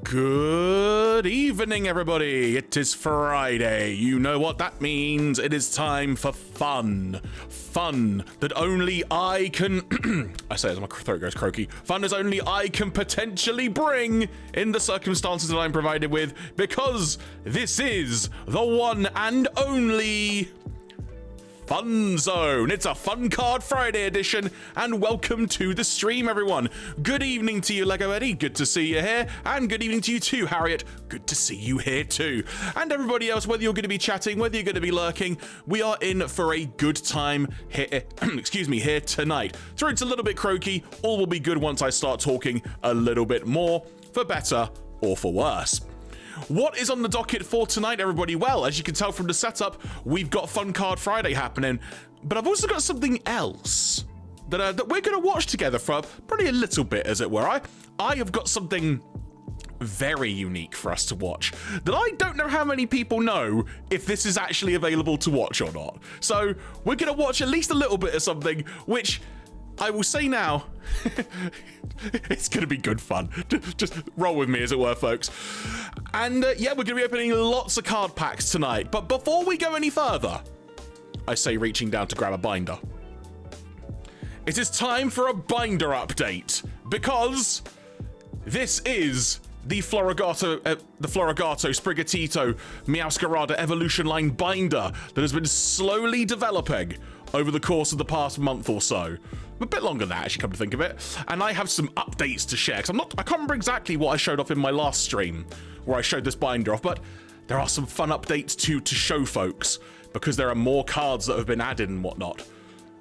Good evening, everybody. It is Friday. You know what that means. It is time for fun. Fun that only I can... I say it as my throat goes croaky. Fun as only I can potentially bring in the circumstances that I'm provided with, because this is the one and only... Fun Zone. It's a Fun Card Friday edition, and welcome to the stream, everyone. Good evening to you, Lego Eddie. Good to see you here, and good evening to you too, Harriet. Good to see you here too. And everybody else, whether you're going to be chatting, whether you're going to be lurking, we are in for a good time here. Excuse me, here tonight. Throat's a little bit croaky. All will be good once I start talking a little bit more, for better or for worse. What is on the docket for tonight, everybody? Well, as you can tell from the setup, we've got Fun Card Friday happening, but I've also got something else that we're going to watch together for probably a little bit, as it were. I have got something very unique for us to watch that I don't know how many people know if this is actually available to watch or not. So we're going to watch at least a little bit of something, which I will say now, it's going to be good fun. Just roll with me, as it were, folks. And yeah, we're going to be opening lots of card packs tonight. But before we go any further, I say reaching down to grab a binder. It is time for a binder update, because this is the Florigato Sprigatito Meowscarada Evolution Line binder that has been slowly developing over the course of the past month or so. A bit longer than that, actually, come to think of it. And I have some updates to share, because I can't remember exactly what I showed off in my last stream, where I showed this binder off, but there are some fun updates to show folks, because there are more cards that have been added and whatnot.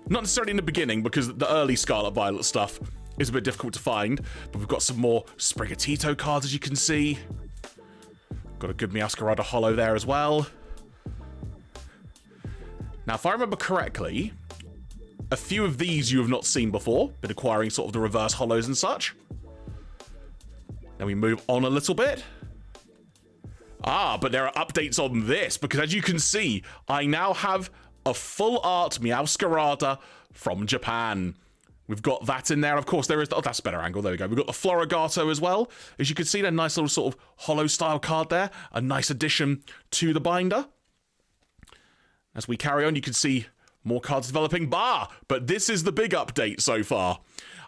Not necessarily in the beginning, because the early Scarlet Violet stuff is a bit difficult to find, but we've got some more Sprigatito cards, as you can see. Got a good Meowscarada holo there as well. Now, if I remember correctly, a few of these you have not seen before, been acquiring sort of the reverse holos and such. Then we move on a little bit. But there are updates on this, because as you can see, I now have a full art Meowscarada from Japan. We've got that in there. Of course, there is... Oh, that's a better angle. There we go. We've got the Florigato as well. As you can see, a nice little sort of holo style card there. A nice addition to the binder. As we carry on, you can see more cards developing. But this is the big update so far.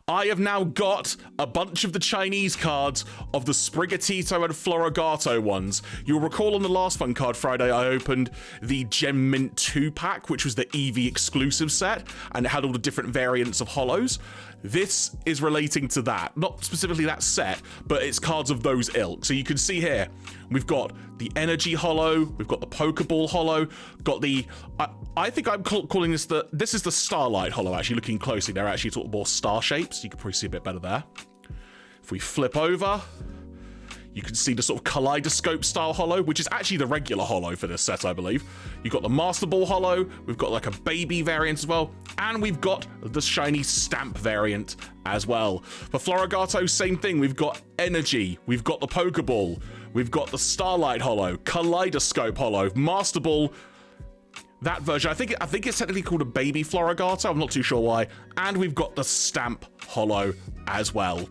I have now got a bunch of the Chinese cards of the Sprigatito and Florigato ones. You'll recall on the last Fun Card Friday, I opened the Gem Mint 2 pack, which was the EV exclusive set, and it had all the different variants of holos. This is relating to that. Not specifically that set, but it's cards of those ilk. So you can see here, we've got the Energy holo, we've got the Pokeball holo, got the... I think I'm calling this this is the Starlight holo, actually, looking closely. They're actually sort of more star shapes. You can probably see a bit better there. If we flip over, you can see the sort of kaleidoscope style holo, which is actually the regular holo for this set, I believe. You've got the Master Ball holo, we've got like a baby variant as well, and we've got the shiny stamp variant as well. For Florigato, same thing. We've got Energy, we've got the Pokeball, we've got the Starlight holo, Kaleidoscope holo, Master Ball, that version. I think it's technically called a baby Florigato. I'm not too sure why. And we've got the Stamp holo as well.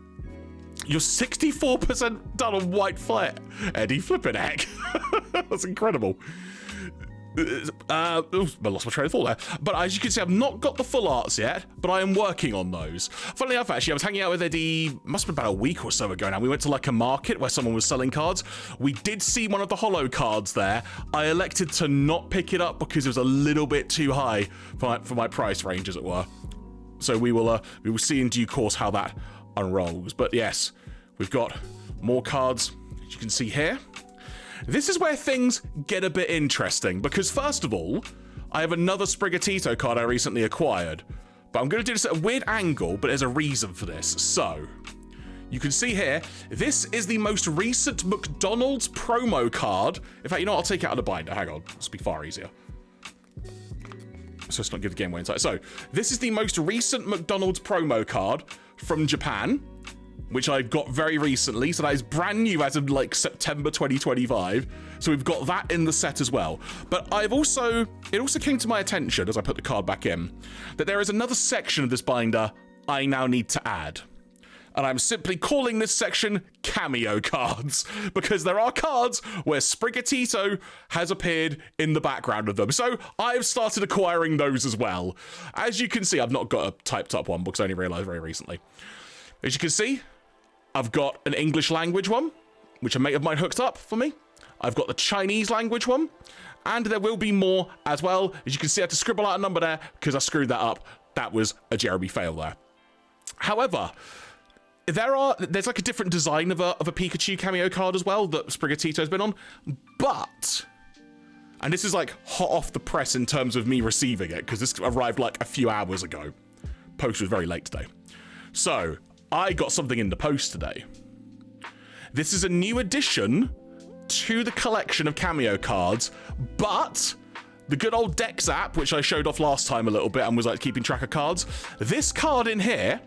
You're 64% done on white flare. Eddie, flippin' heck. That's incredible. I lost my train of thought there. But as you can see, I've not got the full arts yet, but I am working on those. Funnily enough, actually, I was hanging out with Eddie, must have been about a week or so ago now. We went to like a market where someone was selling cards. We did see one of the holo cards there. I elected to not pick it up because it was a little bit too high for my price range, as it were. So we will see in due course how that unrolls. But yes, we've got more cards, as you can see here. This is where things get a bit interesting, because first of all, I have another Sprigatito card I recently acquired, but I'm going to do this at a weird angle, but there's a reason for this. So, you can see here, this is the most recent McDonald's promo card. In fact, you know what? I'll take it out of the binder. Hang on, this will be far easier. So let's not give the game away inside. So, this is the most recent McDonald's promo card from Japan, which I got very recently, so that is brand new as of like September 2025. So we've got that in the set as well. But it also came to my attention as I put the card back in, that there is another section of this binder I now need to add. and I'm simply calling this section cameo cards, because there are cards where Sprigatito has appeared in the background of them. So I've started acquiring those as well. As you can see, I've not got a typed up one because I only realized very recently. As you can see, I've got an English language one, which a mate of mine hooked up for me. I've got the Chinese language one, and there will be more as well. As you can see, I had to scribble out a number there because I screwed that up. That was a Jeremy fail there. However, there's like a different design of a Pikachu cameo card as well that Sprigatito's been on, but, and this is like hot off the press in terms of me receiving it, because this arrived like a few hours ago. Post was very late today. So, I got something in the post today. This is a new addition to the collection of cameo cards, but the good old Dex app, which I showed off last time a little bit and was like keeping track of cards, this card in here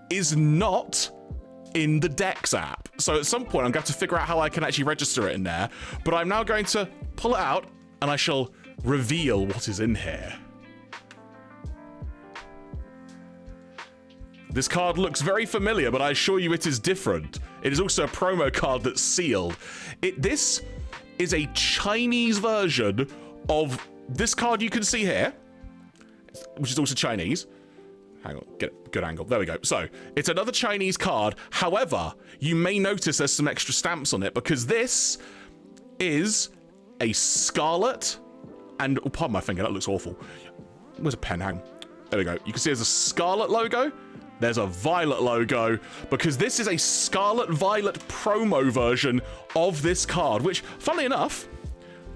is not in the Dex app. So at some point I'm going to have to figure out how I can actually register it in there, but I'm now going to pull it out and I shall reveal what is in here. This card looks very familiar, but I assure you it is different. It is also a promo card that's sealed. This is a Chinese version of this card you can see here, which is also Chinese. Hang on, get a good angle. There we go. So, it's another Chinese card. However, you may notice there's some extra stamps on it because this is a scarlet and, oh, pardon my finger, that looks awful. Where's a pen? Hang on. There we go. You can see there's a scarlet logo. There's a violet logo, because this is a scarlet-violet promo version of this card, which, funnily enough,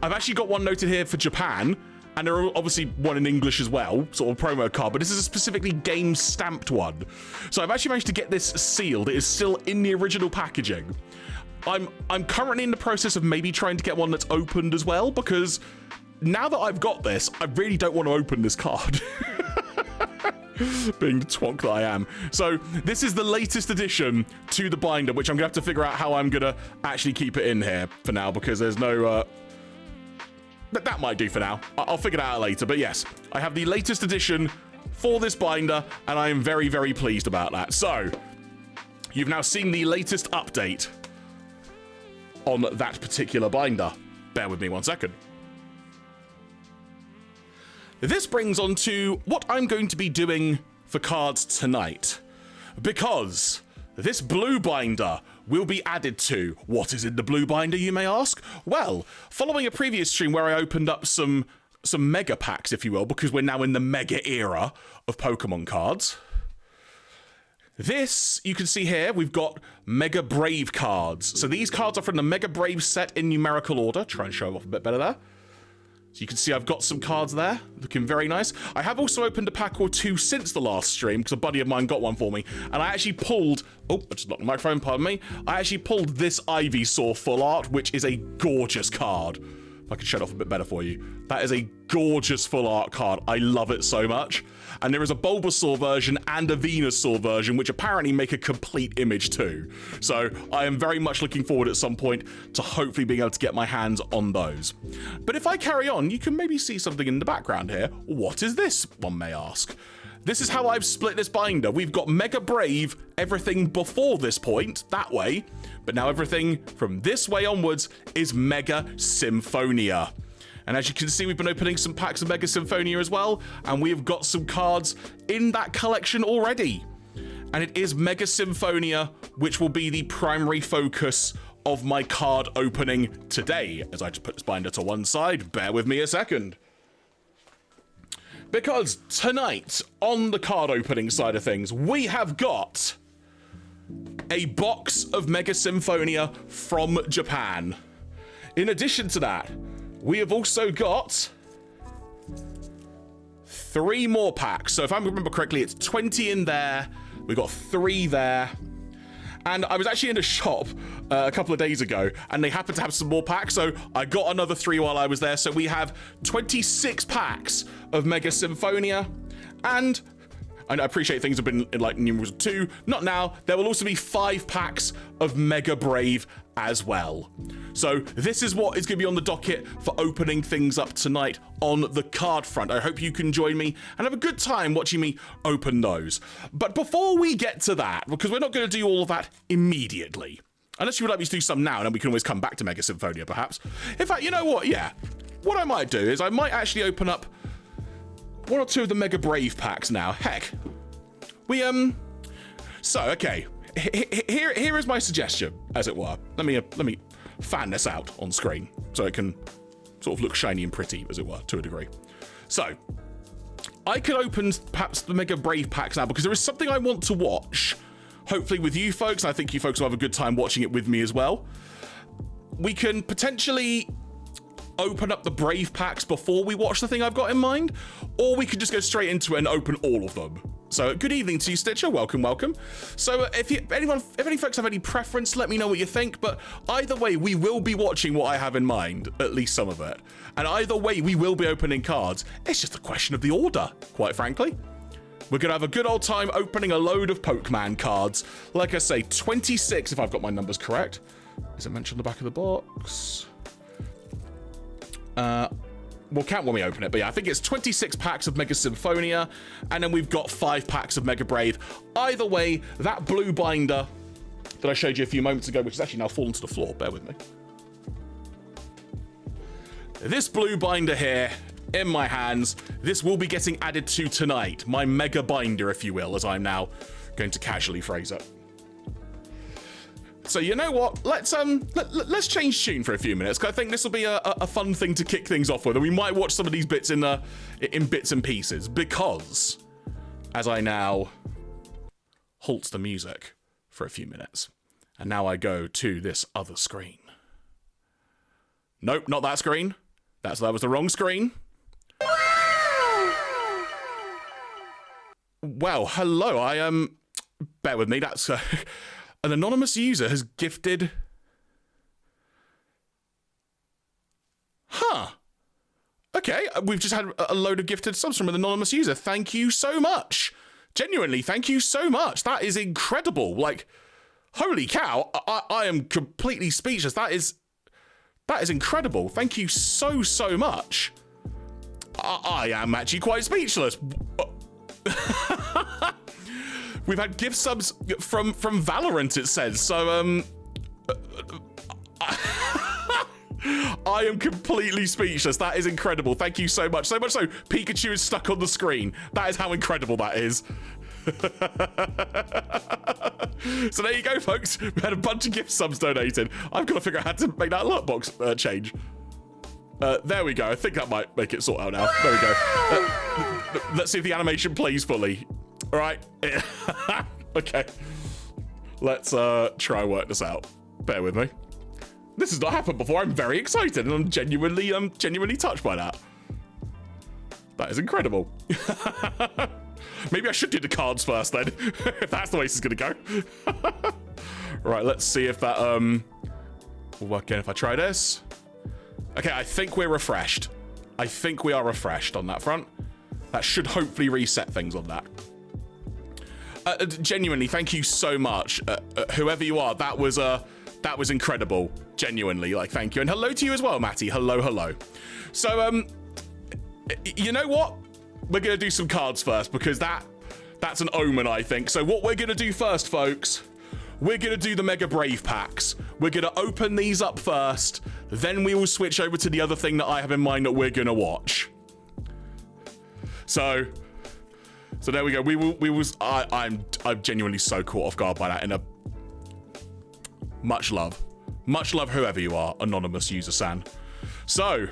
I've actually got one noted here for Japan, and there are obviously one in English as well, sort of promo card, but this is a specifically game-stamped one. So I've actually managed to get this sealed. It is still in the original packaging. I'm currently in the process of maybe trying to get one that's opened as well, because now that I've got this, I really don't want to open this card. Being the twonk that I am. So this is the latest addition to the binder, which I'm gonna have to figure out how I'm gonna actually keep it in here for now, because there's no that might do for now. I'll figure that out later. But yes, I have the latest addition for this binder, and I am very, very pleased about that. So you've now seen the latest update on that particular binder. Bear with me 1 second. This brings on to what I'm going to be doing for cards tonight, because this blue binder will be added to. What is in the blue binder, you may ask? Well, following a previous stream where I opened up some mega packs, if you will, because we're now in the mega era of Pokemon cards. This, you can see here, we've got Mega Brave cards. So these cards are from the Mega Brave set in numerical order. Try and show off a bit better there. So you can see I've got some cards there, looking very nice. I have also opened a pack or two since the last stream, because a buddy of mine got one for me, and I actually pulled, oh, I just knocked the microphone, pardon me. I actually pulled this Ivysaur full art, which is a gorgeous card. If I can shut off a bit better for you. That is a gorgeous full art card. I love it so much. And there is a Bulbasaur version and a Venusaur version, which apparently make a complete image too. So I am very much looking forward at some point to hopefully being able to get my hands on those. But if I carry on, you can maybe see something in the background here. What is this, one may ask? This is how I've split this binder. We've got Mega Brave, everything before this point, that way, but now everything from this way onwards is Mega Symphonia. And as you can see, we've been opening some packs of Mega Symphonia as well, and we have got some cards in that collection already. And it is Mega Symphonia, which will be the primary focus of my card opening today. As I just put this binder to one side, bear with me a second. Because tonight, on the card opening side of things, we have got a box of Mega Symphonia from Japan. In addition to that, we have also got 3 more packs. So if I remember correctly, it's 20 in there. We got 3 there. And I was actually in a shop a couple of days ago, and they happened to have some more packs, so I got another 3 while I was there. So we have 26 packs of Mega Symphonia, and I appreciate things have been in like numerals 2. Not now. There will also be 5 packs of Mega Brave as well. So this is what is going to be on the docket for opening things up tonight on the card front. I hope you can join me and have a good time watching me open those. But before we get to that, because we're not going to do all of that immediately, unless you would like me to do some now, and then we can always come back to Mega Symphonia, perhaps. In fact, you know what? Yeah. What I might do is I might actually open up 1 or 2 of the Mega Brave packs now. Heck. So, okay. Here is my suggestion, as it were. Let me fan this out on screen so it can sort of look shiny and pretty, as it were, to a degree. So, I could open perhaps the Mega Brave packs now because there is something I want to watch. Hopefully with you folks, and I think you folks will have a good time watching it with me as well. We can potentially open up the Brave packs before we watch the thing I've got in mind, or we could just go straight into it and open all of them. So good evening to you, Stitcher. Welcome, welcome. So if any folks have any preference, let me know what you think. But either way, we will be watching what I have in mind, at least some of it. And either way, we will be opening cards. It's just a question of the order, quite frankly. We're going to have a good old time opening a load of Pokemon cards. Like I say, 26, if I've got my numbers correct. Is it mentioned on the back of the box? We'll count when we open it, but yeah, I think it's 26 packs of Mega Symphonia, and then we've got 5 packs of Mega Brave. Either way, that blue binder that I showed you a few moments ago, which has actually now fallen to the floor, bear with me. This blue binder here, in my hands, this will be getting added to tonight. My Mega Binder, if you will, as I'm now going to casually phrase it. So you know what? Let's change tune for a few minutes, because I think this will be a fun thing to kick things off with, and we might watch some of these bits in bits and pieces. Because as I now halt the music for a few minutes, and now I go to this other screen. Nope, not that screen. That was the wrong screen. Well, hello. Bear with me. That's. An anonymous user has gifted... Huh. Okay, we've just had a load of gifted subs from an anonymous user. Thank you so much. Genuinely, thank you so much. That is incredible. Like, holy cow, I am completely speechless. That is incredible. Thank you so much. I am actually quite speechless. We've had gift subs from Valorant, it says. So, I am completely speechless. That is incredible. Thank you so much. So much so, Pikachu is stuck on the screen. That is how incredible that is. So there you go, folks. We had a bunch of gift subs donated. I've got to figure out how to make that alert box change. There we go. I think that might make it sort out now. There we go. Let's see if the animation plays fully. All right. Okay. Let's try and work this out. Bear with me. This has not happened before. I'm very excited, and I'm genuinely touched by that. That is incredible. Maybe I should do the cards first then, if that's the way this is gonna go. Right, let's see if that will work again if I try this. Okay, I think we're refreshed. I think we are refreshed on that front. That should hopefully reset things on that. Genuinely, thank you so much. Whoever you are, that was incredible. Genuinely, like, thank you. And hello to you as well, Matty. Hello. So, you know what? We're going to do some cards first, because that's an omen, I think. So what we're going to do first, folks, we're going to do the Mega Brave packs. We're going to open these up first. Then we will switch over to the other thing that I have in mind that we're going to watch. So there we go. I'm genuinely so caught off guard by that. In a much love, whoever you are, anonymous user San. So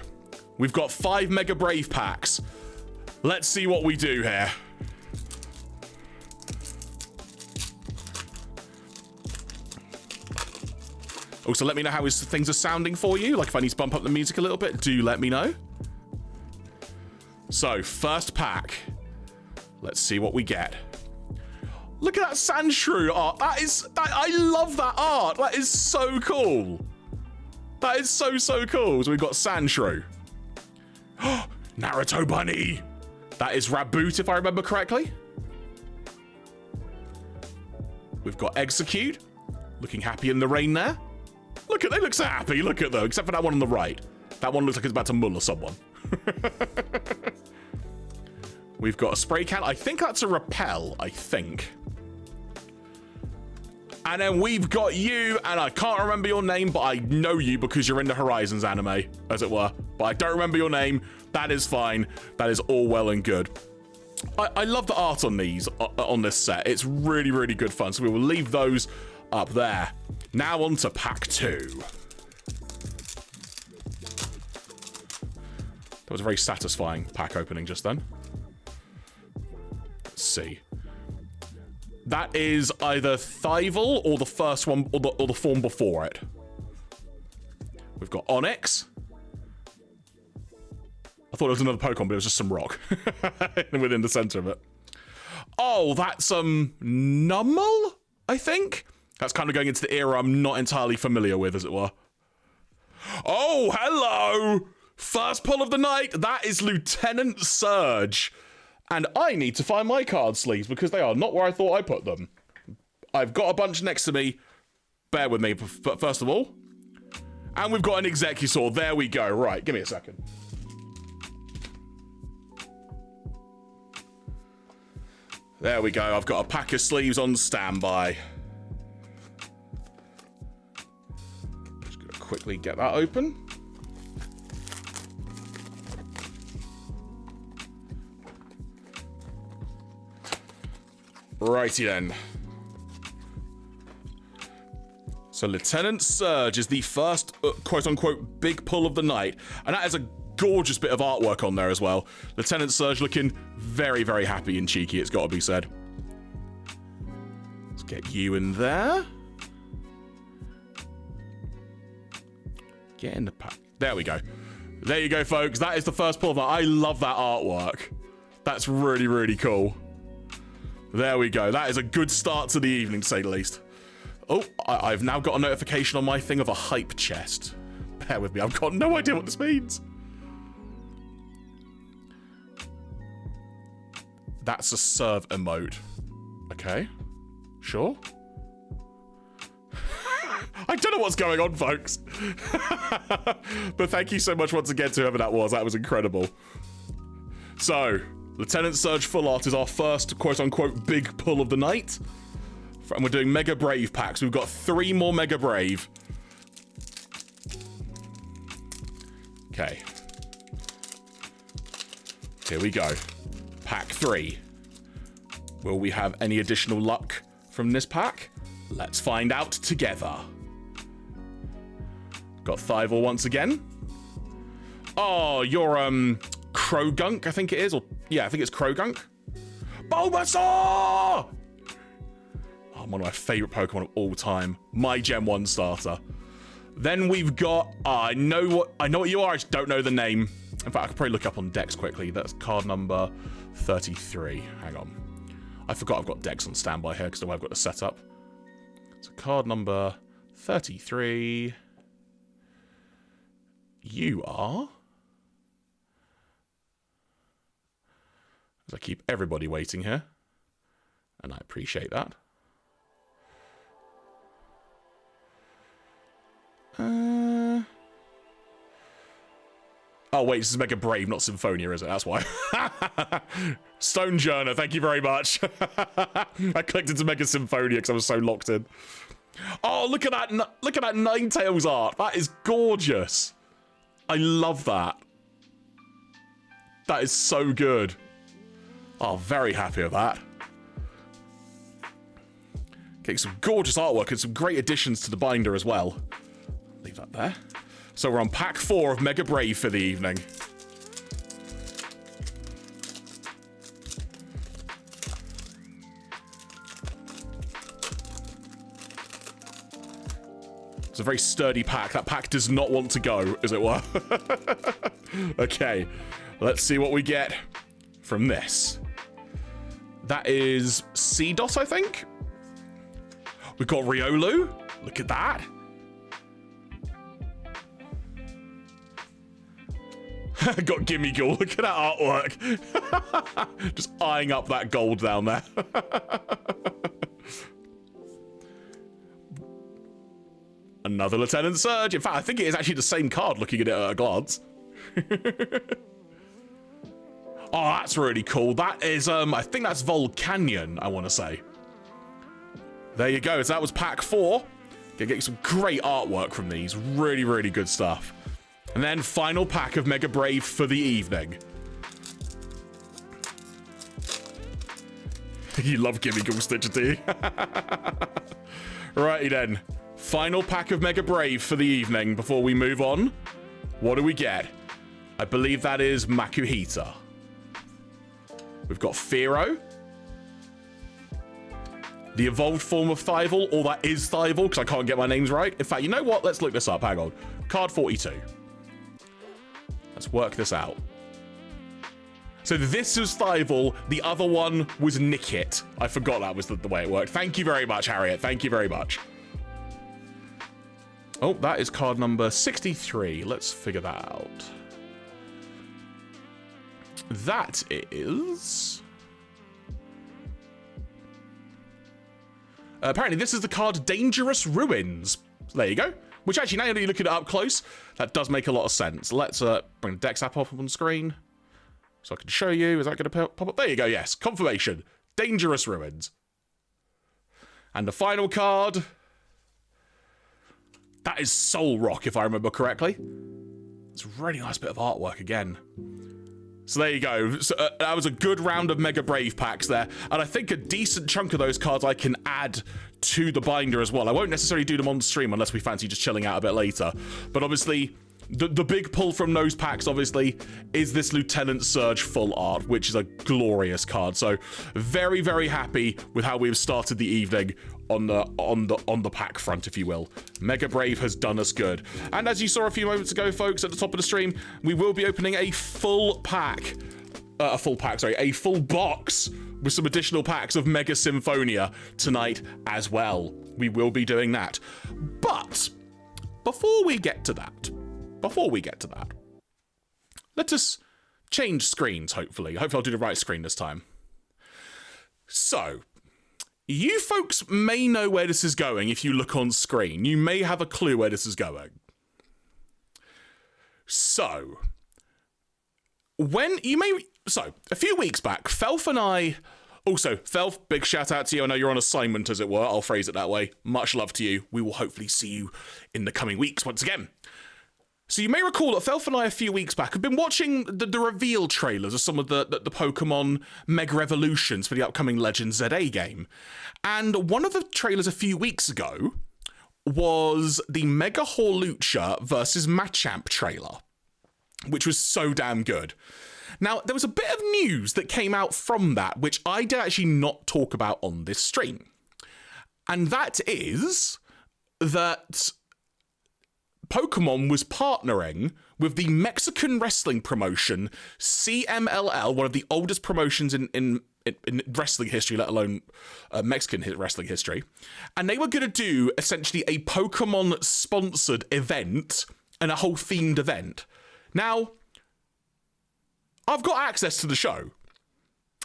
we've got 5 Mega Brave packs. Let's see what we do here. Also, let me know how things are sounding for you. Like, if I need to bump up the music a little bit, do let me know. So, first pack. Let's see what we get. Look at that Sandshrew art. I love that art. That is so cool. That is so cool. So we've got Sandshrew. Naruto Bunny. That is Raboot, if I remember correctly. We've got Execute, looking happy in the rain there. Look at, they look so happy, look at them, except for that one on the right. That one looks like it's about to muller someone. We've got a spray can. I think that's a repel, I think. And then we've got you, and I can't remember your name, but I know you because you're in the Horizons anime, as it were. But I don't remember your name. That is fine. That is all well and good. I love the art on these, on this set. It's really, really good fun. So we will leave those up there. Now on to pack 2. That was a very satisfying pack opening just then. Let's see. That is either Thival or the first one, or the form before it. We've got Onyx. I thought it was another Pokemon, but it was just some rock within the center of it. Oh, that's Numel, I think. That's kind of going into the era I'm not entirely familiar with, as it were. Oh, hello! First pull of the night. That is Lieutenant Surge. And I need to find my card sleeves because they are not where I thought I put them. I've got a bunch next to me. Bear with me, but first of all. And we've got an Executor. There we go. Right, give me a second. There we go. I've got a pack of sleeves on standby. Just gonna quickly get that open. Righty then. So Lieutenant Surge is the first quote-unquote big pull of the night, and that is a gorgeous bit of artwork on there as well. Lieutenant Surge looking very, very happy and cheeky, it's got to be said. Let's get you in there. Get in the pack. There we go. There you go, folks. That is the first pull of that. I love that artwork. That's really, really cool. There we go. That is a good start to the evening, to say the least. Oh, I've now got a notification on my thing of a hype chest. Bear with me. I've got no idea what this means. That's a serve emote. Okay. Sure. I don't know what's going on, folks. But thank you so much once again to whoever that was. That was incredible. So, Lieutenant Surge Full Art is our first quote-unquote big pull of the night. And we're doing Mega Brave packs. We've got 3 more Mega Brave. Okay. Here we go. Pack 3. Will we have any additional luck from this pack? Let's find out together. Got Thival once again. Oh, you're, Krogunk, I think it is. Or, yeah, I think it's Krogunk. Bulbasaur! Oh, one of my favorite Pokemon of all time. My Gen 1 starter. Then we've got, I know what you are, I just don't know the name. In fact, I could probably look up on Dex quickly. That's card number 33. Hang on. I forgot I've got Dex on standby here because the way I've got the setup. So card number 33. You are... As I keep everybody waiting here. And I appreciate that. Oh, wait, this is Mega Brave, not Symphonia, is it? That's why. Stonejourner, thank you very much. I clicked into Mega Symphonia because I was so locked in. Oh, look at that Ninetales art. That is gorgeous. I love that. That is so good. Oh, very happy with that. Okay, some gorgeous artwork and some great additions to the binder as well. Leave that there. So we're on pack 4 of Mega Brave for the evening. It's a very sturdy pack. That pack does not want to go, as it were. Okay, let's see what we get from this. That is C-Dot, I think? We've got Riolu. Look at that. Got Gimme Ghoul. Look at that artwork. Just eyeing up that gold down there. Another Lieutenant Surge. In fact, I think it is actually the same card looking at it at a glance. Oh, that's really cool. That is, I think that's Volcanion, I want to say. There you go. So that was pack 4. Gonna get you some great artwork from these. Really, really good stuff. And then final pack of Mega Brave for the evening. You love Gimme Ghoul Stitcher, do you? Righty then. Final pack of Mega Brave for the evening before we move on. What do we get? I believe that is Makuhita. We've got Firo. The evolved form of Thival, or that is Thival, because I can't get my names right. In fact, you know what? Let's look this up. Hang on. Card 42. Let's work this out. So this was Thival. The other one was Nickit. I forgot that was the way it worked. Thank you very much, Harriet. Thank you very much. Oh, that is card number 63. Let's figure that out. That is... apparently, this is the card Dangerous Ruins. There you go. Which actually, now that you look at it up close, that does make a lot of sense. Let's bring the Dex app up on screen so I can show you. Is that going to pop up? There you go. Yes. Confirmation. Dangerous Ruins. And the final card... that is Soul Rock, if I remember correctly. It's a really nice bit of artwork again. So there you go. So, that was a good round of Mega Brave packs there. And I think a decent chunk of those cards I can add to the binder as well. I won't necessarily do them on stream unless we fancy just chilling out a bit later. But obviously, the big pull from those packs, obviously, is this Lieutenant Surge full art, which is a glorious card. So very, very happy with how we've started the evening on the pack front, if you will. Mega Brave has done us good. And as you saw a few moments ago, folks, at the top of the stream, we will be opening a full pack, a full box with some additional packs of Mega Symphonia tonight as well. We will be doing that. But before we get to that, let us change screens, hopefully. Hopefully I'll do the right screen this time. So, you folks may know where this is going if you look on screen. You may have a clue where this is going. So, a few weeks back, Felf and I... Also, Felf, big shout out to you. I know you're on assignment, as it were. I'll phrase it that way. Much love to you. We will hopefully see you in the coming weeks once again. So you may recall that Felf and I a few weeks back have been watching the reveal trailers of some of the Pokemon Mega Evolutions for the upcoming Legends ZA game. And one of the trailers a few weeks ago was the Mega Hawlucha versus Machamp trailer, which was so damn good. Now, there was a bit of news that came out from that, which I did actually not talk about on this stream. And that is that Pokemon was partnering with the Mexican wrestling promotion CMLL, one of the oldest promotions in wrestling history, let alone Mexican wrestling history. And they were going to do essentially a Pokemon-sponsored event and a whole themed event. Now, I've got access to the show.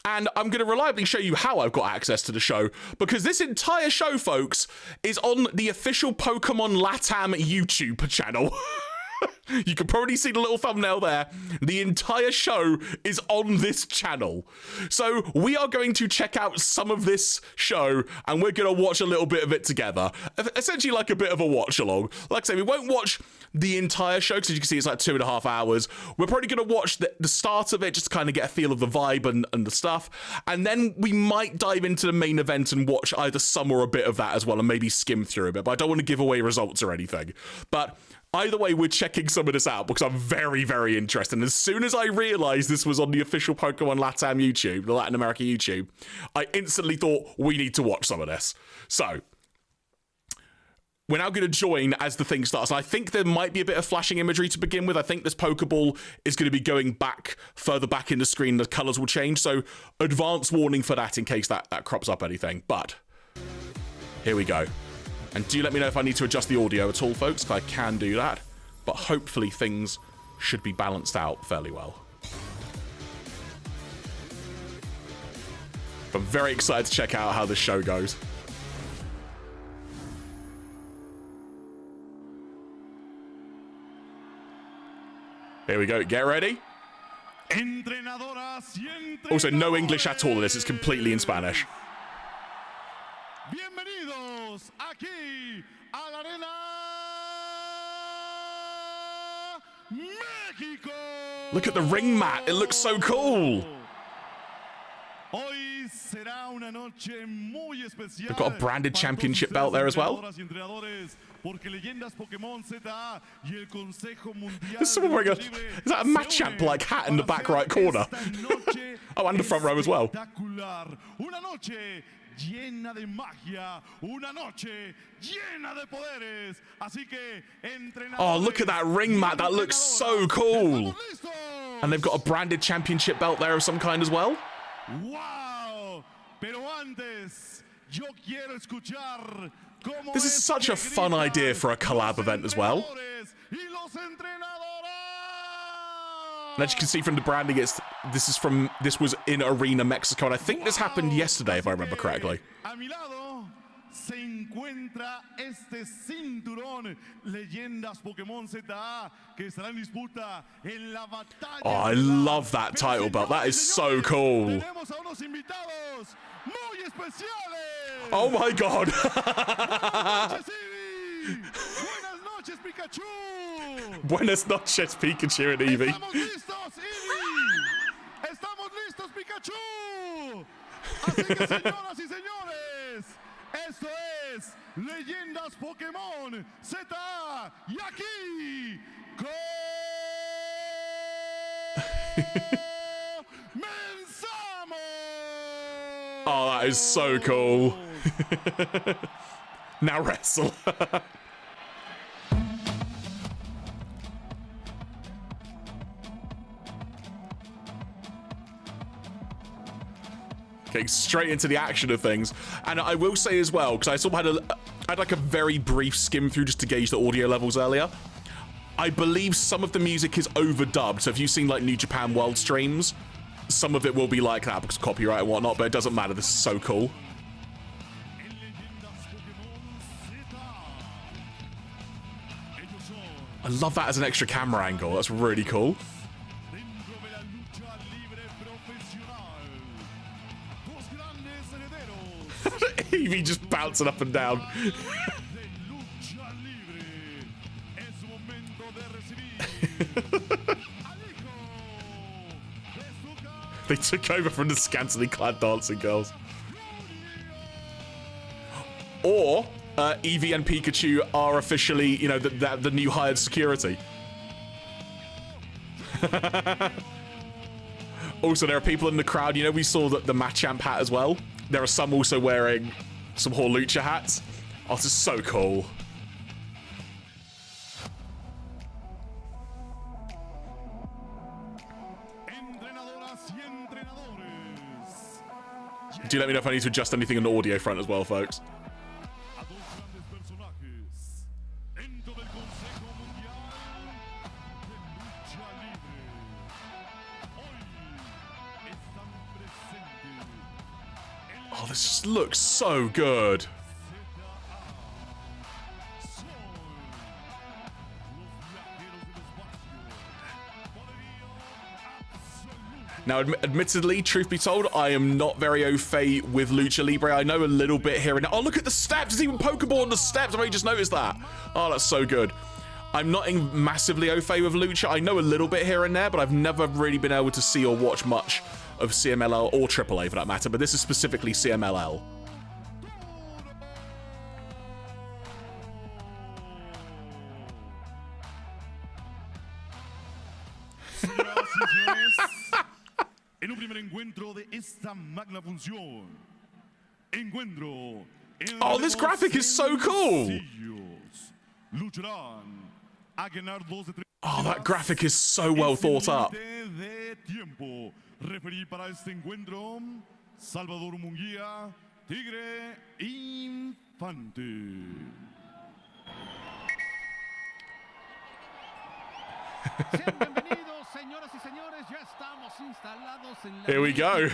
And I'm going to reliably show you how I've got access to the show, because this entire show, folks, is on the official Pokemon LATAM YouTube channel. You can probably see the little thumbnail there. The entire show is on this channel. So we are going to check out some of this show, and we're going to watch a little bit of it together. Essentially like a bit of a watch along. Like I say, we won't watch the entire show, because as you can see, it's like 2.5 hours. We're probably going to watch the start of it, just to kind of get a feel of the vibe and the stuff. And then we might dive into the main event and watch either some or a bit of that as well, and maybe skim through a bit. But I don't want to give away results or anything. But either way, we're checking some of this out, because I'm very, very interested. And as soon as I realized this was on the official Pokemon LATAM YouTube, the Latin America YouTube, I instantly thought, we need to watch some of this. So we're now going to join as the thing starts. And I think there might be a bit of flashing imagery to begin with. I think this Pokeball is going to be going back, further back in the screen. The colors will change. So advance warning for that in case that crops up anything. But here we go. And do let me know if I need to adjust the audio at all, folks, because I can do that. But hopefully things should be balanced out fairly well. I'm very excited to check out how this show goes. Here we go. Get ready. Also, no English at all in this. It's completely in Spanish. Bienvenidos aquí a la Arena México. Look at the ring mat. It looks so cool. Hoy será una noche muy especial. They've got a branded championship belt there as well. There's someone wearing is that a Machamp like hat in the back right corner? Oh, and the front row as well. Una noche llena de magia, una noche llena de poderes. Así que oh, look at that ring mat. That looks so cool. And they've got a branded championship belt there of some kind as well. Wow! Pero antes, yo quiero escuchar cómo this is such a fun idea for a collab event as well. And as you can see from the branding, this was in Arena Mexico, and I think this happened yesterday, if I remember correctly. A mi lado se encuentra este cinturón Leyendas Pokémon ZA que estará en disputa en la batalla. Oh, I love that title belt. That is so cool. Tenemos a unos invitados muy especiales. Oh my god. Buenas noches, Pikachu. Buenas noches, Pikachu and Eevee. Estamos listos, Eevee. Estamos listos, Pikachu. Así que, señoras y señores, esto es Leyendas Pokémon ZA y aquí comenzamos. Oh, that is so cool. Now wrestle. Getting straight into the action of things. And I will say as well, because I sort of had like a very brief skim through just to gauge the audio levels earlier. I believe some of the music is overdubbed. So if you've seen like New Japan World streams, some of it will be like that because of copyright and whatnot, but it doesn't matter. This is so cool. I love that as an extra camera angle. That's really cool. Eevee just bouncing up and down. They took over from the scantily clad dancing girls. Or Eevee and Pikachu are officially, you know, the new hired security. Also, there are people in the crowd. You know, we saw the Machamp hat as well. There are some also wearing some Lucha hats. Oh, this is so cool. Do let me know if I need to adjust anything on the audio front as well, folks. Oh, this just looks so good. Now, admittedly, truth be told, I am not very au fait with Lucha Libre. I know a little bit here and there. Oh, look at the steps. There's even Pokeball on the steps. I've only just noticed that. Oh, that's so good. I'm not massively au fait with Lucha. I know a little bit here and there, but I've never really been able to see or watch much of CMLL or AAA for that matter, but this is specifically CMLL. En un primer encuentro de esta magna función. Encuentro. Oh, this graphic is so cool. Oh, that graphic is so well thought up. Referí para este encuentro, Salvador Munguía, Tigre Infante. Sean bienvenidos, señoras y señores, ya estamos instalados en la Here we go.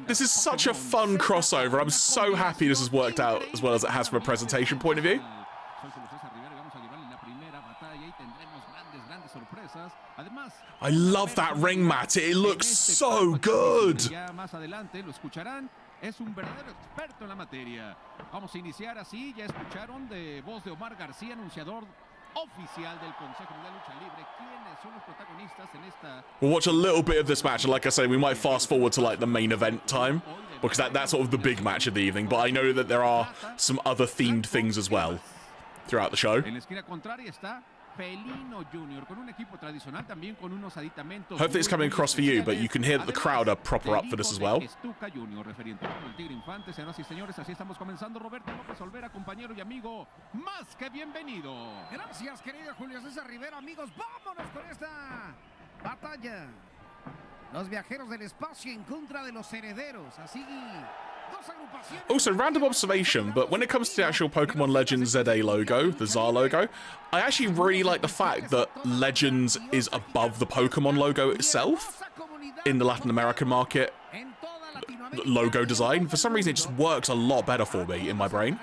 This is such a fun crossover. I'm so happy this has worked out as well as it has from a presentation point of view. sorpresas. Además, I love that ring mat. It looks so good. Ya más adelante lo escucharán. Es un verdadero experto en la materia. Vamos a iniciar así. Ya escucharon de voz de Omar García, anunciador oficial del Consejo de Lucha Libre, quiénes son los protagonistas en esta. We'll watch a little bit of this match, and like I say, we might fast forward to like the main event time, because that's sort of the big match of the evening. But I know that there are some other themed things as well throughout the show. En la esquina contraria está Felflowne Jr. con un equipo tradicional, también con unos aditamentos. Hopefully it's coming across for you, but you can hear that the crowd are proper up for this as well. Stuka Jr., refiriendo al Tigre Infante. Señoras y señores, así estamos comenzando. Roberto López Olvera, compañero y amigo, más que bienvenido. Gracias, querido Julio César Rivera. Amigos, vámonos con esta batalla. Los viajeros del espacio en contra de los herederos. Así, dos agrupaciones. Also, random observation, but when it comes to the actual Pokemon Legends ZA logo, the ZAR logo, I actually really like the fact that Legends is above the Pokemon logo itself in the Latin American market logo design. For some reason, it just works a lot better for me in my brain.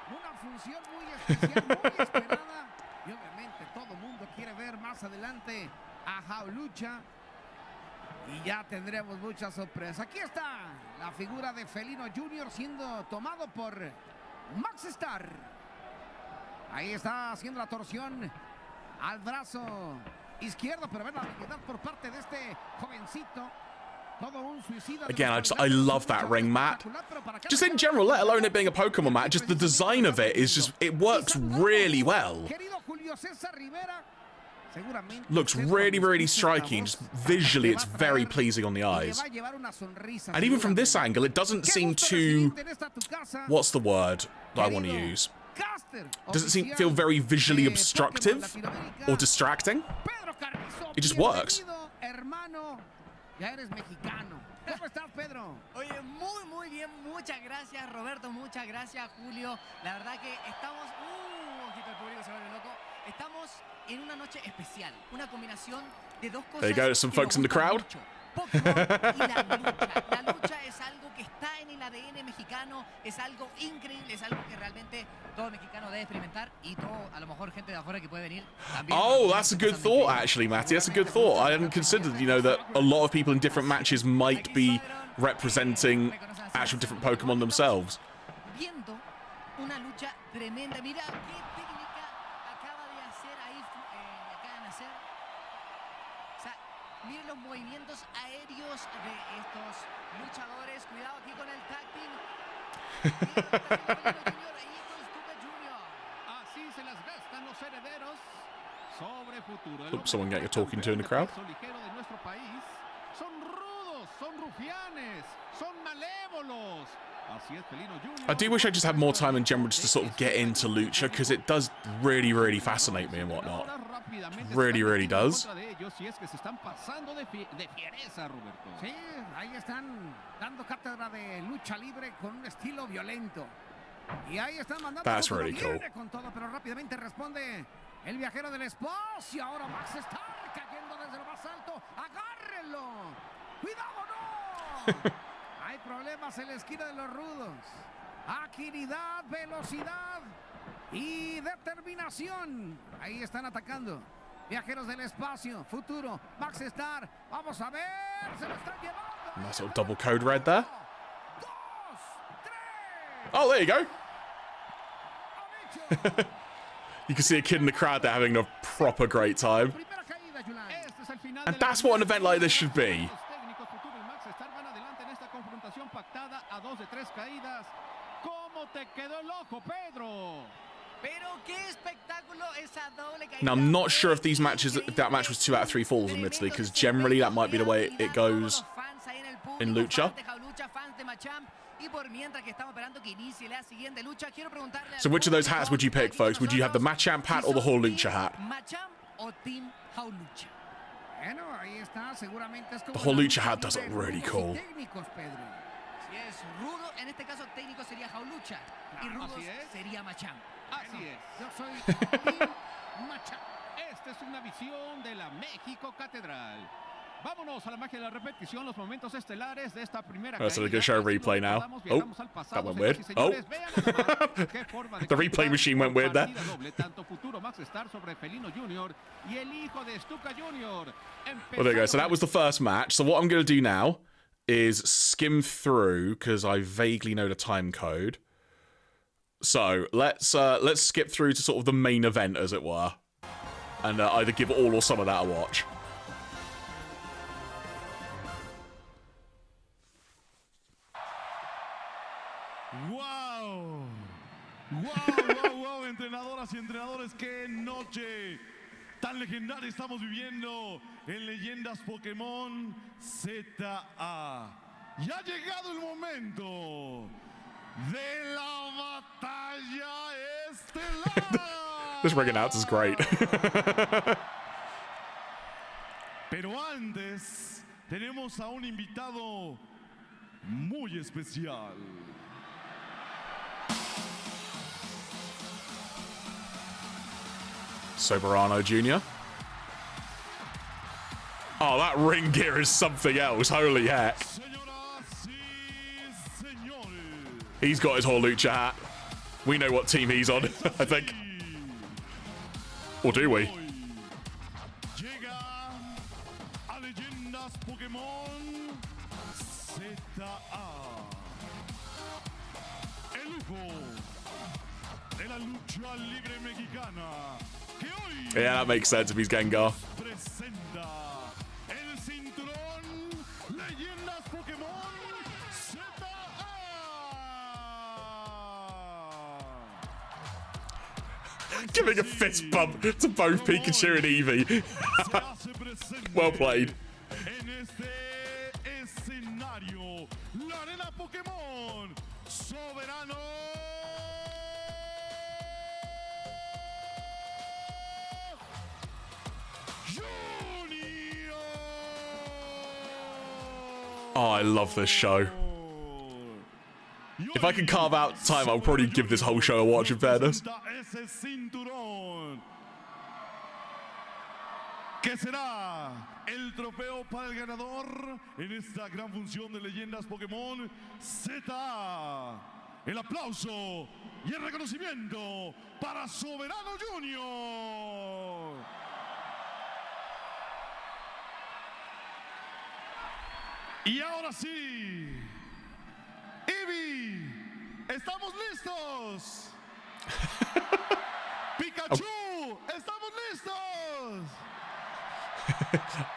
Una función muy especial, muy esperada. Y obviamente todo mundo quiere ver más adelante a Jaulucha. Y ya tendremos muchas sorpresas. Aquí está la figura de Felino Jr. siendo tomado por Max Star. Ahí está haciendo la torsión al brazo izquierdo, pero ver la habilidad por parte de este jovencito. Again, I love that ring mat. Just in general, let alone it being a Pokemon mat, just the design of it is just, it works really well. Looks really, really striking. Just visually, it's very pleasing on the eyes. And even from this angle, it doesn't seem too... What's the word that I want to use? Doesn't feel very visually obstructive or distracting. It just works. Ya eres mexicano. ¿Cómo estás, Pedro? Oye, muy bien. Muchas gracias, Roberto. Muchas gracias, Julio. La verdad que estamos... ojito, el público se vuelve loco. Estamos en una noche especial. Una combinación de dos cosas. There you go, some folks in the crowd. Pokémon y la lucha. La lucha es algo que está en el ADN mexicano, es algo increíble, es algo que realmente todo mexicano debe experimentar y todo, a lo mejor gente de afuera que puede venir también. Oh, that's a good thought, actually, Matty. That's a good thought. I hadn't considered, you know, that a lot of people in different matches might be representing actual different Pokemon themselves. Viendo una lucha tremenda. Mira qué técnica acaba de hacer ahí, acaban de hacer. O sea, miren los movimientos aéreos de estos luchadores. Cuidado aquí con el tag team. Así se las gastan los herederos sobre futuro. Oops, someone getting a talking to in the crowd. Son rudos, son rufianes, son malévolos. Así es, Felino Jr. I do wish I just had more time in general just to sort of get into Lucha, because it does really, really fascinate me and whatnot. Really, really does. Sí, ahí están dando cátedra de lucha libre con un estilo violento. Y ahí están mandando. That's really cool. Con todo, pero rápidamente responde el viajero del espacio. Ahora Max está cayendo desde lo más alto. ¡Agárrenlo! ¡Cuidado, no! Hay problemas en la esquina de los rudos. Agilidad, velocidad y determinación. Ahí están atacando. Viajeros del espacio, futuro, Max Star. Vamos a ver, se lo están llevando. Nice little double code red there. Oh, there you go. You can see a kid in the crowd there having a proper great time. And that's what an event like this should be. Now, I'm not sure if these matches, if that match was 2 out of 3 falls, admittedly, because generally that might be the way it goes in Lucha. So which of those hats would you pick, folks? Would you have the Machamp hat or the whole Lucha hat? The whole Lucha hat does look really cool. Esta es una visión de la México Catedral. Vámonos a la magia de la repetición, los momentos estelares de esta primera Oh, so they're caída. gonna show a Así replay lo now. recordamos, Oh, viajamos al pasado, that went señoras weird. y señores. Vean nada más qué forma de The replay comenzar machine went por weird there. partida doble, tanto futuro Max Star sobre Felino Jr. y el hijo de Stuka Jr. Well, there you go. So that was the first match. So what I'm going to do now is skim through because I vaguely know the time code. So let's skip through to sort of the main event, as it were, and either give all or some of that a watch. ¡Wow! ¡Wow! Entrenadoras y entrenadores, qué noche tan legendaria estamos viviendo en Leyendas Pokémon ZA. Y ha llegado el momento de la batalla estelar. This ring announcer is great. Pero antes, tenemos a un invitado muy especial. Soberano Jr. Oh, that ring gear is something else. Holy heck. Señoras y señores. He's got his whole lucha hat. We know what team he's on, I think. Or do we? Hoy llega a Leyendas Pokémon ZA. El hijo de la lucha libre mexicana que hoy Yeah, that makes sense if he's Gengar. presenta el cinturón Leyendas Pokémon ZA. Giving a fist bump to both Pikachu and Eevee. Well played. En este escenario, la arena Pokémon Soberano. Junior. Oh, I love this show. If I could carve out time, I'll probably give this whole show a watch, in fairness. Ese cinturón que será el trofeo para el ganador en esta gran función de Leyendas Pokémon ZA. El aplauso y el reconocimiento para Soberano Junior. Y ahora sí, Eevee, ¿estamos listos? Pikachu, ¿estamos listos?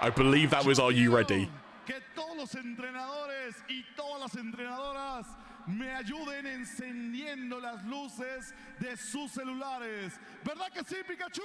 I believe that was Are You Ready? Que todos los entrenadores y todas las entrenadoras me ayuden encendiendo las luces de sus celulares. ¿Verdad que sí, Pikachu?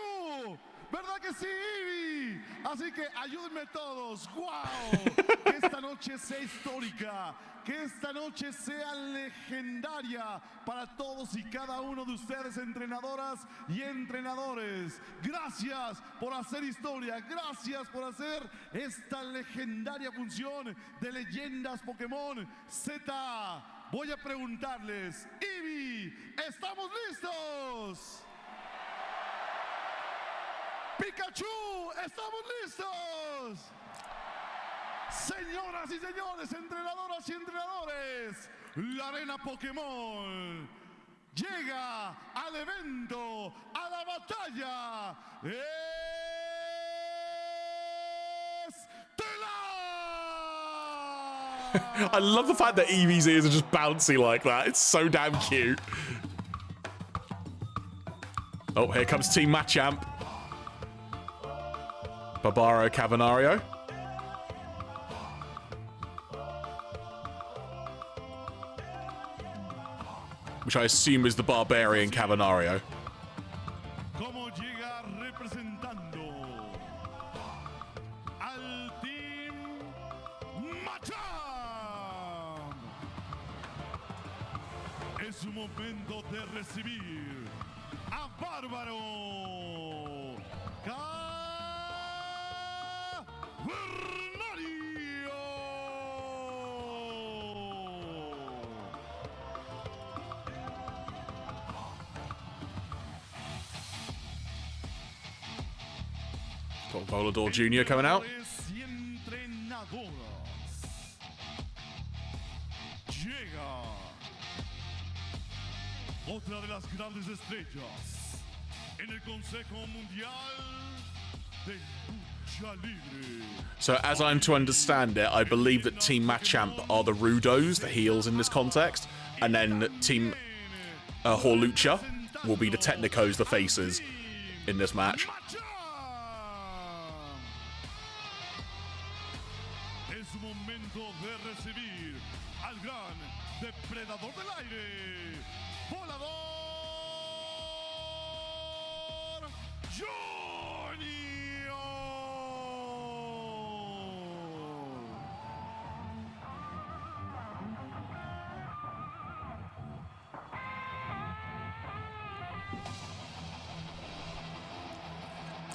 ¿Verdad que sí, Eevee? Así que ayúdenme todos. ¡Wow! Que esta noche sea histórica. Que esta noche sea legendaria para todos y cada uno de ustedes, entrenadoras y entrenadores. Gracias por hacer historia. Gracias por hacer esta legendaria función de Leyendas Pokémon ZA. Voy a preguntarles, Eevee, ¿estamos listos? Pikachu, ¿estamos listos? Señoras y señores, entrenadoras y entrenadores, la arena Pokémon llega al evento, a la batalla estelar. I love the fact that Eevee's ears are just bouncy like that. It's so damn cute. Oh, here comes Team Machamp. Barbaro Cavernario. Which I assume is the Barbarian Cavernario. Como llega representando al Team Machamp. Es su momento de recibir a Bárbaro Got Volador Jr. coming out. Y entrenadores Otra de las grandes estrellas en el Consejo Mundial de Lucha Libre. So as I'm to understand it, I believe that Team Machamp are the Rudos, the heels in this context, and then Team Horlucha will be the Technicos, the faces, in this match. Es momento de recibir al gran depredador del aire, volador Junior.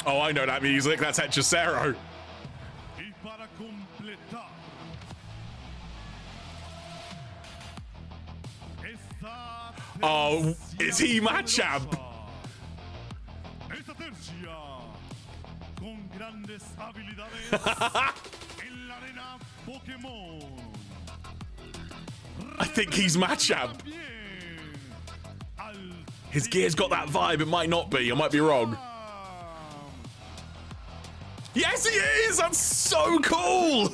Oh, I know that music. That's Hechicero. Y para completar esta Oh, is he Machamp? Esta tercia con grandes habilidades en la arena Pokémon. I think he's Machamp. También al His gear's got that vibe. It might not be. I might be wrong. Yes, he is! That's so cool!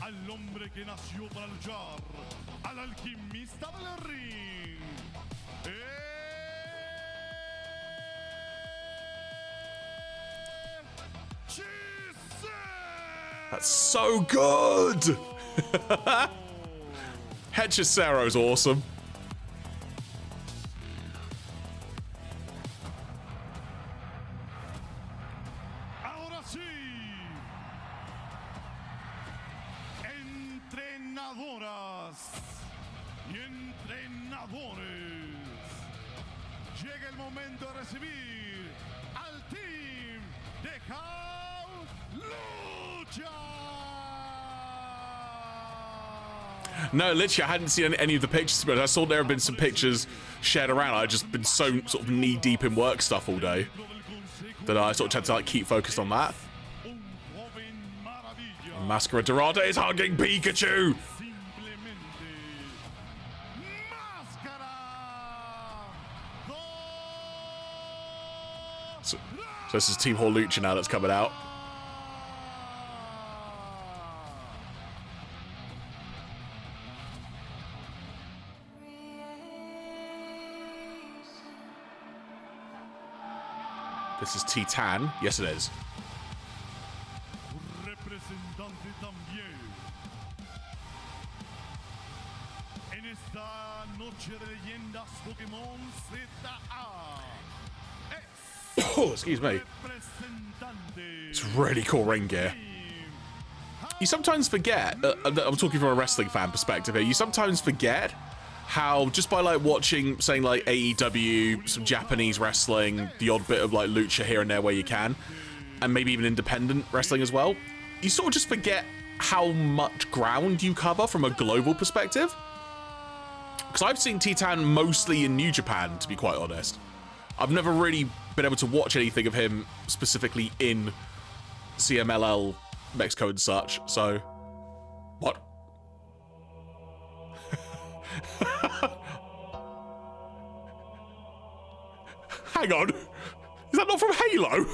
al hombre que nació para luchar, al alquimista del ring. That's so good! Hechicero's awesome. Ahora sí. Entrenadoras y entrenadores. Llega el momento de recibir al team de House Lucha. No, literally, I hadn't seen any of the pictures, but I saw there have been some pictures shared around. I've just been so sort of knee-deep in work stuff all day that I sort of had to like keep focused on that. Un joven maravilla. Mascara Dorada is hugging Pikachu! Simplemente máscara. So this is Team Horlucha now that's coming out. This is Titan. Yes, it is. Representante también en esta noche de leyendas Pokémon ZA. Oh, excuse me. Representante. It's really cool ring gear. You sometimes forget, I'm talking from a wrestling fan perspective here, you sometimes forget how just by like watching, saying like AEW, some Japanese wrestling, the odd bit of like lucha here and there where you can, and maybe even independent wrestling as well, you sort of just forget how much ground you cover from a global perspective. Because I've seen Titan mostly in New Japan, to be quite honest. I've never really been able to watch anything of him specifically in CMLL, Mexico and such, so... What? Hang on. Is that not from Halo?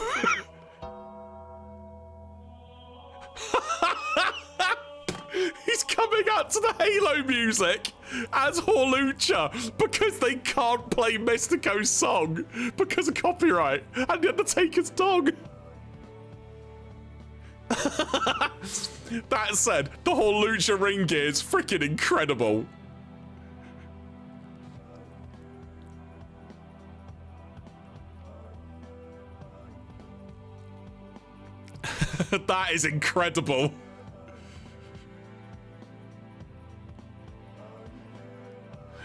He's coming out to the Halo music as Horlucha because they can't play Mystico's song because of copyright and the Undertaker's dog. That said, the Horlucha ring gear is freaking incredible. That is incredible.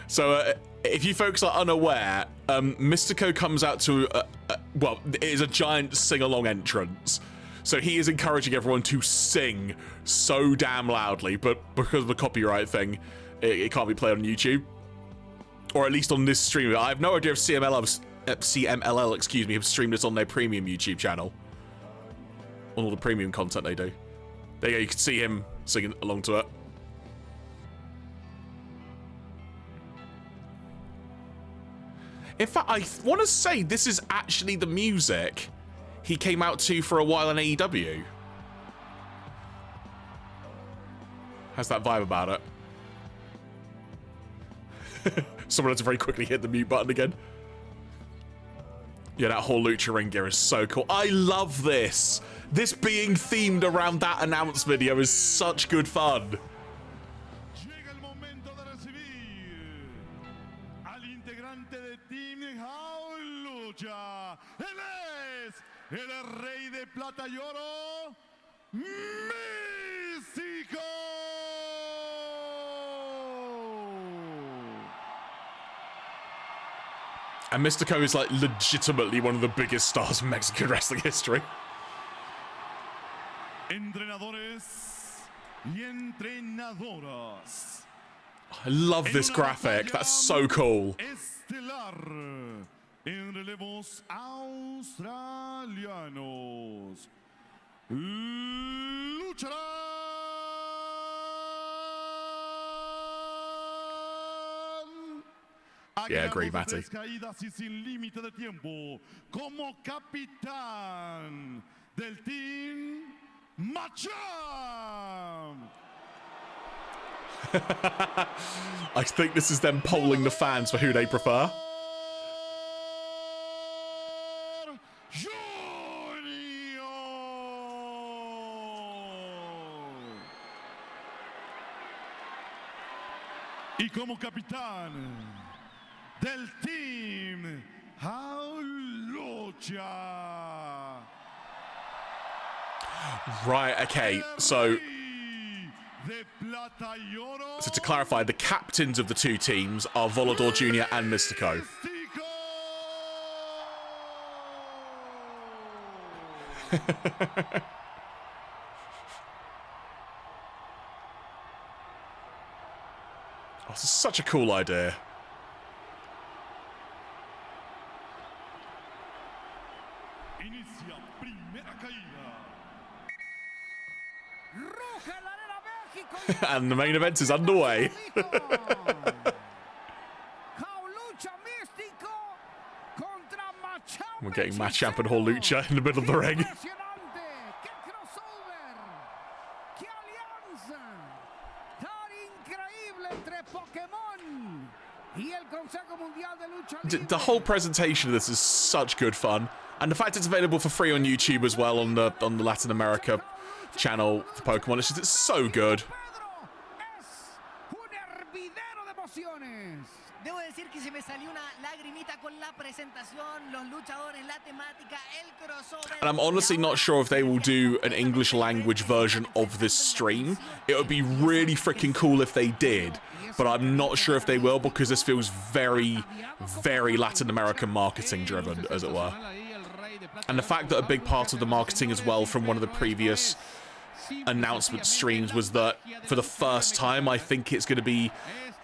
So, if you folks are unaware, Mystico comes out to, well, it is a giant sing-along entrance. So he is encouraging everyone to sing so damn loudly, but because of the copyright thing, it can't be played on YouTube. Or at least on this stream. I have no idea if CMLL, excuse me, have streamed this on their premium YouTube channel. On all the premium content they do. There you go, you can see him singing along to it. In fact, I want to say this is actually the music he came out to for a while in AEW. Has that vibe about it. Someone had to very quickly hit the mute button again. Yeah, that whole Lucha ring gear is so cool. I love this. This being themed around that announce video is such good fun. Llega el momento de recibir al integrante de Team House Lucha. Él es el rey de plata y oro, Místico. And Mystico is like legitimately one of the biggest stars in Mexican wrestling history. Entrenadores y entrenadoras. I love this graphic. That's so cool. Estelar en relevos australianos. Lucharán Yeah, agree, Matty. caídas y sin límite de tiempo, como capitán del team Machamp. I think this is them polling the fans for who they prefer. Y como capitán del team House Lucha. Right, okay, so to clarify, the captains of the two teams are Volador Jr. and Mystico. Oh, this is such a cool idea. And the main event is underway. We're getting Machamp and Hall Lucha in the middle of the ring. The whole presentation of this is such good fun, and the fact it's available for free on YouTube as well on the Latin America channel for Pokemon, it's so good. Debo decir que se me salió una lagrimita con la presentación, los luchadores, la temática, el crossover. And I'm honestly not sure if they will do an English language version of this stream. It would be really freaking cool if they did, but I'm not sure if they will, because this feels very, very Latin American marketing driven, as it were. And the fact that a big part of the marketing as well from one of the previous announcement streams was that for the first time, I think it's going to be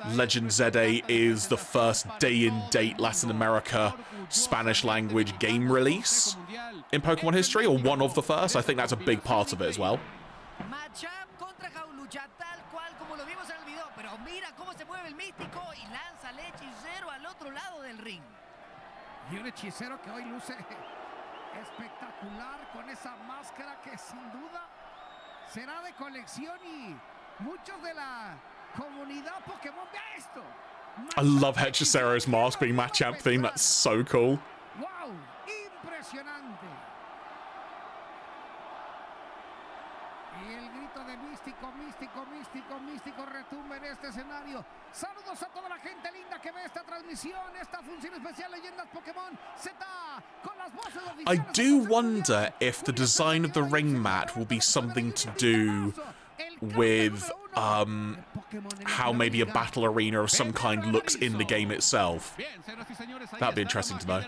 Legend ZA is the first day-and-date Latin America Spanish language game release in Pokemon history, or one of the first. I think that's a big part of it as well. Machamp contra Jaulucha, tal cual como lo vimos en el video, pero mira cómo se mueve el místico y lanza al hechicero al otro lado del ring. Y un hechicero que hoy luce espectacular con esa máscara que sin duda será de colección, y muchos de la comunidad Pokémon, vea esto. I love Hechicero's mask being Machamp theme. That's so cool. Wow, impresionante. Y el grito de místico, místico, místico, místico retumba en este escenario. Saludos a toda la gente linda que ve esta transmisión, esta función especial Leyendas Pokémon Z con las voces oficiales. I do wonder if the design of the ring mat will be something to do with how maybe a battle arena of some kind looks in the game itself. That'd be interesting to know.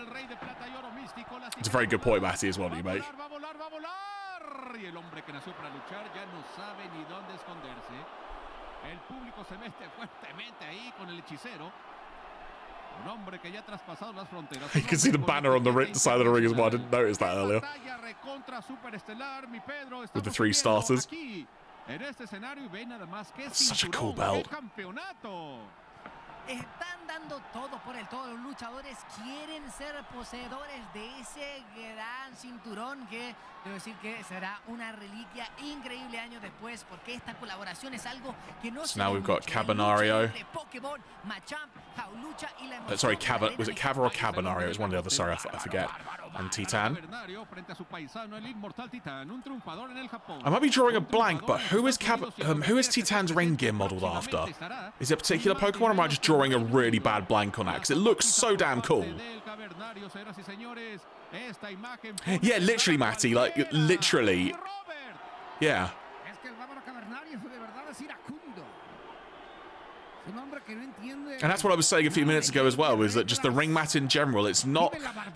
It's a very good point, Matty, as well, that you make. You can see the banner on the side of the ring as well. I didn't notice that earlier. With the 3 starters. Such a cool belt. Están dando todo por el todo. Los luchadores quieren ser poseedores de ese gran cinturón que, debo decir que será una reliquia increíble años después, porque esta colaboración es algo que no So now we've got Cavernario. Pokémon, Machamp, Jaulucha y la Sorry, was it Cava or Cavernario? It was one or the other. Sorry, I forget. And Titan. I might be drawing a blank, but who is Titan's rain gear modelled after? Is it a particular Pokemon, or am I just drawing a really bad blank on that? Because it looks so damn cool. Yeah, literally, Matty. Like, literally. Yeah. And that's what I was saying a few minutes ago as well, is that just the ring mat in general, it's not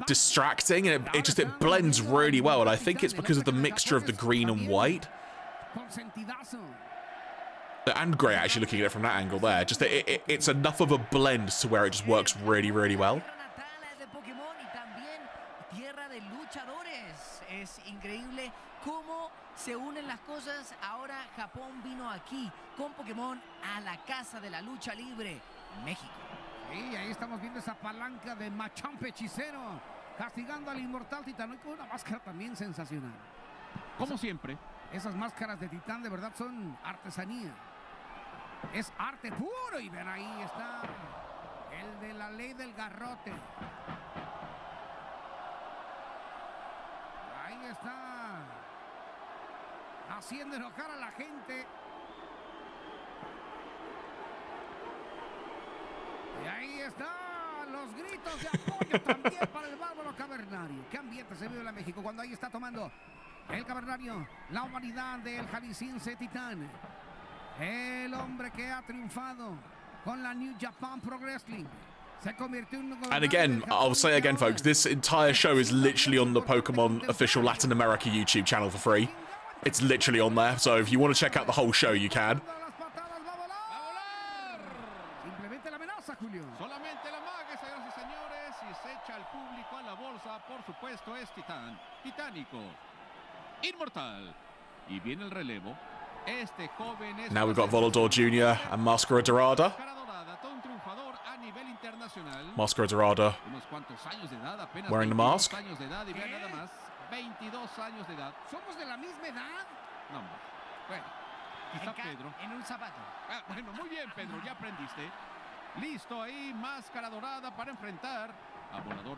distracting, and it blends really well, and I think it's because of the mixture of the green and white. And grey, actually, looking at it from that angle there. Just it's enough of a blend to where it just works really, really well. Se unen las cosas. Ahora Japón vino aquí con Pokémon a la casa de la lucha libre, México. Y ahí estamos viendo esa palanca de Machamp hechicero castigando al inmortal Titán, y con una máscara también sensacional. Como siempre, esas máscaras de Titán de verdad son artesanía. Es arte puro, y ven, ahí está el de la ley del garrote. Ahí está haciendo enojar a la gente. Y ahí están los gritos de apoyo también para el bárbaro Cavernario. Qué ambiente se vive en México cuando ahí está tomando el Cavernario la humanidad del jalisciense Titán. El hombre que ha triunfado con la New Japan Pro Wrestling. And again, I'll say again, folks, this entire show is literally on the Pokemon official Latin America YouTube channel for free. It's literally on there, so if you want to check out the whole show, you can. Solamente la magia, señoras y señores, y se echa al público a la bolsa. Por supuesto, es Titán, titánico, inmortal. Y viene el relevo. Este joven es... Now we've got Volador Jr. and Máscara Dorada. Máscara Dorada wearing the mask. 22 años de edad. ¿Somos de la misma edad? No, bueno, quizá Pedro. En un zapato. Bueno, muy bien, Pedro, ya aprendiste. Listo ahí, Máscara Dorada para enfrentar a Volador,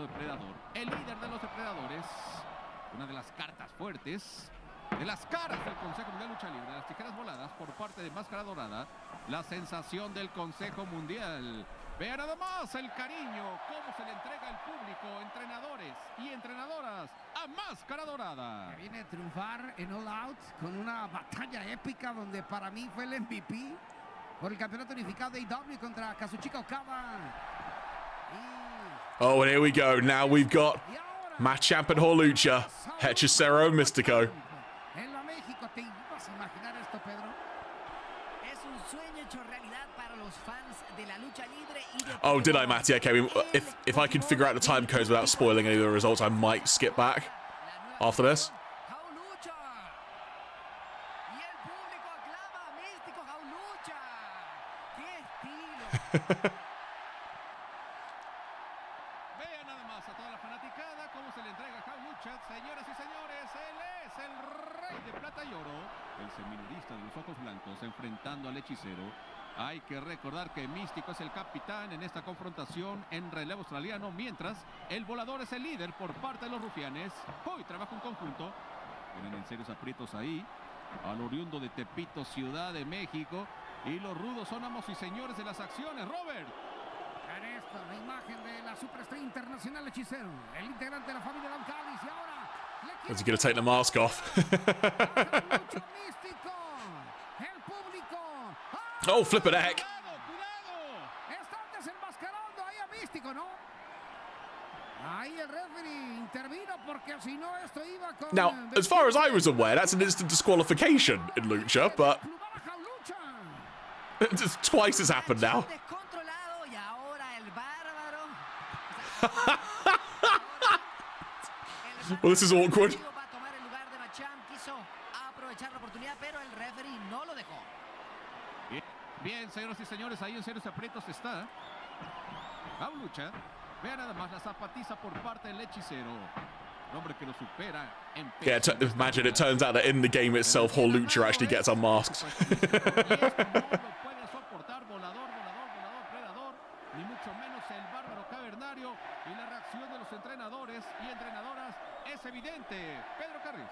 Depredador. El líder de los depredadores. Una de las cartas fuertes, de las caras del Consejo Mundial de Lucha Libre, las tijeras voladas por parte de Máscara Dorada. La sensación del Consejo Mundial. Vea nada más el cariño, cómo se le entrega al público, entrenadores y entrenadoras a Máscara Dorada. Viene a triunfar en All Out con una batalla épica donde para mí fue el MVP por el campeonato unificado de AEW contra Kazuchika Okada. Oh, and here we go. Now we've got Machamp and Holucha, Hechicero, Mystico. En la México, ¿te ibas a imaginar esto, Pedro? Es un sueño hecho realidad para los fans de la lucha libre. Oh, did I, Matty? Okay, if I could figure out the time codes without spoiling any of the results, I might skip back after this. Vean nada más a toda la fanaticada cómo se le entrega a Jaulucha. Señoras y señores, él es el rey de plata y oro, el seminarista de los ojos blancos, enfrentando al hechicero. Hay que recordar que Místico es el capitán en esta confrontación en relevo australiano, mientras el volador es el líder por parte de los rufianes. Hoy trabaja en conjunto. Tienen en serios aprietos ahí al oriundo de Tepito, Ciudad de México. Y los rudos son amos y señores de las acciones, Robert. En esta, la imagen de la superestrella internacional hechicero, el integrante de la familia Don Callis, y ahora... Is he going to take the mask off? Oh, flippin' heck. Están desenmascarando ahí a Místico, ¿no? Ahí el referee intervino porque si no esto iba con... Now, as far as I was aware, that's an instant disqualification in Lucha, but... Twice has happened now. Well, this is awkward. Bien, señoras y señores, ahí en serios aprietos está. Lucha, vea nada más la zapatiza por parte del hechicero. Un hombre que lo supera en peso. Yeah, imagine it turns out that in the game itself, Lucha actually gets unmasked. Y esto no lo puede soportar volador, predador, ni mucho menos el bárbaro cavernario. Y la reacción de los entrenadores y entrenadoras es evidente. Pedro Carriz.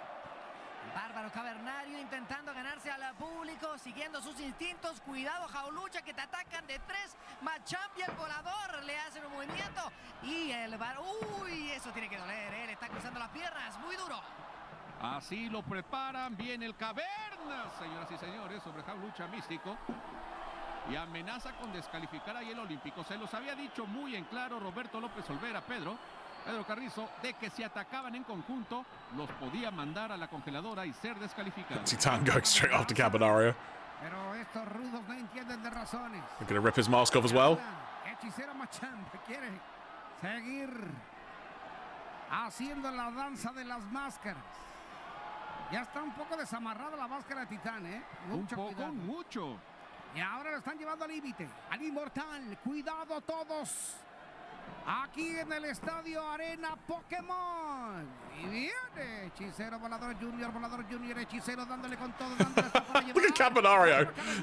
Bárbaro cavernario intentando ganarse al público, siguiendo sus instintos. Cuidado, Jaulucha, que te atacan de tres. Machamp y el volador le hacen un movimiento. Y el uy, eso tiene que doler, ¿eh? Le está cruzando las piernas, muy duro. Así lo preparan. Viene el Cavernas, señoras y señores, sobre Jaulucha Místico. Y amenaza con descalificar ahí el Olímpico. Se los había dicho muy en claro Roberto López Olvera, Pedro Carrizo, de que si atacaban en conjunto, los podía mandar a la congeladora y ser descalificados. Titan going straight after Cavernario. Pero estos rudos no entienden de razones. They're going to rip his mask off as well. Hechicero Machamp quiere seguir haciendo la danza de las máscaras. Ya está un poco desamarrada la máscara de Titán, ¿eh? Mucho cuidado. Mucho. Y ahora lo están llevando al límite, al inmortal. Cuidado todos. Aquí en el estadio Arena Pokémon. Y viene Hechicero, Volador Junior, Hechicero dándole con todo, dándole hasta para llevar. Look at Cavernario. Dice,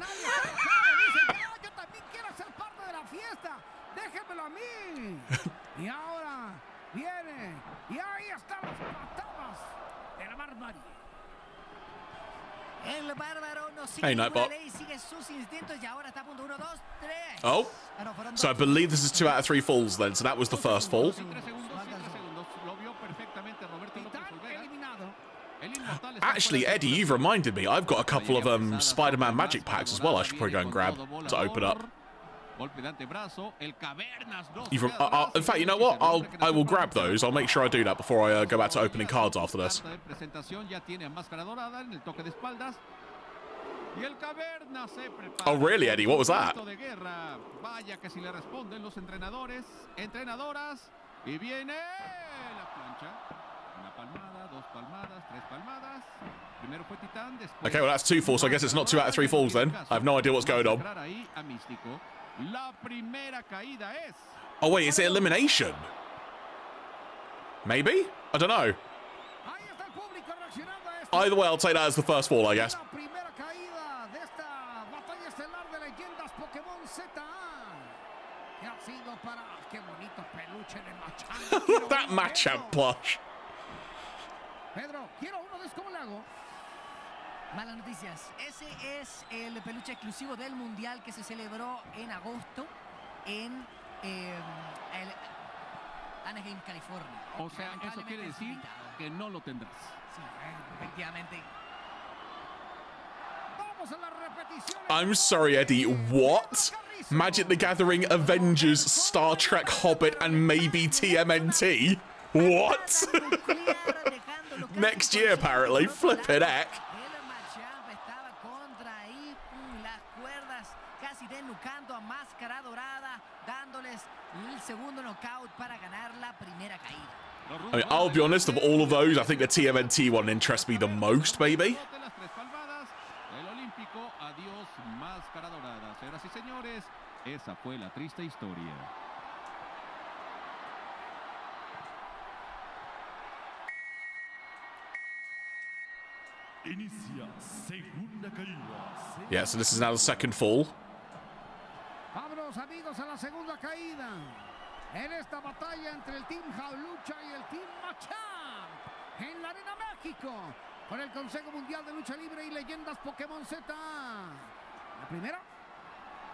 yo también quiero ser parte de la fiesta. Déjenmelo a mí. Y ahora viene. Y ahí están las patadas de la barbarie. El bárbaro no sigue Hey, ninguna Nightbot. ley, sigue sus instintos y ahora está a punto 1, 2, 3. Oh, No, fueron so I dos. believe this is 2 out of 3 falls then. So that was the first fall. 3 segundos. Lo vio perfectamente Roberto López Titán Olvera. eliminado. El inmortal está Actually, fuera de Eddie, you've reminded me. I've got a couple of Spider-Man magic packs as well. I should probably go and grab to open up. Golpe de antebrazo, el Cavernas 2. In fact, you know what? I will grab those. I'll make sure I do that before I go back to opening cards after this. Carta de presentación ya tiene máscara dorada en el toque de espaldas. Y el Cavernas se prepara. Oh, really, Eddie? What was that? De guerra. Vaya que si le responden los entrenadores, entrenadoras. Y viene la plancha. Una palmada, 2 palmadas, 3 palmadas. Primero fue Titán, después... Okay, well, that's 2 falls, so I guess it's not 2 out of 3 falls then. I have no idea what's going on. Ahí a Místico. La primera caída es... Oh, wait, is it elimination? Maybe? I don't know. Ahí está el público reaccionando a esto. Either way, I'll take that as the first fall, I guess. La primera caída de esta batalla estelar de leyendas Pokémon ZA. Que ha sido para... Qué bonito peluche de Machamp. That Machamp plush. Pedro, quiero uno de esos. ¿Cómo le hago? Malas noticias. Ese es el peluche exclusivo del Mundial que se celebró en agosto en Anaheim, California. O sea, eso quiere decir que no lo tendrás. Sí, efectivamente. Vamos a la repetición. I'm sorry, Eddie. What? Magic the Gathering, Avengers, Star Trek, Hobbit, and maybe TMNT? What? Next year, apparently. Flippin' heck. El Machamp estaba contra ahí las cuerdas, casi desnucando a Máscara Dorada, dándoles el segundo knockout para ganar la primera caída. I mean, I'll be honest, of all of those, I think the TMNT one interests me the most, maybe. Las 3 palmadas. El Olímpico, adiós, Máscara Dorada. Señoras y señores, esa fue la triste historia. Inicia segunda caída. Yeah, so this is now the second fall. Vámonos, amigos, a la segunda caída. En esta batalla entre el Team Lucha y el Team Machamp. En la Arena México. Por el Consejo Mundial de Lucha Libre y Leyendas Pokémon ZA. La primera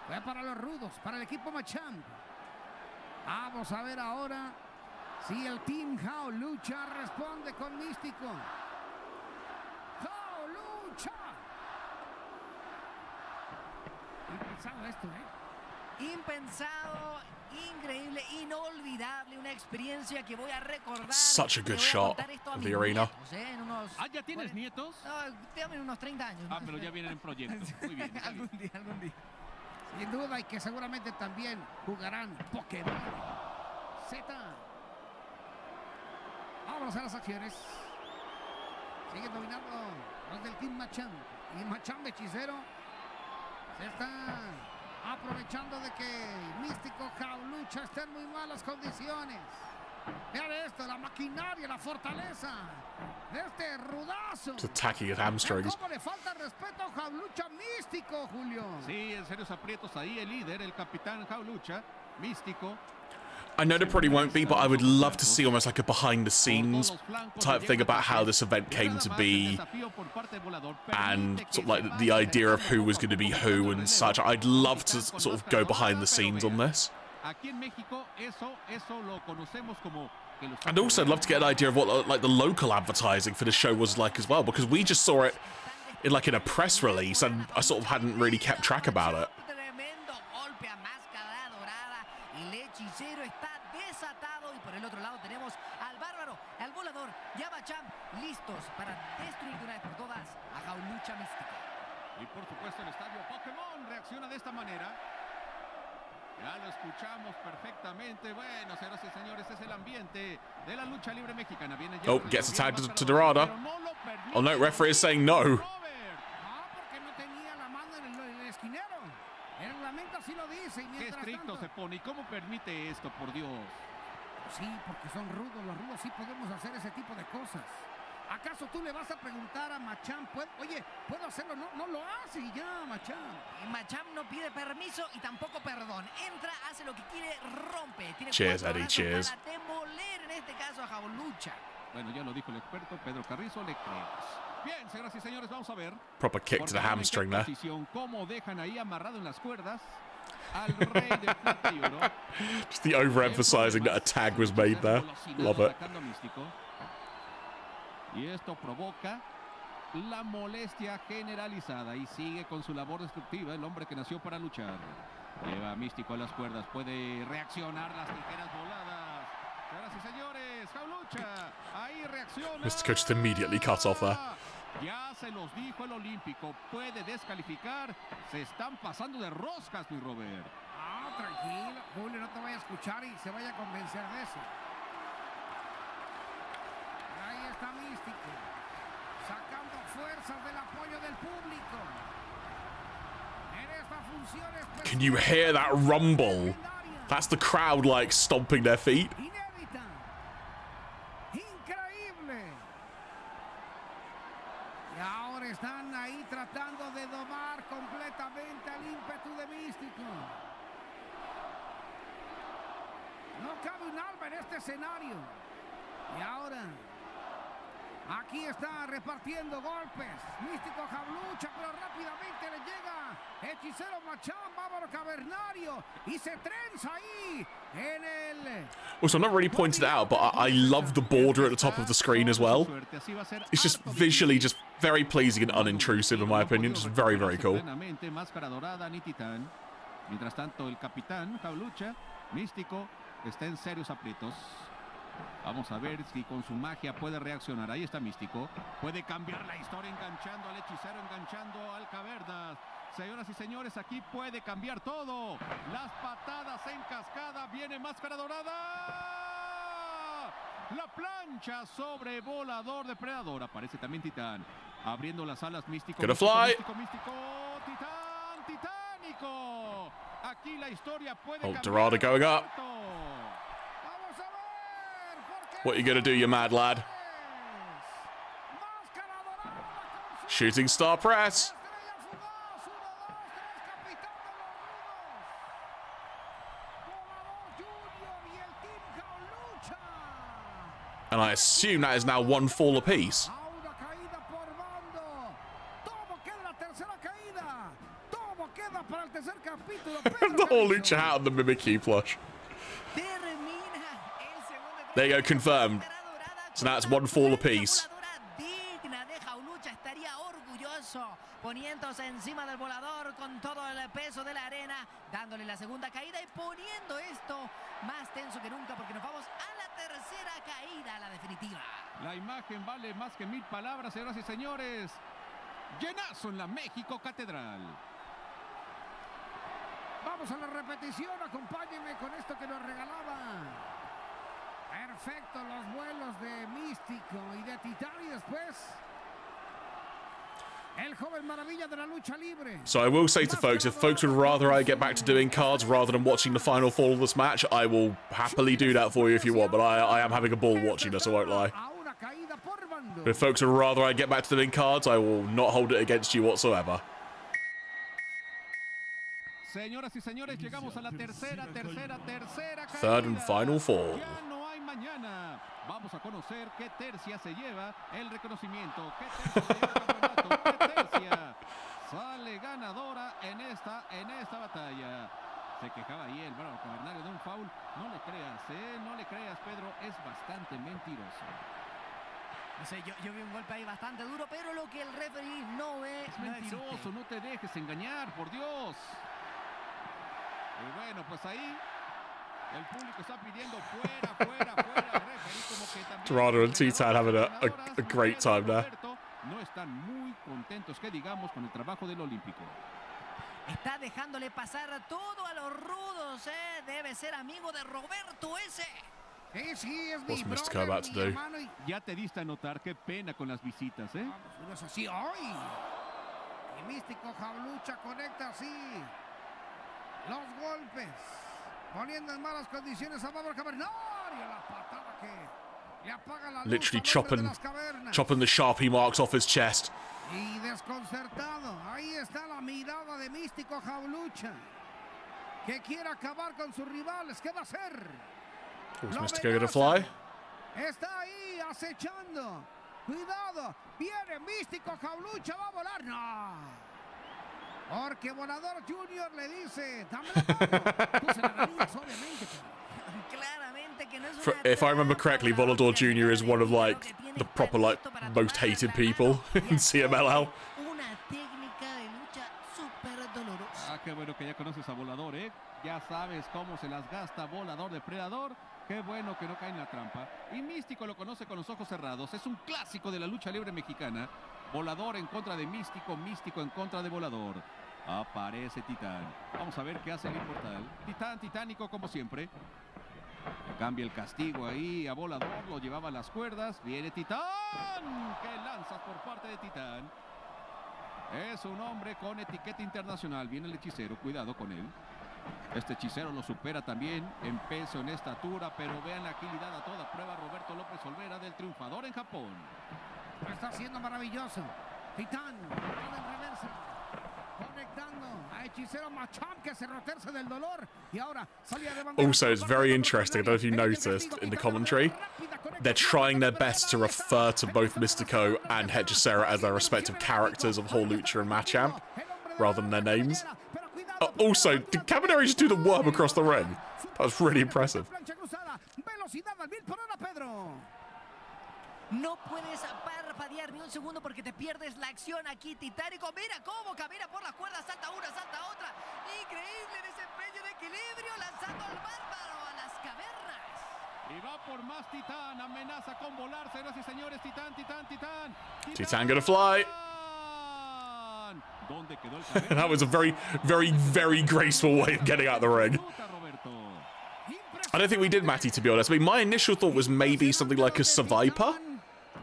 fue para los rudos, para el equipo Machamp. Vamos a ver ahora si el Team Lucha responde con Místico. Lucha. Impensado esto, Impensado, increíble, inolvidable, una experiencia que voy a recordar. Such a good Le voy a shot contar esto a of mis the arena. nietos, en unos, ¿Ya tienes nietos? no, tengo unos 30 años. ¿no? Pero ya vienen en proyecto. Muy bien. Está bien. algún día. Sin duda, y que seguramente también jugarán Pokémon Z. Vamos a las acciones. Siguen dominando los del Team Machamp. Y Machamp hechicero se está aprovechando de que Místico lucha está en muy malas condiciones. Vean esto, la maquinaria, la fortaleza de este rudazo. Just attacking his hamstrings. ¿Cómo le falta respeto a Jaulucha Místico, Julio? Sí, en serios aprietos ahí el líder, el capitán Jaulucha Místico. I know there probably won't be, but I would love to see almost like a behind-the-scenes type thing about how this event came to be, and sort of like the idea of who was going to be who and such. I'd love to sort of go behind the scenes on this. And also, I'd love to get an idea of what like the local advertising for the show was like as well, because we just saw it in like in a press release, and I sort of hadn't really kept track about it. Listos para destruir de una vez por todas a Jaulucha Místico. Y por supuesto el estadio Pokémon reacciona de esta manera. Ya lo escuchamos perfectamente. Bueno, señoras y señores, es el ambiente de la lucha libre mexicana. Viene oh, gets a tag to Dorada. Oh no, referee is saying no. Porque no tenía la mano en el esquinero. El reglamento así lo dice. Qué estricto se pone. ¿Y cómo permite esto, por Dios? Sí, porque son rudos. Los rudos sí podemos hacer ese tipo de cosas. ¿Acaso tú le vas a preguntar a Macham? Oye, ¿puedo hacerlo? No lo hace y ya, Macham. Macham no pide permiso y tampoco perdón. Entra, hace lo que quiere, rompe. Tiene cheers, Eddie, cheers. Para demoler en este caso a Jaulucha. Bueno, ya lo dijo el experto Pedro Carrizo, le creemos. Bien, señoras y señores, vamos a ver. Proper kick to the hamstring there. Cómo dejan ahí amarrado en las cuerdas al rey del plata y oro. Just the overemphasizing that a tag was made there. Love it. Y esto provoca la molestia generalizada y sigue con su labor destructiva el hombre que nació para luchar. Lleva a Místico a las cuerdas, puede reaccionar las tijeras voladas. Señoras y señores, Jaulucha, ahí reacciona. Mr. Coach just immediately cut off there. Ya se los dijo el Olímpico, puede descalificar. Se están pasando de roscas, mi Robert. Tranquilo, Julio, no te vaya a escuchar y se vaya a convencer de eso. Ahí está Místico, sacando fuerzas del apoyo del público. En esta función especial. Can you hear that rumble? That's the crowd like stomping their feet. Inédita. Increíble. Y ahora están ahí tratando de domar completamente al ímpetu de Místico. No cabe un alma en este escenario. Y ahora, aquí está repartiendo golpes. Místico Jaulucha, pero rápidamente le llega Hechicero Macham, Bárbaro Cavernario. Y se trenza ahí en el... Also, I'm not really pointed it out, but I love the border at the top of the screen as well. It's just visually just very pleasing and unintrusive, in my opinion. Just very, very cool. Mientras tanto, el capitán Jaulucha, Místico, está en serios aprietos. Vamos a ver si con su magia puede reaccionar. Ahí está Místico. Puede cambiar la historia enganchando al hechicero, enganchando al Cavernas. Señoras y señores, aquí puede cambiar todo. Las patadas en cascada. Viene Máscara Dorada. La plancha sobre Volador Depredador. Aparece también Titán. Abriendo las alas, Místico. Gonna fly. Místico. Titán. Titánico. Aquí la historia puede cambiar. Dorada going up. What are you gonna do, you mad lad? Shooting star press. And I assume that is now one fall apiece. The whole Lucha hat on the Mimikyu plush. There you go, confirmed. So now it's one fall apiece. Poniéndose encima del volador con todo el peso de la arena, dándole la segunda caída y poniendo esto más tenso que nunca porque nos vamos a la tercera caída, la definitiva. La imagen vale más que 1000 palabras, señoras y señores. Llenazo en la México Catedral. Vamos a la repetición, acompáñenme con esto que nos regalaba. Perfecto, los vuelos de Místico y de Titán y después... El joven maravilla de la lucha libre. So I will say to folks, if folks would rather I get back to doing cards rather than watching the final fall of this match, I will happily do that for you if you want, but I am having a ball watching this, I won't lie. But if folks would rather I get back to doing cards, I will not hold it against you whatsoever. Señoras y señores, llegamos a la tercera caída. Third and final fall. Ya no hay mañana. Vamos a conocer qué tercia se lleva el reconocimiento. ¿Qué tercia se lleva el campeonato? ¿Qué tercia sale ganadora en esta batalla? Se quejaba ahí el bravo cavernario de un foul. No le creas, no le creas, Pedro. Es bastante mentiroso. No sé, yo vi un golpe ahí bastante duro, pero lo que el referee no ve... Es mentiroso, no te dejes engañar, por Dios. Y bueno, pues ahí el público está pidiendo fuera. Como que también Dorado and Titan having a great time there. No están muy contentos, que digamos, con el trabajo del Olímpico. Está dejándole pasar todo a los rudos, ¿eh? Debe ser amigo de Roberto ese. Sí, es What's mi Mystico brother, about to mi do? hermano y... Ya te diste a notar, qué pena con las visitas, ¿eh? Vamos, uno es así, ¡ay! Y Místico Jaulucha conecta así los golpes, poniendo en malas condiciones a Bárbaro Cavernario. La patada que le apaga la luz Literally al hombre de las chopping the Sharpie marks off his chest. Y desconcertado, ahí está la mirada de Místico Jaulucha, que quiere acabar con sus rivales. ¿Qué va a hacer? Was Mystico gonna fly? Está ahí acechando. Cuidado, viene Místico Jaulucha, va a volar. No. Porque Volador Junior le dice, dame la mano. Tú se la darías, obviamente. Claramente que no es If I remember correctly, Volador Jr. is one of like the proper like most hated people in CMLL. Una técnica de lucha súper dolorosa. Ah, qué bueno que ya conoces a Volador, ¿eh? Ya sabes cómo se las gasta Volador Depredador. Qué bueno que no cae en la trampa. Y Místico lo conoce con los ojos cerrados. Es un clásico de la lucha libre mexicana. Volador en contra de Místico, Místico en contra de Volador. Aparece Titán. Vamos a ver qué hace el Inmortal. Titán, titánico como siempre. Cambia el castigo ahí a Volador. Lo llevaba a las cuerdas. Viene Titán. ¡Qué lanzas por parte de Titán! Es un hombre con etiqueta internacional. Viene el hechicero. Cuidado con él. Este hechicero lo supera también en peso, en estatura, pero vean la agilidad a toda prueba. Roberto López Olvera, del triunfador en Japón. Lo está haciendo maravilloso. Titán, en reversa, conectando a hechicero Machamp, que se roterse del dolor. Y ahora salía de bandera. Also, it's very interesting. I don't know if you noticed in the commentary, they're trying their best to refer to both Mystico and Hechicero as their respective characters of Whole Lucha and Machamp, rather than their names. Also, did Caminero just do the worm across the ring? That was really impressive. No puedes parpadear ni un segundo porque te pierdes la acción aquí, titánico. Mira cómo camina por las cuerdas, salta una, salta otra. Increíble desempeño de equilibrio, lanzando al bárbaro a las cavernas. Y va por más Titán, amenaza con volar, señoras y señores. Titán. Titan gonna fly. ¿Dónde quedó el caverna? That was a very graceful way of getting out of the ring. I don't think we did Matty, to be honest. I mean, my initial thought was maybe something like a Survivor,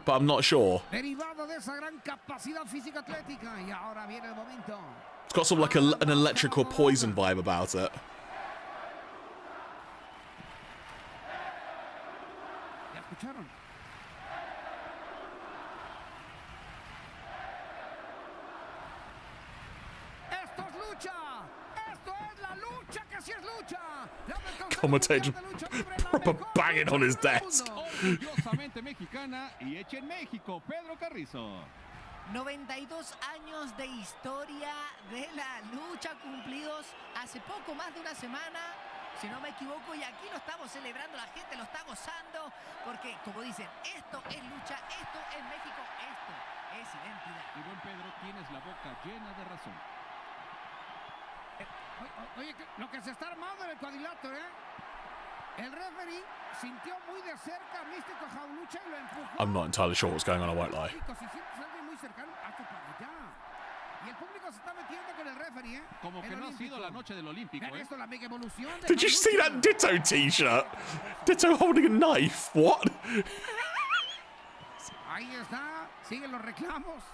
but I'm not sure. It's got sort of like an electric or poison vibe about it. Commentator proper banging on his desk. Orgullosamente mexicana y hecha en México, Pedro Carrizo. 92 años de historia de la lucha cumplidos hace poco más de una semana, si no me equivoco, y aquí lo estamos celebrando, la gente lo está gozando, porque como dicen, esto es lucha, esto es México, esto es identidad. Y buen Pedro, tienes la boca llena de razón. Oye, lo que se está armando en el cuadrilátero, ¿eh? El referee sintió muy de cerca a Místico Jaulucha y lo empujó. I'm not entirely sure what's going on, I won't lie. Si sientes a alguien muy cercano, hazte para allá. Y el público se está metiendo con el referee, ¿eh? Como que no ha sido la noche del Olímpico, ¿eh? Esto, la mega evolución de Did you see that Ditto t-shirt? Ditto holding a knife. What? Ahí está, siguen los reclamos.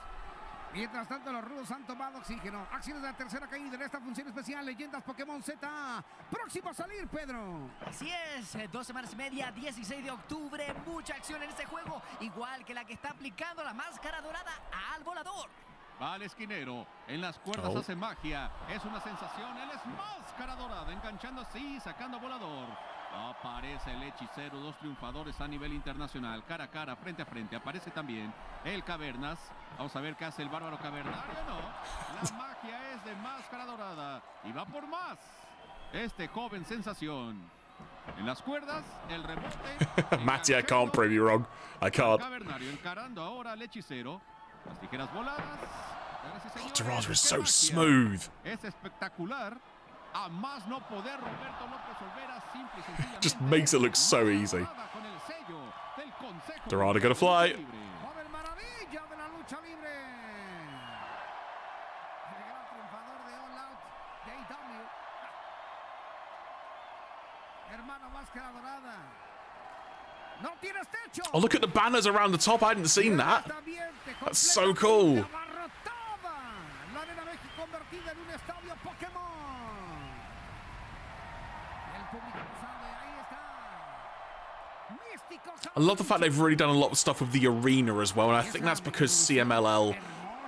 Mientras tanto, los rudos han tomado oxígeno. Acciones de la tercera caída en esta función especial. Leyendas Pokémon Z. Próximo a salir, Pedro. Así es, 2 semanas y media, 16 de octubre. Mucha acción en este juego, igual que la que está aplicando la máscara dorada al volador. Va al esquinero, en las cuerdas hace magia, es una sensación, él es máscara dorada, enganchando así, sacando volador. Aparece el hechicero, 2 triunfadores a nivel internacional, cara a cara, frente a frente, aparece también el Cavernas. Vamos a ver qué hace el bárbaro cavernario, no. La magia es de máscara dorada y va por más. Este joven sensación. En las cuerdas, el rebote. Matty, I can't prove you wrong. I can't. Cavernario encarando ahora al hechicero. Las tijeras voladas. God, Dorado is so smooth. Es espectacular. A más no poder, Roberto López Olvera simple y sencillamente Just makes it look so easy. con el sello del Consejo Dorado gonna fly. Joven maravilla de la lucha libre. El gran triunfador de All Out de AEW. Hermano máscara dorada. No tienes techo. Oh, look at the banners around the top. I hadn't seen that. That's so cool. La Arena México convertida en un estadio Pokémon. El público sabe, ahí está. Místico. I love the fact they've really done a lot of stuff with the arena as well, and I think that's because CMLL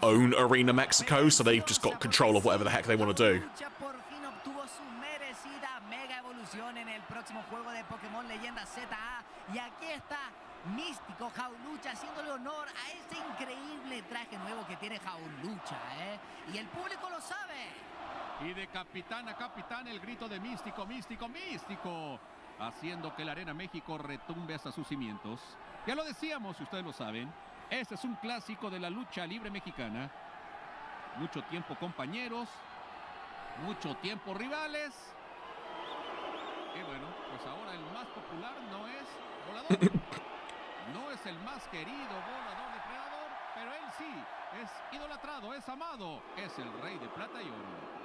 own Arena Mexico, so they've just got control of whatever the heck they want to do. Lucha por fin obtuvo su merecida mega evolución en el próximo juego de Pokémon Leyenda ZA. Y aquí está Místico Jaulucha haciéndole honor a ese increíble traje nuevo que tiene Jaulucha, y el público lo sabe. Y de capitán a capitán el grito de místico, místico, místico. Haciendo que la Arena México retumbe hasta sus cimientos. Ya lo decíamos, si ustedes lo saben. Este es un clásico de la lucha libre mexicana. Mucho tiempo compañeros. Mucho tiempo rivales. Y bueno, pues ahora el más popular no es volador. No es el más querido volador depredador, pero él sí es idolatrado, es amado, es el rey de plata y oro.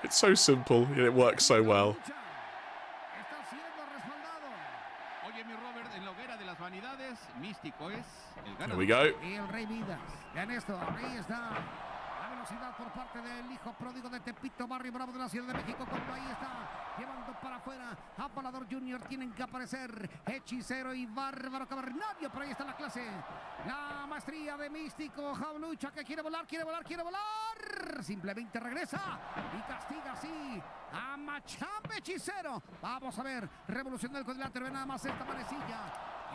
It's so simple, and it works so well. Está siendo respaldado. Oye, mi Robert, en la hoguera de las vanidades, Místico es el There ganador. we go. Y el Rey Vidas. Vean esto, ahí está. La velocidad por parte del hijo pródigo de Tepito, Barrio Bravo de la Ciudad de México. Cuando ahí está, llevando para afuera a Volador Junior. Tienen que aparecer Hechicero y Bárbaro Cavernario. Pero ahí está la clase. La maestría de Místico Jaulucha, que quiere volar, quiere volar, quiere volar. Simplemente regresa y castiga así a Machambe Hechicero. Vamos a ver, revolución del cuadrilátero. Ve nada más esta manecilla.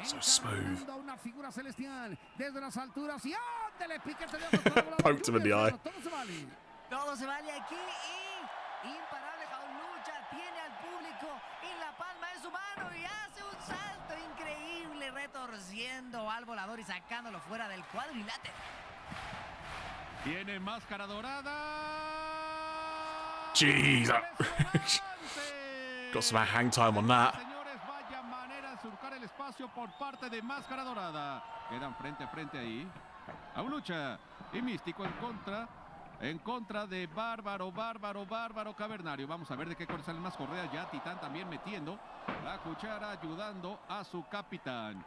So smooth. Una figura celestial desde las alturas y ándale, piquete de ojos para Volador Poked him in the Junior. eye. Todo se vale. Todo se vale aquí y imparable Jaulucha tiene al público en la palma de su mano y hace un salto increíble retorciendo al volador y sacándolo fuera del cuadrilátero. Tiene máscara dorada. Jeez. Got some hang time on that. Señores, vaya manera de surcar el espacio por parte de máscara dorada. Quedan frente a frente ahí. Jaulucha y Místico en contra de Bárbaro Cavernario. Vamos a ver de qué color salen más correas. Ya Titán también metiendo la cuchara, ayudando a su capitán.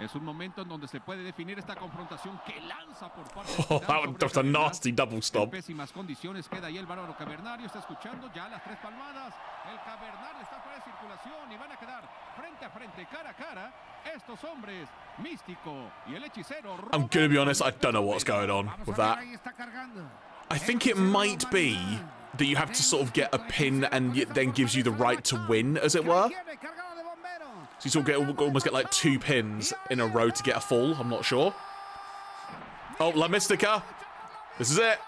Es un momento en donde se puede definir esta confrontación que lanza por parte de Oh, Titán that was sobre a el Cavernas. nasty double En stomp. pésimas condiciones queda ahí el bárbaro Cavernario. Está escuchando ya las 3 palmadas. El Cavernario está fuera de circulación y van a quedar frente a frente, cara a cara. Estos hombres, Místico y el hechicero. I'm gonna be honest, I don't know what's going on Vamos with a ver, that. ahí está cargando. I think it might be that you have to sort of get a pin and it then gives you the right to win, as it were. Tiene cargado de bombero. So you sort of almost get like 2 pins in a row to get a fall. I'm not sure. Oh, La Mystica. This is it.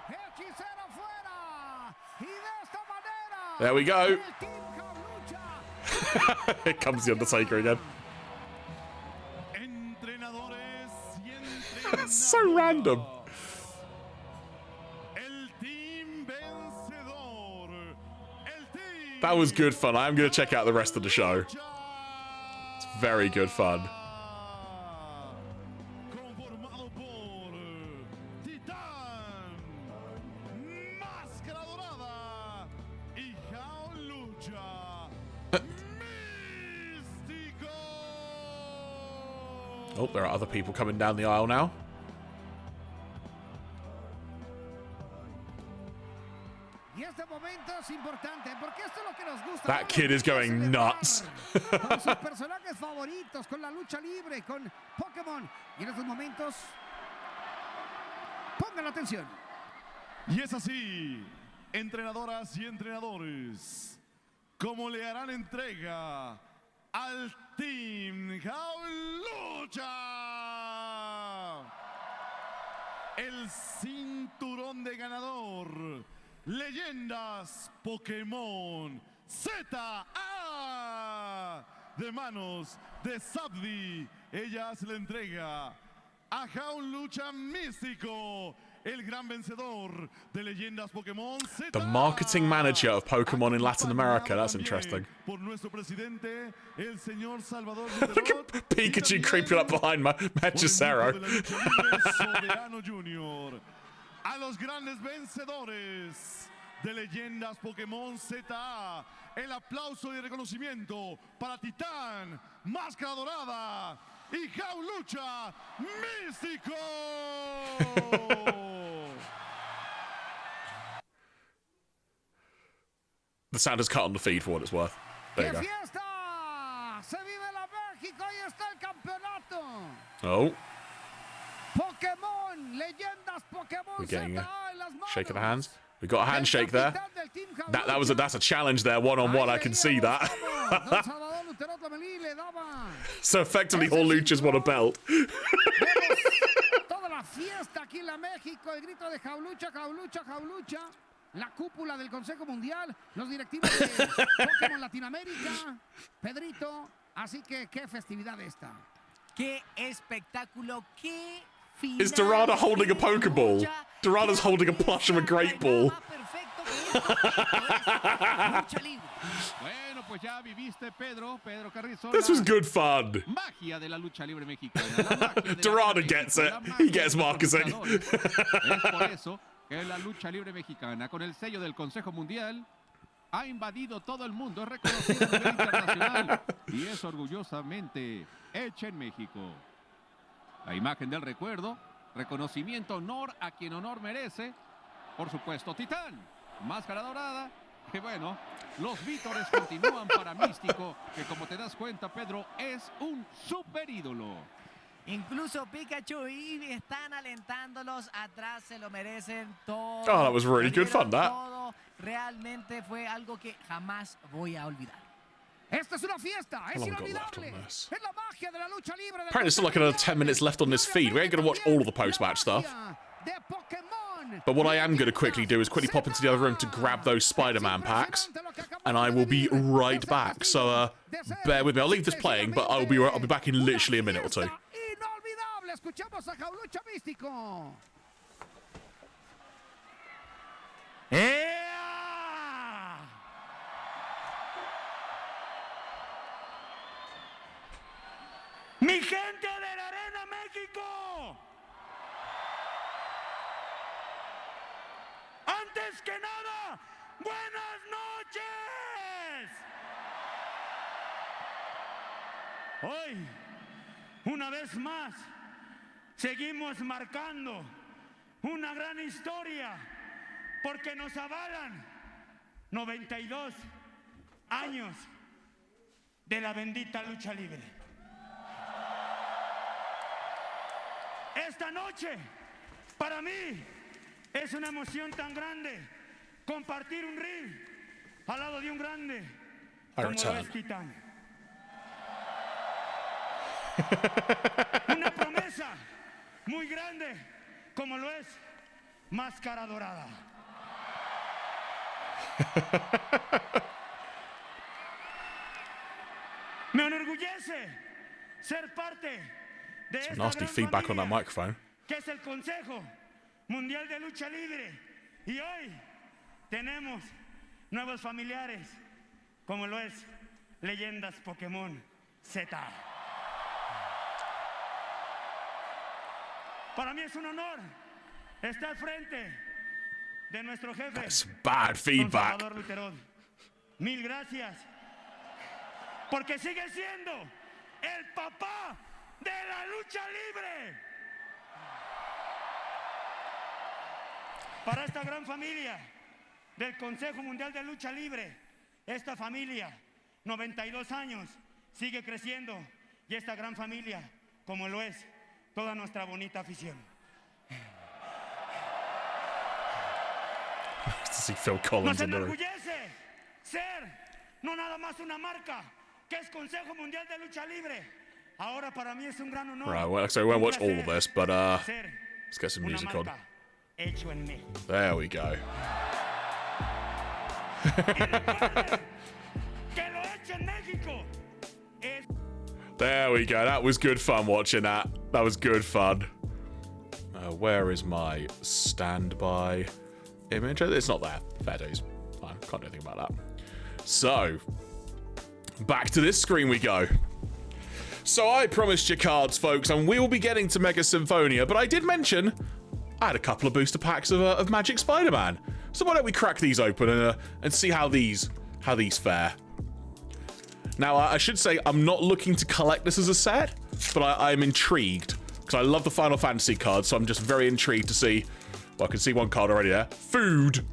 Hechicero fuera. Y de esta manera. There we go. El Team Jaulucha. Here comes the Undertaker again. Entrenadores y It's so random. El team vencedor. El team. That was good fun. I am going to check out the rest of the show. It's very good fun. Conformado por Titán, Máscara Dorada y Jaulucha. Oh, there are other people coming down the aisle now. That kid is going nuts. Con sus personajes favoritos, con la lucha libre, con Pokémon. Y en estos momentos, pongan atención. Y es así, entrenadoras y entrenadores, como le harán entrega al Team Lucha el cinturón de ganador, Leyendas Pokémon Z de manos de Sabdi. Ella se le entrega a Lucha Místico, el gran vencedor de Leyendas Pokémon Z. The marketing manager of Pokemon in Latin America. That's interesting. Por nuestro presidente, el señor Salvador Look at Pikachu creeping up behind Magicero. Junior. A los grandes vencedores de Leyendas Pokémon ZA, el aplauso y reconocimiento para Titán, Máscara Dorada y Lucha Místico. The sound is cut on the feed for what it's worth. There you go. ¡Fiesta! ¡Se vive la México! ¡Ahí está el campeonato! Oh. Pokémon, Leyendas Pokémon. We're getting a shake of the hands. We got a handshake there. That's a challenge there, one-on-one. I can see that. So effectively, all luchas want a belt. Toda la fiesta aquí en la México, el grito de Jaulucha, Jaulucha, Jaulucha. La cúpula del Consejo Mundial, los directivos de Pokémon Latinoamérica, Pedrito. Así que qué festividad esta. Qué espectáculo, qué final. Is Dorada holding a Pokeball? Dorada's holding a plush of a Great Ball. Bueno, pues ya viviste, Pedro Carrizo. This was good fun. Magia de la lucha libre mexicana. Dorada gets it. He gets marketing. Es por eso que la lucha libre mexicana, con el sello del Consejo Mundial, ha invadido todo el mundo, es reconocida a nivel internacional y es orgullosamente hecha en México. La imagen del recuerdo, reconocimiento, honor a quien honor merece. Por supuesto, Titán, Máscara Dorada. Que bueno, los vítores continúan para Místico, que como te das cuenta, Pedro, es un super ídolo. Incluso Pikachu y Eevee están alentándolos atrás, se lo merecen todo. Oh, that was really good fun, that. Todo realmente fue algo que jamás voy a olvidar. Esta es una fiesta, es long we got left inolvidable. on this? Es la magia de la lucha libre. Apparently, it's still like another 10 minutes left on this feed. We ain't going to watch all of the post-match stuff. But what I am going to quickly do is quickly pop into the other room to grab those Spider-Man packs, and I will be right back. So bear with me. I'll leave this playing, but I'll be back in literally a minute or two. Inolvidable, escuchamos a Jaulucha Místico. Mi gente de la Arena México, antes que nada, buenas noches. Hoy, una vez más, seguimos marcando una gran historia porque nos avalan 92 años de la bendita lucha libre. Esta noche, para mí, es una emoción tan grande compartir un ring al lado de un grande como lo es Titán. Una promesa muy grande como lo es Máscara Dorada. Me enorgullece ser parte de esta Nasty gran feedback on that familia, microphone. que es el Consejo Mundial de Lucha Libre. Y hoy tenemos nuevos familiares, como lo es Leyendas Pokémon Z. Para mí es un honor estar al frente de nuestro jefe. That's bad feedback. Don Salvador Luterón. Mil gracias. Porque sigue siendo el papá de la lucha libre. Para esta gran familia del Consejo Mundial de Lucha Libre, esta familia, 92 años, sigue creciendo, y esta gran familia, como lo es toda nuestra bonita afición. Nos enorgullece ser no nada más una marca, que es Consejo Mundial de Lucha Libre. Ahora para mí es un gran honor. Right, well, so we won't watch all of this, but let's get some music on. Hecho en México. There we go. There we go. That was good fun watching that. That was good fun. Where is my standby image? It's not there. Fair dues. Fine. Can't do anything about that. So, back to this screen we go. So I promised you cards, folks, and we will be getting to Mega Symphonia, but I did mention I had a couple of booster packs of Magic Spider-Man. So why don't we crack these open and see how these fare. Now, I should say I'm not looking to collect this as a set, but I'm intrigued because I love the Final Fantasy cards, so I'm just very intrigued to see. Well, I can see one card already there. Food.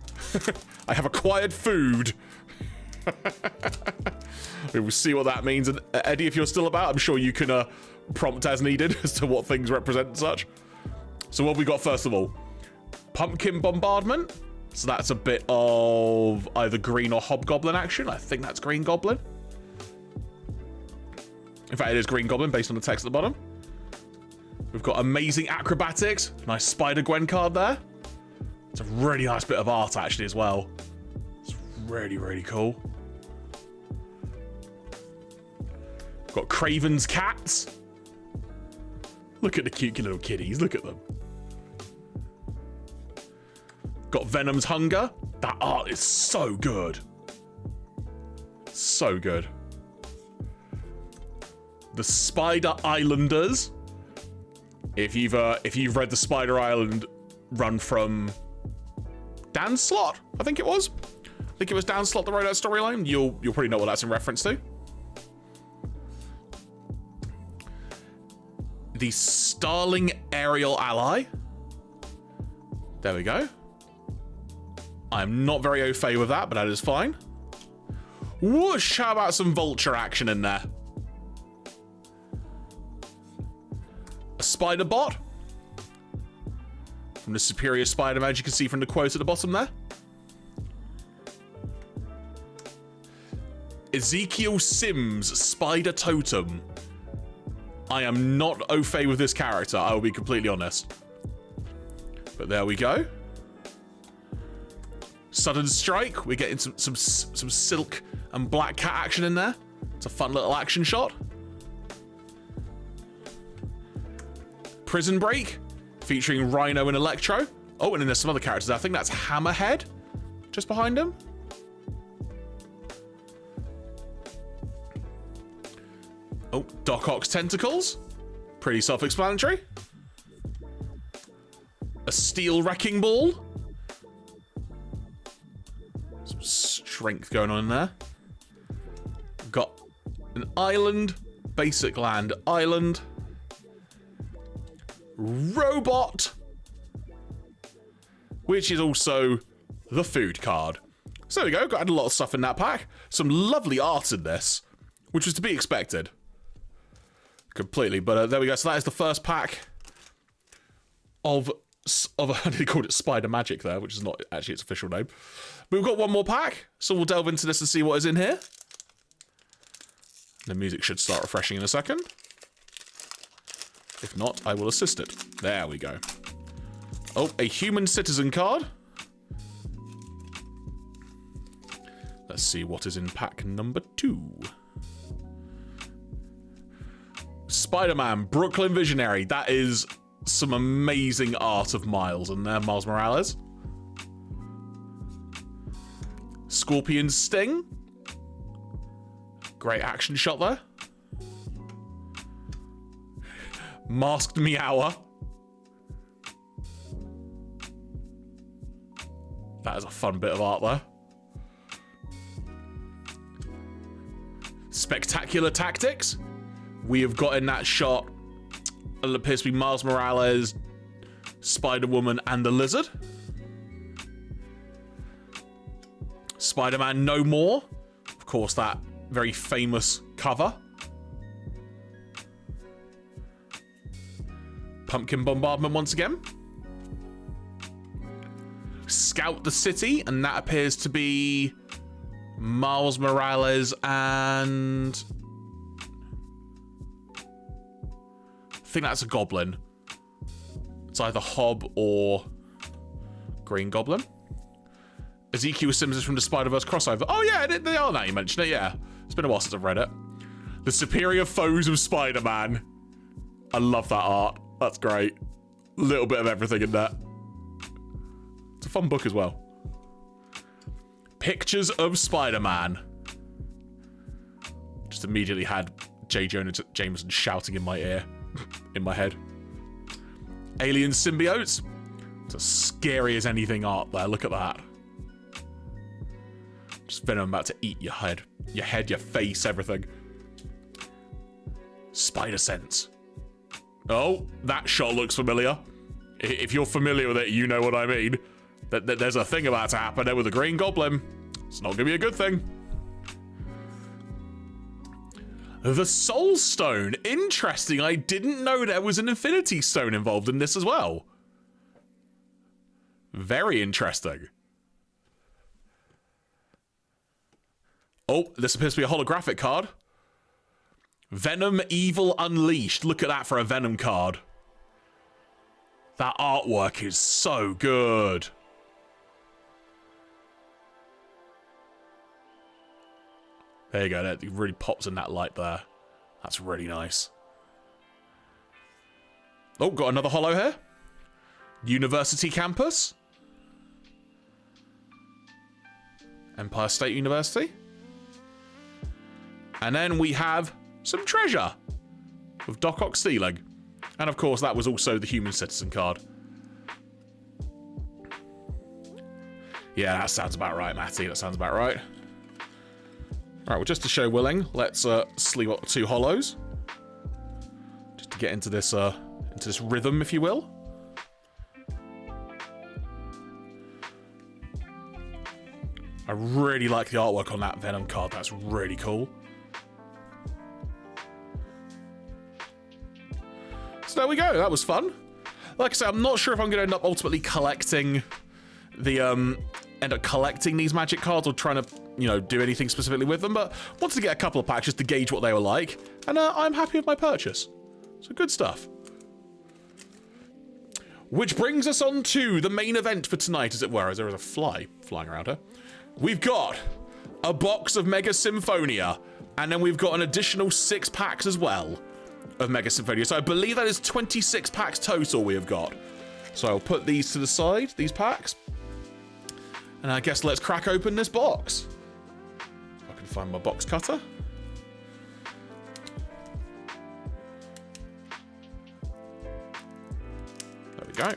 I have acquired food. We will see what that means. And Eddie, if you're still about, I'm sure you can prompt as needed as to what things represent and such. So what have we got first of all? Pumpkin Bombardment. So that's a bit of either green or Hobgoblin action. I think that's Green Goblin. In fact, it is Green Goblin based on the text at the bottom. We've got Amazing Acrobatics. Nice Spider-Gwen card there. It's a really nice bit of art actually as well. It's really, really cool. We've got Craven's Cats. Look at the cute little kitties. Look at them. Got Venom's Hunger. That art is so good. So good. The Spider Islanders. If you've read the Spider Island run from Dan Slott, I think it was. I think it was Dan Slott that wrote that storyline. You'll probably know what that's in reference to. The Starling Aerial Ally. There we go. I'm not very au fait with that, but that is fine. Whoosh! How about some Vulture action in there? A Spider Bot. From the Superior Spider-Man, you can see from the quote at the bottom there. Ezekiel Sims Spider Totem. I am not au fait with this character, I will be completely honest. But there we go. Sudden Strike. We're getting some Silk and Black Cat action in there. It's a fun little action shot. Prison Break, featuring Rhino and Electro. Oh, and then there's some other characters. I think that's Hammerhead, just behind him. Oh, Doc Ock's Tentacles. Pretty self-explanatory. A Steel Wrecking Ball. Some strength going on in there. Got an island. Basic Land Island. Robot. Which is also the food card. So there we go. Got a lot of stuff in that pack. Some lovely art in this, which was to be expected. Completely, but there we go. So that is the first pack of I nearly called it Spider Magic there, which is not actually its official name. But we've got one more pack, so we'll delve into this and see what is in here. The music should start refreshing in a second. If not, I will assist it. There we go. Oh, a Human Citizen card. Let's see what is in pack number 2. Spider-Man, Brooklyn Visionary. That is some amazing art of Miles in there, Miles Morales. Scorpion Sting. Great action shot there. Masked Meower. That is a fun bit of art there. Spectacular Tactics. We have got in that shot It appears to be Miles Morales, Spider-Woman, and the Lizard. Spider-Man No More. Of course, that very famous cover. Pumpkin Bombardment once again. Scout the City, and that appears to be Miles Morales and... I think that's a Goblin. It's either Hob or Green Goblin. Ezekiel Sims from the Spider-Verse crossover. Oh yeah, they are now you mention it, yeah. It's been a while since I've read it. The Superior Foes of Spider-Man. I love that art. That's great. Little bit of everything in there. It's a fun book as well. Pictures of Spider-Man. Just immediately had J. Jonah Jameson shouting in my ear. In my head. Alien Symbiotes. It's as scary as anything art there. Look at that. Just Venom about to eat your head. Your head, your face, everything. Spider Sense. Oh, that shot looks familiar. If you're familiar with it, you know what I mean. There's a thing about to happen there with the Green Goblin. It's not going to be a good thing. The Soul Stone. Interesting. I didn't know there was an Infinity Stone involved in this as well. Very interesting. Oh, this appears to be a holographic card. Venom Evil Unleashed. Look at that for a Venom card. That artwork is so good. There you go. That really pops in that light there. That's really nice. Oh, got another holo here. University Campus. Empire State University. And then we have some treasure with Doc Ock stealing. And of course, that was also the Human Citizen card. Yeah, that sounds about right, Matty. That sounds about right. All right, well, just to show willing, let's sleeve up 2 holos. Just to get into this rhythm, if you will. I really like the artwork on that Venom card. That's really cool. So there we go. That was fun. Like I said, I'm not sure if I'm going to end up ultimately collecting the collecting these magic cards or trying to, you know, do anything specifically with them, but wanted to get a couple of packs just to gauge what they were like, and I'm happy with my purchase. So good stuff. Which brings us on to the main event for tonight, as it were, as there is a fly flying around her. We've got a box of Mega Symphonia, and then we've got an additional 6 packs as well of Mega Symphonia. So I believe that is 26 packs total we have got. So I'll put these to the side, these packs. And I guess let's crack open this box. If I can find my box cutter. There we go.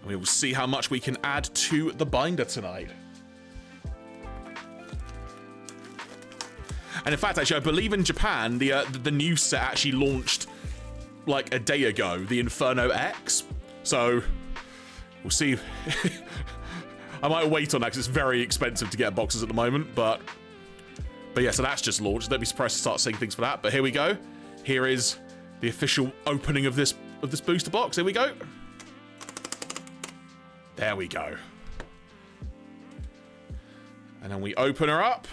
We will see how much we can add to the binder tonight. And in fact, actually, I believe in Japan, the new set actually launched like a day ago, the Inferno X. So we'll see. I might wait on that because it's very expensive to get boxes at the moment. But yeah, so that's just launched. Don't be surprised to start seeing things for that. But here we go. Here is the official opening of this booster box. Here we go. There we go. And then we open her up.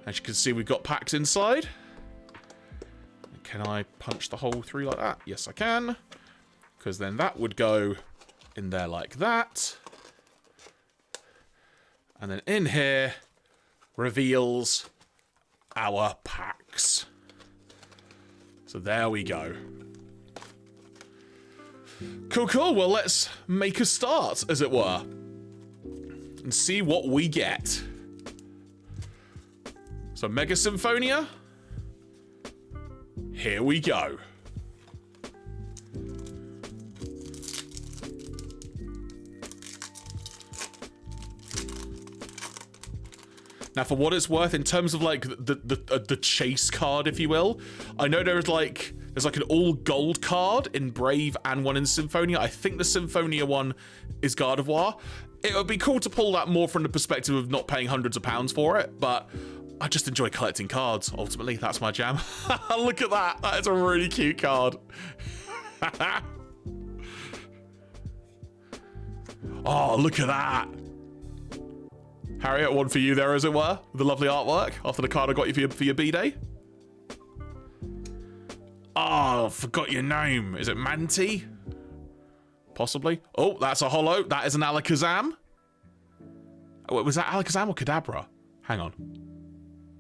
As you can see, we've got packs inside. Can I punch the hole through like that? Yes, I can. Because then that would go in there like that. And then in here reveals our packs. So there we go. Cool, cool. Well, let's make a start, as it were. And see what we get. So Mega Symphonia. Here we go. Now, for what it's worth, in terms of like the chase card, if you will, I know there's like an all gold card in Brave and one in Symphonia. I think the Symphonia one is Gardevoir. It would be cool to pull that more from the perspective of not paying hundreds of pounds for it, but I just enjoy collecting cards. Ultimately, that's my jam. Look at that. That is a really cute card. Oh, look at that. Harriet, one for you there, as it were. The lovely artwork after the card I got you for your B-Day. Oh, forgot your name. Is it Manti? Possibly. Oh, that's a holo. That is an Alakazam. Oh, was that Alakazam or Kadabra? Hang on.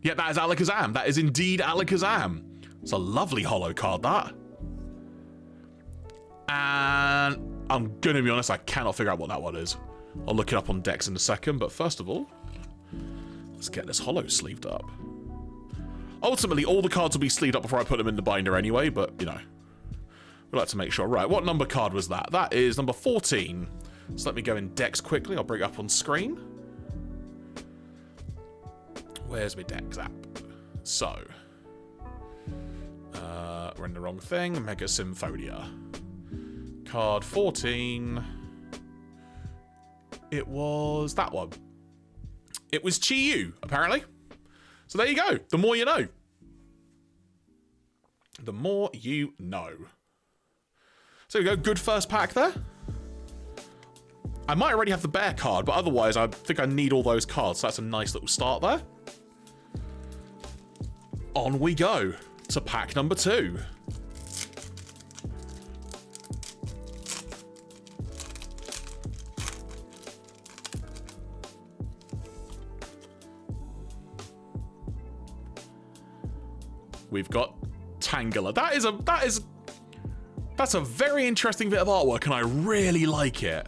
Yeah, that is Alakazam. That is indeed Alakazam. It's a lovely holo card, that. And I'm going to be honest, I cannot figure out what that one is. I'll look it up on Dex in a second, but first of all, let's get this holo sleeved up. Ultimately, all the cards will be sleeved up before I put them in the binder anyway, but, you know, we like to make sure. Right, what number card was that? That is number 14. So let me go in Dex quickly. I'll bring it up on screen. Where's my Dex app? So, we're in the wrong thing. Mega Symphonia. Card 14. It was that one. It was Chi-Yu, apparently. So there you go. The more you know. The more you know. So there we go. Good first pack there. I might already have the bear card, but otherwise I think I need all those cards. So that's a nice little start there. On we go to pack number 2. We've got Tangela. That's a very interesting bit of artwork, and I really like it.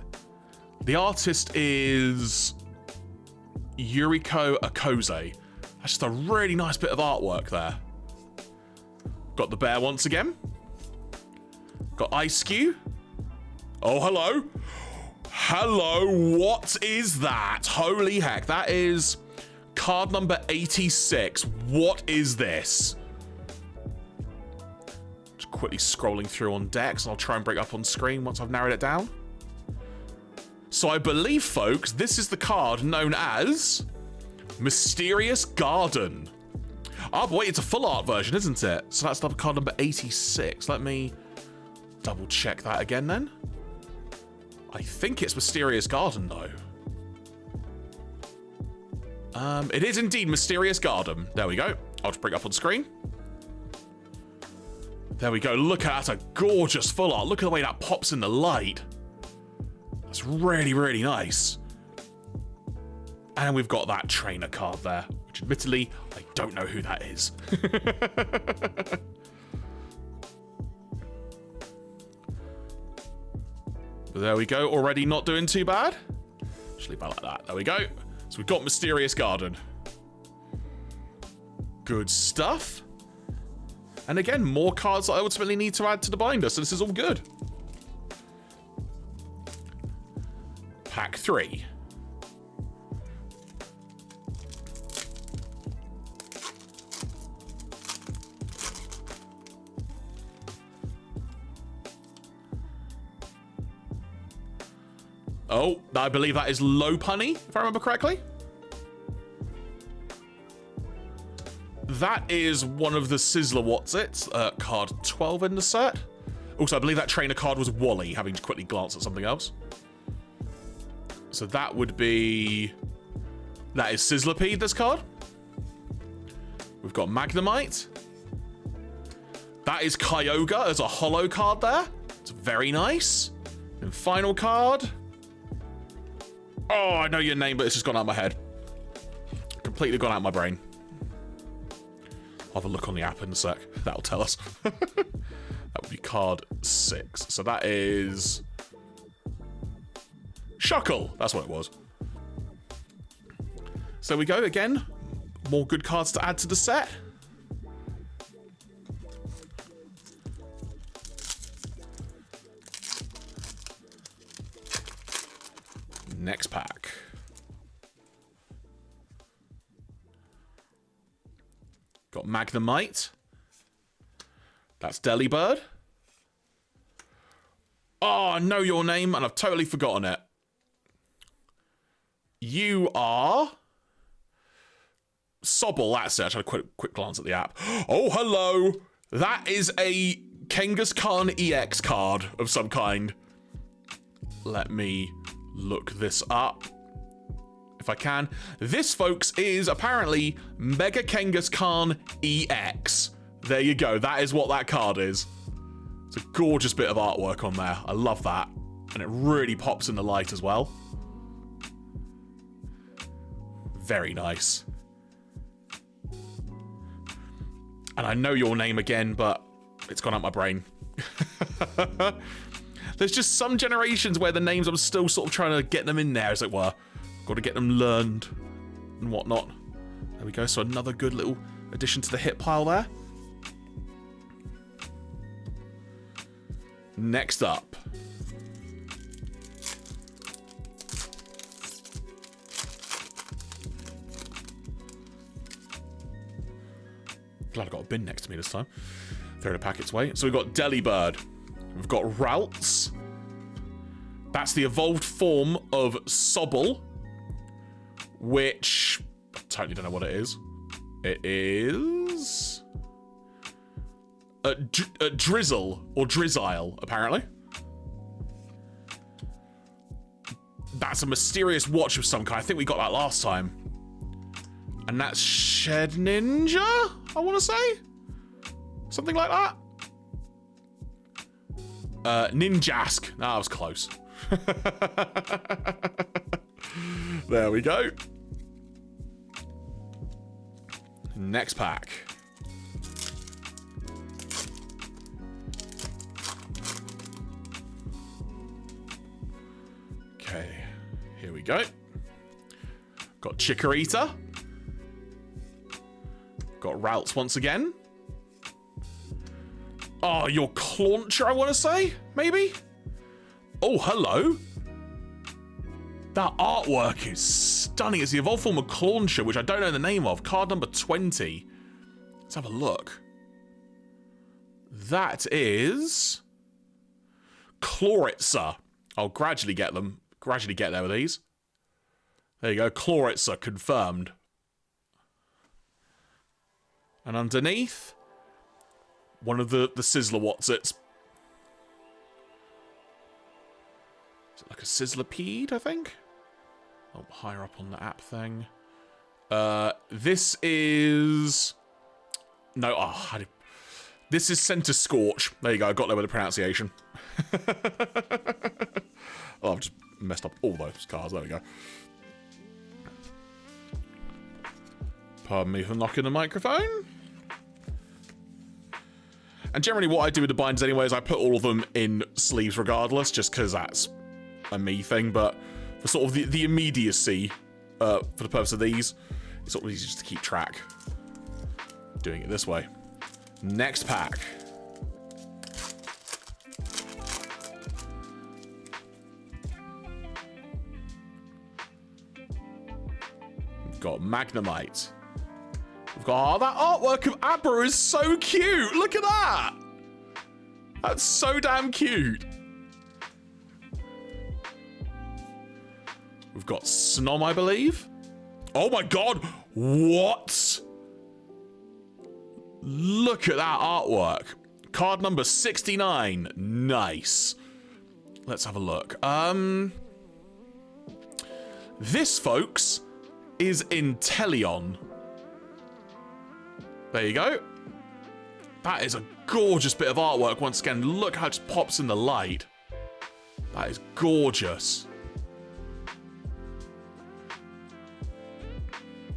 The artist is Yuriko Akoze. That's just a really nice bit of artwork there. Got the bear once again. Got Ice Cube. Oh, hello. Hello, what is that? Holy heck, that is card number 86. What is this? Just quickly scrolling through on Dex, and I'll try and bring it up on screen once I've narrowed it down. So I believe, folks, this is the card known as Mysterious Garden. Oh, but wait, it's a full art version, isn't it? So that's card number 86. Let me double check that again then. I think it's Mysterious Garden, though. It is indeed Mysterious Garden. There we go. I'll just bring it up on screen. There we go. Look at that. A gorgeous full art. Look at the way that pops in the light. That's really, really nice. And we've got that trainer card there, which admittedly, I don't know who that is. But there we go. Already not doing too bad. Just leave that like that. There we go. So we've got Mysterious Garden. Good stuff. And again, more cards that I ultimately need to add to the binder, so this is all good. Pack 3. Oh, I believe that is Lopunny, if I remember correctly. That is one of the Sizzler What's-Its, card 12 in the set. Also, I believe that trainer card was Wally, having to quickly glance at something else. So that would be... That is Sizzlipede, this card. We've got Magnemite. That is Kyogre as a holo card there. It's very nice. And final card... Oh, I know your name, but it's just gone out of my head. Completely gone out of my brain. I'll have a look on the app in a sec. That'll tell us. That would be card 6. So that is... Shuckle. That's what it was. So we go again. More good cards to add to the set. Next pack. Magnemite. That's Delibird. Oh, I know your name, and I've totally forgotten it. You are... Sobble, that's it. I had a quick glance at the app. Oh, hello! That is a Kangaskhan EX card of some kind. Let me look this up. If I can. This, folks, is apparently Mega Kangaskhan EX. There you go. That is what that card is. It's a gorgeous bit of artwork on there. I love that. And it really pops in the light as well. Very nice. And I know your name again, but it's gone out my brain. There's just some generations where the names, I'm still sort of trying to get them in there, as it were. Got to get them learned and whatnot. There we go. So another good little addition to the hit pile there. Next up. Glad I got a bin next to me this time. Throw the packets away. So we've got Delibird. We've got Ralts. That's the evolved form of Sobble, which I totally don't know what it is. It is a Drizzle or Drizzile, apparently. That's a mysterious watch of some kind. I think we got that last time. And that's Shed Ninja, I want to say? Something like that? Ninjask. That was close. There we go. Next pack. Okay, here we go. Got Chikorita. Got Ralts once again. Oh, your Clauncher, I want to say? Maybe? Oh, hello. That artwork is stunning. It's the evolved form of Clauncher, which I don't know the name of. Card number 20. Let's have a look. That is... Chloritza. I'll gradually get them. Gradually get there with these. There you go. Chloritza confirmed. And underneath... one of the Sizzler Watsits. Is it like a Sizzlipede, I think? Oh, higher up on the app thing. This is... No, this is Center Scorch. There you go, I got there with the pronunciation. Oh, I've just messed up all those cards. There we go. Pardon me for knocking the microphone. And generally what I do with the binders anyway is I put all of them in sleeves regardless, just because that's a me thing, but for sort of the immediacy, for the purpose of these, it's sort of easy just to keep track. Doing it this way. Next pack. We've got Magnemite. We've got, oh, that artwork of Abra is so cute. Look at that. That's so damn cute. We've got Snom, I believe. Oh my god. What? Look at that artwork. Card number 69. Nice. Let's have a look. This, folks, is Inteleon. There you go. That is a gorgeous bit of artwork. Once again, look how it just pops in the light. That is gorgeous.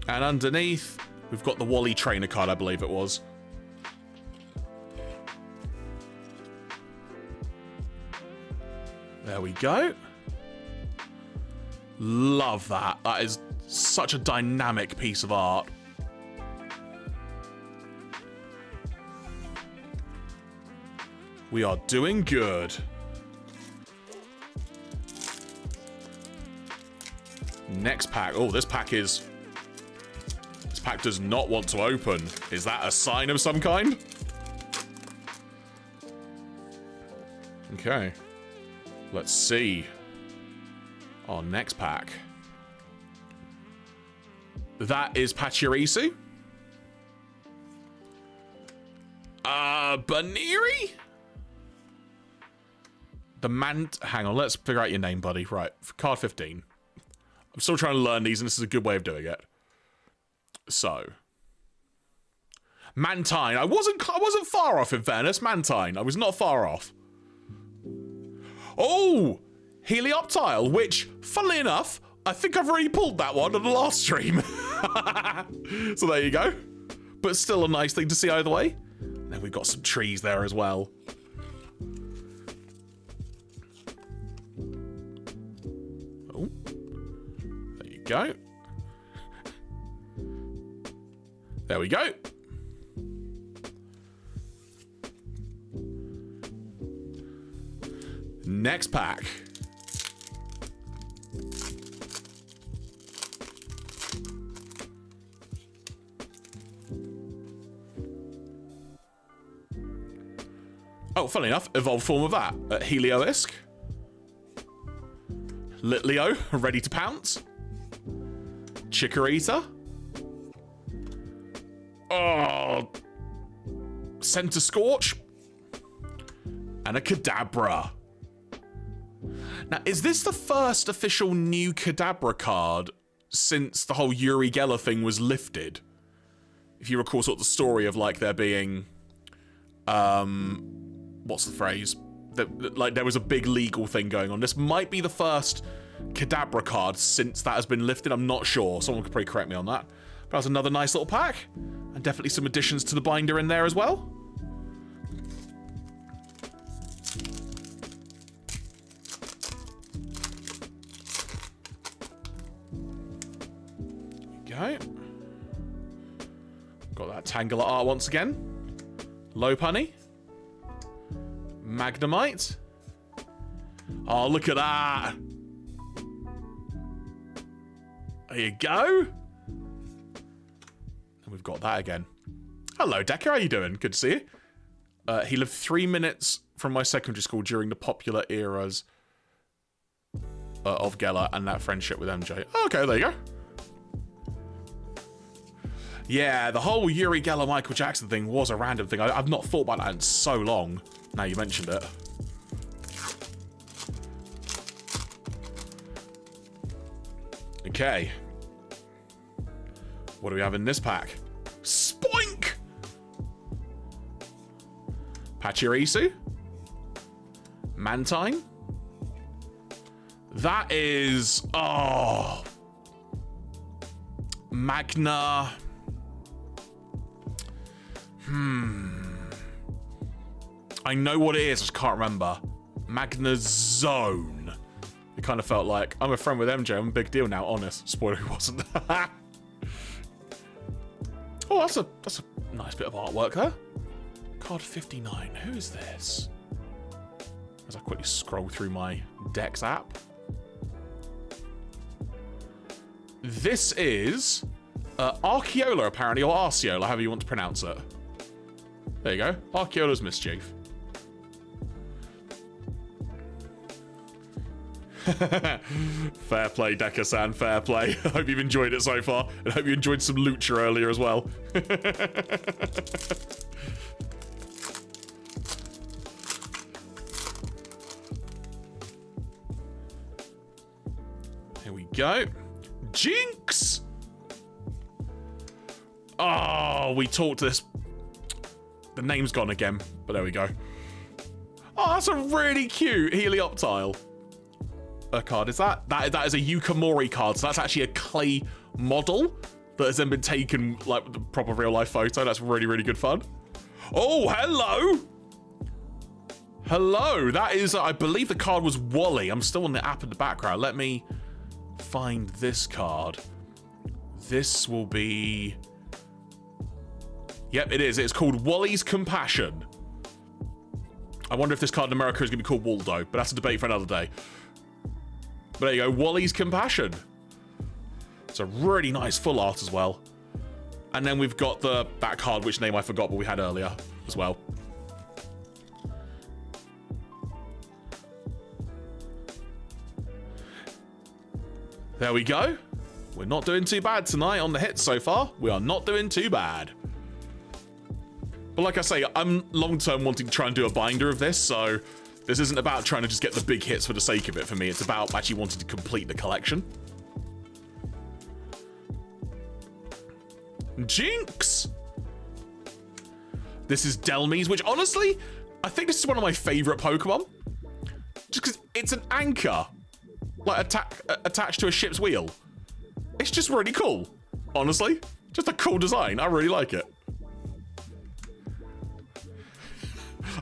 And underneath, we've got the Wally Trainer card, I believe it was. There we go. Love that. That is such a dynamic piece of art. We are doing good. Next pack. Oh, this pack is pack does not want to open. Is that a sign of some kind? Okay. Let's see. Our next pack. That is Pachirisu. Baniri? Hang on, let's figure out your name, buddy. Right, card 15. I'm still trying to learn these, and this is a good way of doing it. So. Mantine. I wasn't far off, in fairness. Mantine. I was not far off. Oh! Helioptile, which, funnily enough, I think I've already pulled that one on the last stream. So there you go. But still a nice thing to see either way. Then we've got some trees there as well. Oh. There you go. There we go. Next pack. Oh, funny enough, evolved form of that. Helioisk. Litleo, ready to pounce. Chikorita. Oh. Center Scorch. And a Kadabra. Now, is this the first official new Kadabra card since the whole Uri Geller thing was lifted? If you recall sort of the story of, like, there being... what's the phrase? Like, there was a big legal thing going on. This might be the first Kadabra card since that has been lifted. I'm not sure. Someone could probably correct me on that. But that's another nice little pack. And definitely some additions to the binder in there as well. Go. Got that Tangela art once again. Lopunny. Magnemite. Oh, look at that. There you go. And we've got that again. Hello, Decker. How you doing? Good to see you. He lived 3 minutes from my secondary school during the popular eras of Geller and that friendship with MJ. Okay, there you go. Yeah, the whole Uri Geller Michael Jackson thing was a random thing. I've not thought about that in so long. Now you mentioned it. Okay. What do we have in this pack? Spoink! Pachirisu? Mantine? That is... Oh... Magna... I know what it is, I just can't remember. Magnazone. It kind of felt like, I'm a friend with MJ, I'm a big deal now, honest. Spoiler, he wasn't. Oh, that's a nice bit of artwork there. Card 59, who is this? As I quickly scroll through my Dex app. This is Arceola, apparently, or Arceola, however you want to pronounce it. There you go. Arceola's Mischief. Fair play, Decker-san, fair play. I hope you've enjoyed it so far, and I hope you enjoyed some Lucha earlier as well. Here we go. Jinx! Oh, we talked this. The name's gone again, but there we go. Oh, that's a really cute Helioptile card. Is that is a Yukamori card, so that's actually a clay model that has then been taken like with the proper real life photo. That's really, really good fun. Oh, hello! Hello, that is, I believe the card was Wally. I'm still on the app in the background. Let me find this card. This will be... Yep, it is. It's called Wally's Compassion. I wonder if this card in America is going to be called Waldo, but that's a debate for another day. But there you go, Wally's Compassion. It's a really nice full art as well. And then we've got that card, which name I forgot, but we had earlier as well. There we go. We're not doing too bad tonight on the hits so far. We are not doing too bad. But like I say, I'm long-term wanting to try and do a binder of this, so this isn't about trying to just get the big hits for the sake of it for me. It's about actually wanting to complete the collection. Jinx! This is Delmies, which honestly, I think this is one of my favorite Pokemon. Just because it's an anchor, like attached to a ship's wheel. It's just really cool, honestly. Just a cool design. I really like it.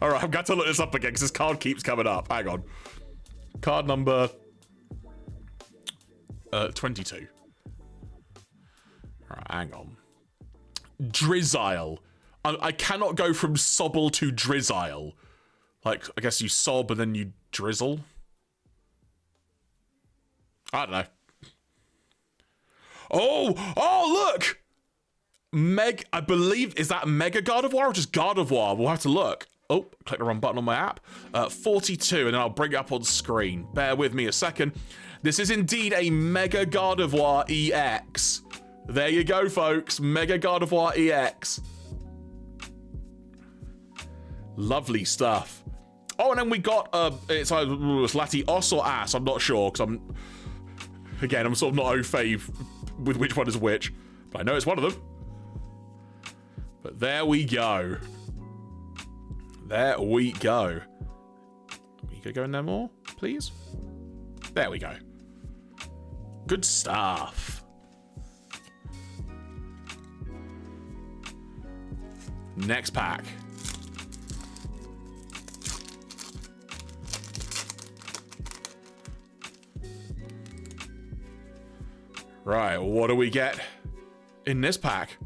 All right, I've got to look this up again because this card keeps coming up. Hang on. Card number 22. All right, hang on. Drizzile. I cannot go from Sobble to Drizzile. Like, I guess you sob and then you drizzle. I don't know. Oh, look! I believe, is that Mega Gardevoir or just Gardevoir? We'll have to look. Oh, click the wrong button on my app. 42, and then I'll bring it up on screen. Bear with me a second. This is indeed a Mega Gardevoir EX. There you go, folks. Mega Gardevoir EX. Lovely stuff. Oh, and then we got, it's Latios or Ass. I'm not sure, because I'm sort of not au fait with which one is which. But I know it's one of them. But there we go. There we go. You could go in there more, please? There we go. Good stuff. Next pack. Right, what do we get in this pack?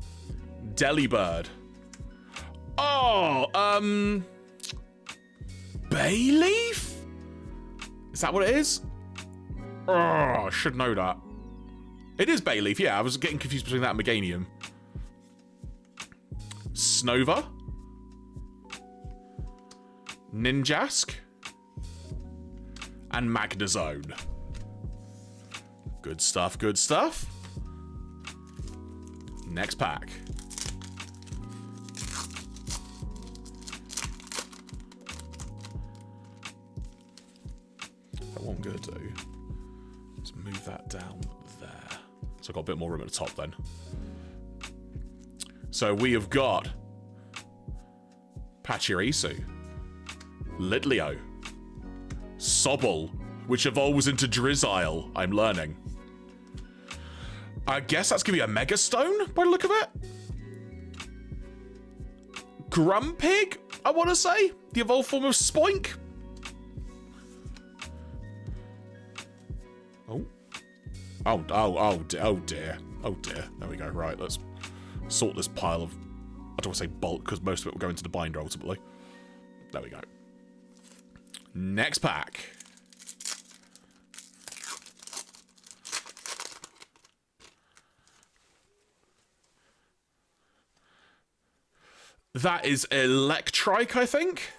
Delibird. Oh, Bayleaf? Is that what it is? Oh, I should know that. It is Bayleaf, yeah. I was getting confused between that and Meganium. Snova. Ninjask. And Magnezone. Good stuff, good stuff. Next pack. What I'm gonna do is move that down there. So I've got a bit more room at the top then. So we have got Pachirisu, Litleo, Sobble, which evolves into Drizzile, I'm learning. I guess that's gonna be a Mega Stone by the look of it. Grumpig, I want to say. The evolved form of Spoink. Oh dear. Oh dear. There we go. Right, let's sort this pile of, I don't want to say bulk because most of it will go into the binder ultimately. There we go. Next pack. That is Electrike, I think.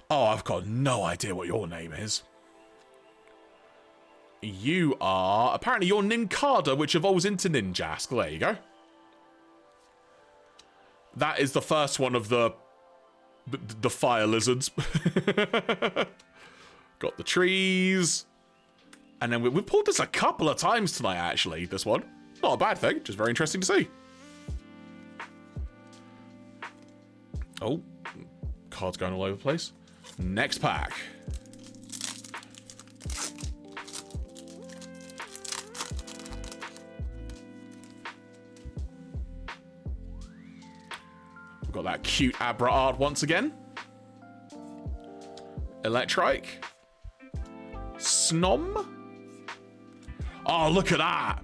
Oh, I've got no idea what your name is. You are... Apparently you're Nincada, which evolves into Ninjask. There you go. That is the first one of the fire lizards. Got the trees. And then we pulled this a couple of times tonight, actually, this one. Not a bad thing, just very interesting to see. Oh, cards going all over the place. Next pack. We've got that cute Abra art once again. Electrike. Snom. Oh, look at that.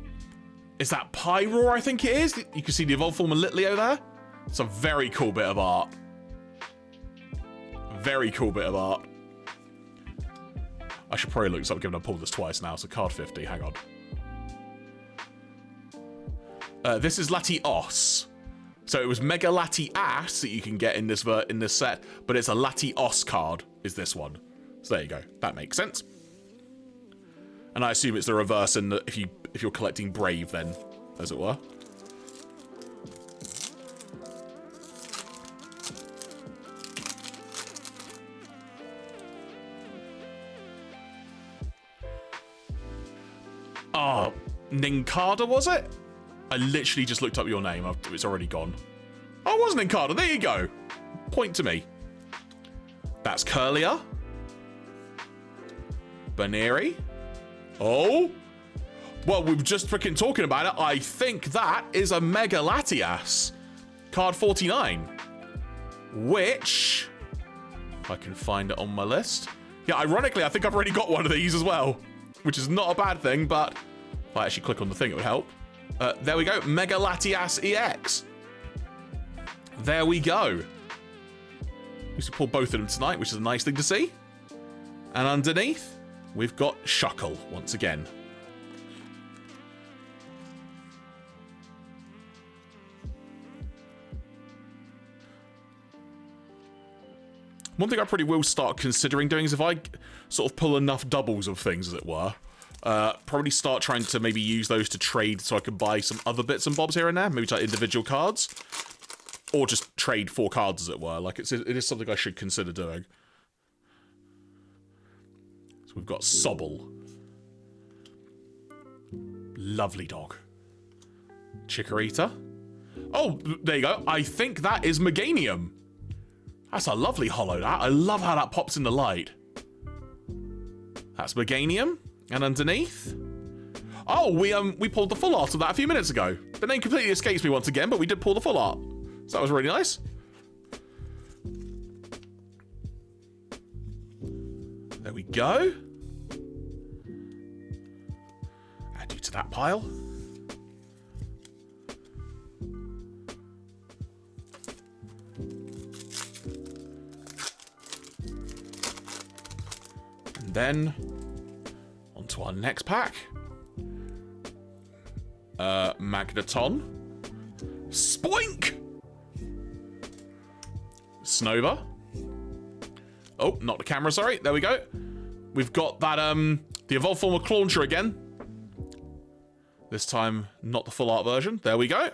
Is that Pyroar, I think it is? You can see the evolved form of Litleo there. It's a very cool bit of art. Very cool bit of art. I should probably look this up given I pulled this twice now, so card 50, hang on. This is Latios. So it was Mega Latias that you can get in this set, but it's a Latios card, is this one. So there you go. That makes sense. And I assume it's the reverse in that if you're collecting Brave then, as it were. Oh, Ninkada, was it? I literally just looked up your name. It's already gone. Oh, it was Ninkada. There you go. Point to me. That's Curlia. Baneri. Oh. Well, we were just freaking talking about it. I think that is a Mega Latias. Card 49. Which, if I can find it on my list. Yeah, ironically, I think I've already got one of these as well. Which is not a bad thing, but if I actually click on the thing, it would help. There we go. Mega Latias EX. There we go. We should pull both of them tonight, which is a nice thing to see. And underneath, we've got Shuckle once again. One thing I probably will start considering doing is if I sort of pull enough doubles of things, as it were, probably start trying to maybe use those to trade so I can buy some other bits and bobs here and there, maybe like individual cards, or just trade 4 cards, as it were. Like it is something I should consider doing. So we've got Sobble. Lovely dog. Chikorita. Oh, there you go. I think that is Meganium. That's a lovely holo, that. I love how that pops in the light. That's Meganium. And underneath... Oh, we pulled the full art of that a few minutes ago. The name completely escapes me once again, but we did pull the full art. So that was really nice. There we go. Add you to that pile. Then, onto our next pack. Magneton. Spoink! Snova. Oh, not the camera, sorry. There we go. We've got that, the evolved form of Clauncher again. This time, not the full art version. There we go.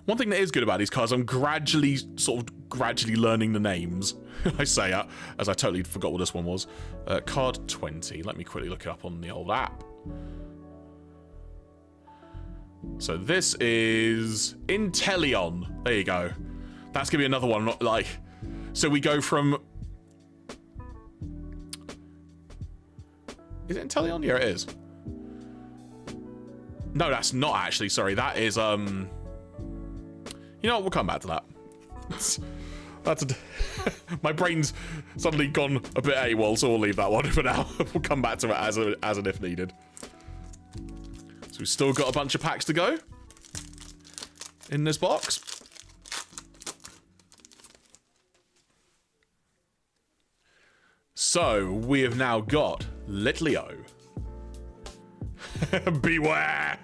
One thing that is good about these cards, I'm gradually learning the names. I say that, as I totally forgot what this one was. Card 20. Let me quickly look it up on the old app. So this is Inteleon. There you go. That's going to be another one. Like, so we go from... Is it Inteleon? Yeah, it is. No, that's not actually. Sorry, that is... You know what? We'll come back to that. That's my brain's suddenly gone a bit AWOL, so we'll leave that one for now. We'll come back to it as and if needed. So we've still got a bunch of packs to go in this box. So we have now got Litleo. Beware!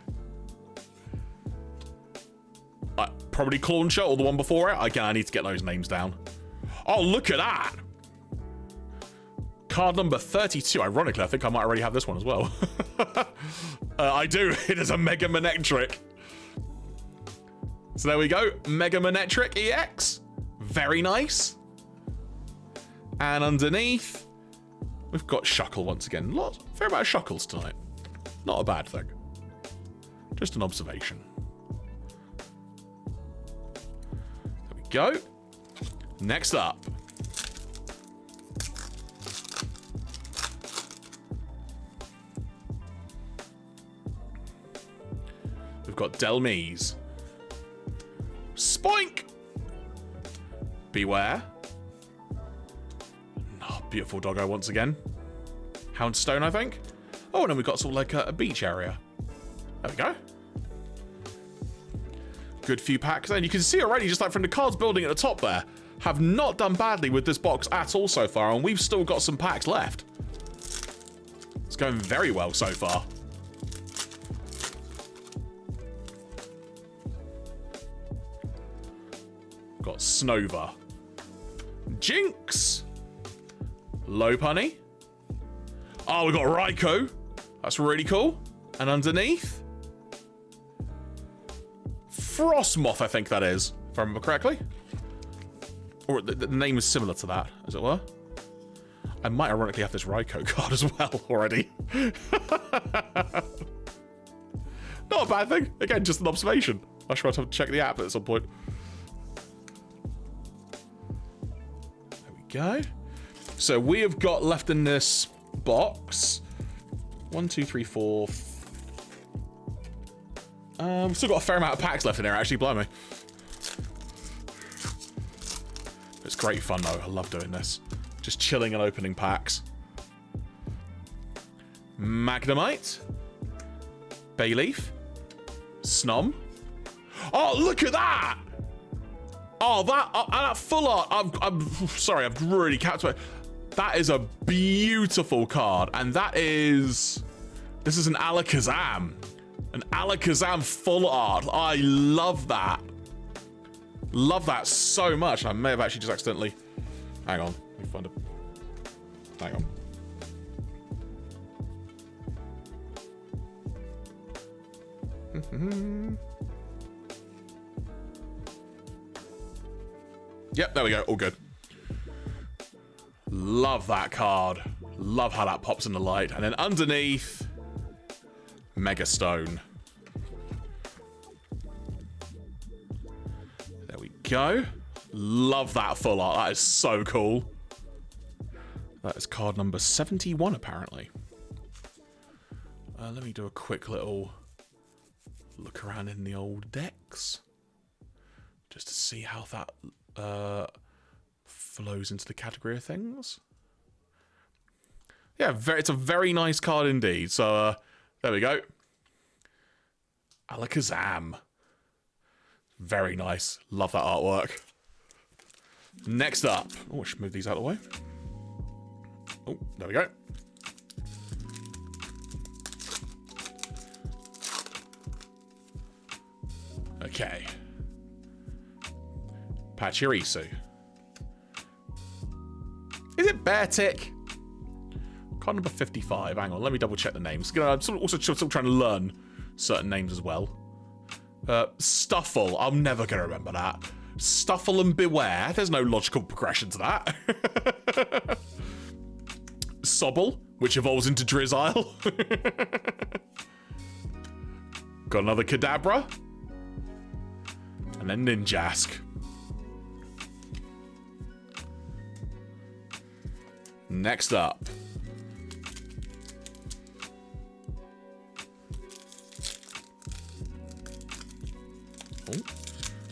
Probably Clauncher or the one before it. Again, I need to get those names down. Oh, look at that! Card number 32. Ironically, I think I might already have this one as well. I do. It is a Mega Manectric. So there we go. Mega Manectric EX. Very nice. And underneath, we've got Shuckle once again. Fair amount of Shuckles tonight. Not a bad thing. Just an observation. Go. Next up. We've got Delmise. Spoink! Beware. Oh, beautiful doggo once again. Houndstone, I think. Oh, and then we've got sort of like a beach area. There we go. Good few packs, and you can see already, just like from the cards building at the top there, have not done badly with this box at all so far, and we've still got some packs left. It's going very well so far. Got Snova. Jinx. Lopunny. Oh, we got Raikou. That's really cool. And underneath, Frostmoth, I think that is, if I remember correctly. Or the name is similar to that, as it were. I might ironically have this Raikou card as well already. Not a bad thing. Again, just an observation. I should have to check the app at some point. There we go. So we have got left in this box 1, 2, 3, 4. We've still got a fair amount of packs left in there, actually. Blimey. It's great fun though. I love doing this. Just chilling and opening packs. Magnemite. Bayleaf. Snom. Oh, look at that! Oh, that full art. I'm sorry, I've really captivated. That is a beautiful card, and that is. This is an Alakazam. An Alakazam full art. I love that. Love that so much. I may have actually just accidentally. Hang on. Let me find a. Hang on. Yep, there we go. All good. Love that card. Love how that pops in the light. And then underneath, Mega Stone. There we go. Love that full art. That is so cool. That is card number 71, apparently. Let me do a quick little look around in the old decks. Just to see how that flows into the category of things. Yeah, it's a very nice card indeed. So, there we go. Alakazam. Very nice. Love that artwork. Next up. Oh, I should move these out of the way. Oh, there we go. Okay. Pachirisu. Is it Beartick? Card number 55. Hang on, let me double check the names. I'm also still trying to learn certain names as well. Stuffle. I'm never going to remember that. Stuffle and Beware. There's no logical progression to that. Sobble, which evolves into Drizzile. Got another Kadabra. And then Ninjask. Next up. Oh,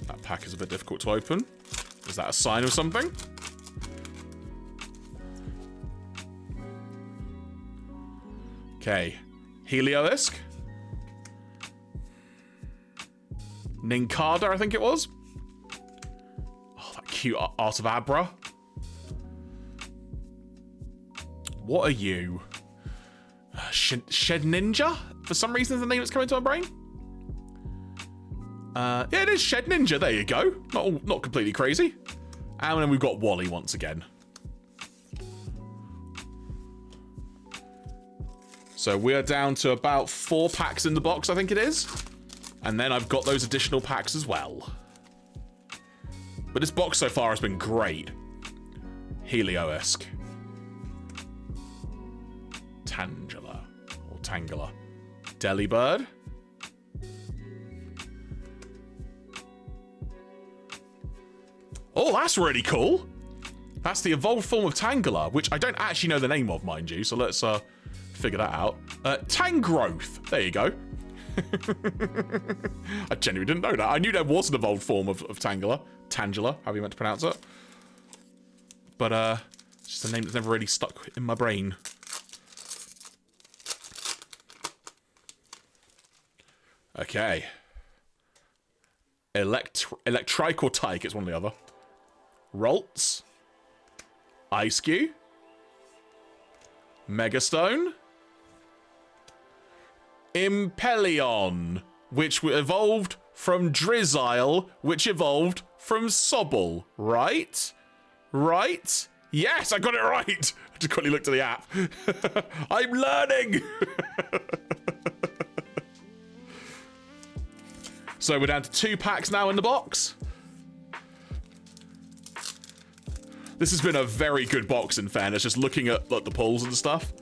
that pack is a bit difficult to open. Is that a sign of something? Okay. Heliolisk. Nincada, I think it was. Oh, that cute Art of Abra. What are you? Shed Ninja? For some reason, is the name that's coming to my brain. Yeah, it is Shed Ninja. There you go. Not completely crazy. And then we've got Wally once again. So we are down to about 4 packs in the box, I think it is. And then I've got those additional packs as well. But this box so far has been great. Heliolisk. Tangela. Or Tangela. Delibird. Oh, that's really cool. That's the evolved form of Tangela, which I don't actually know the name of, mind you. So let's figure that out. Tangrowth. There you go. I genuinely didn't know that. I knew there was an evolved form of Tangela. Tangela, however you meant to pronounce it. But it's just a name that's never really stuck in my brain. Okay. Electrike or Tyke, it's one or the other. Ralts. Ice-Cube. Megastone. Impelion, which evolved from Drizzile, which evolved from Sobble. Right? Right? Yes, I got it right. I just quickly looked at the app. I'm learning. So we're down to 2 packs now in the box. This has been a very good box, in fairness, just looking at like, the pulls and stuff.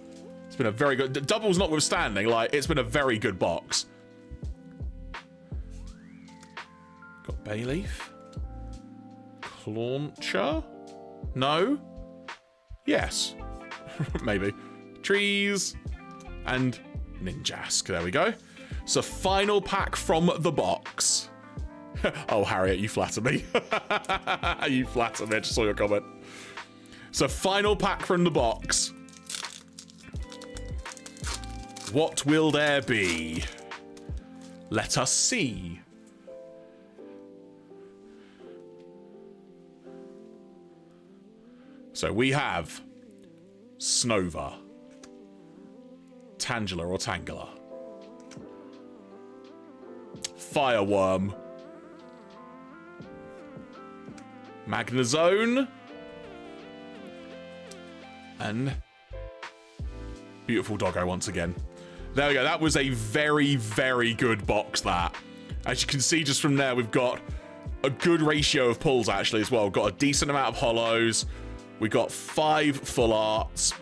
It's been a very good... Doubles notwithstanding, like, it's been a very good box. Got Bayleaf. Clauncher? No? Yes. Maybe. Trees. And Ninjask. There we go. So final pack from the box. Oh, Harriet, you flatter me. You flatter me. I just saw your comment. So final pack from the box. What will there be? Let us see. So we have Snova, Tangela or Tangela, Fireworm, Magnezone, and beautiful doggo once again. There we go. That was a very, very good box, that. As you can see just from there, we've got a good ratio of pulls, actually, as well. We've got a decent amount of holos. We got 5 full arts.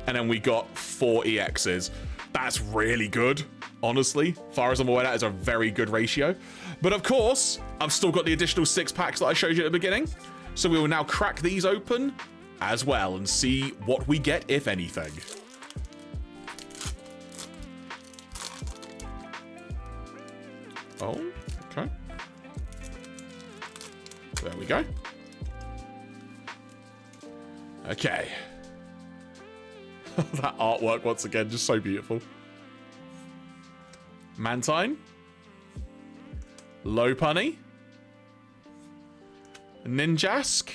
And then we got 4 EXs. That's really good, honestly. As far as I'm aware, that is a very good ratio. But of course, I've still got the additional 6 packs that I showed you at the beginning. So we will now crack these open as well and see what we get, if anything. Oh, okay. There we go. Okay. That artwork, once again, just so beautiful. Mantine. Lopunny. Ninjask.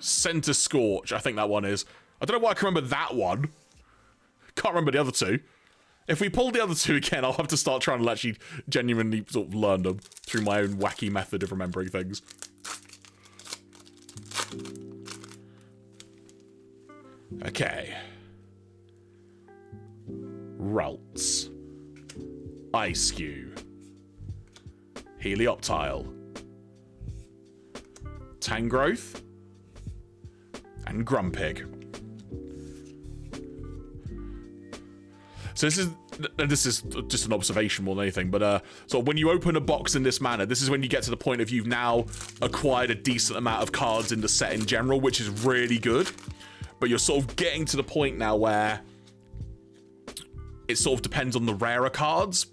Center Scorch, I think that one is. I don't know why I can remember that one. Can't remember the other 2. If we pull the other 2 again, I'll have to start trying to actually genuinely sort of learn them through my own wacky method of remembering things. Okay. Ralts. Ice-Cube. Helioptile. Tangrowth. And Grumpig. So this is just an observation more than anything, but so when you open a box in this manner, this is when you get to the point of you've now acquired a decent amount of cards in the set in general, which is really good. But you're sort of getting to the point now where it sort of depends on the rarer cards.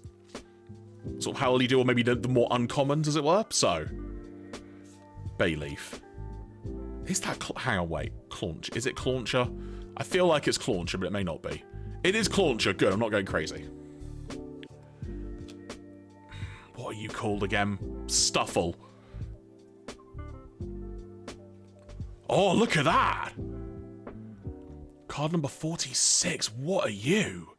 Sort of how well you do, or maybe the more uncommons, as it were. So, Bayleaf. Is that... hang on, wait. Claunch. Is it Clauncher? I feel like it's Clauncher, but it may not be. It is Clauncher. Good, I'm not going crazy. What are you called again? Stuffle. Oh, look at that! Card number 46. What are you?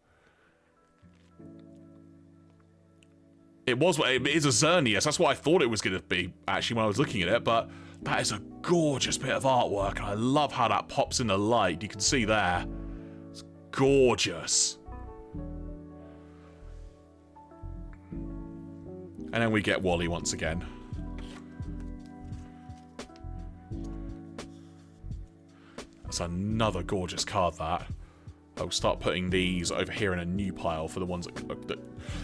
It is a Xerneas. That's what I thought it was going to be, actually, when I was looking at it. But that is a gorgeous bit of artwork. And I love how that pops in the light. You can see there. It's gorgeous. And then we get Wally once again. That's another gorgeous card, that. I'll start putting these over here in a new pile for the ones that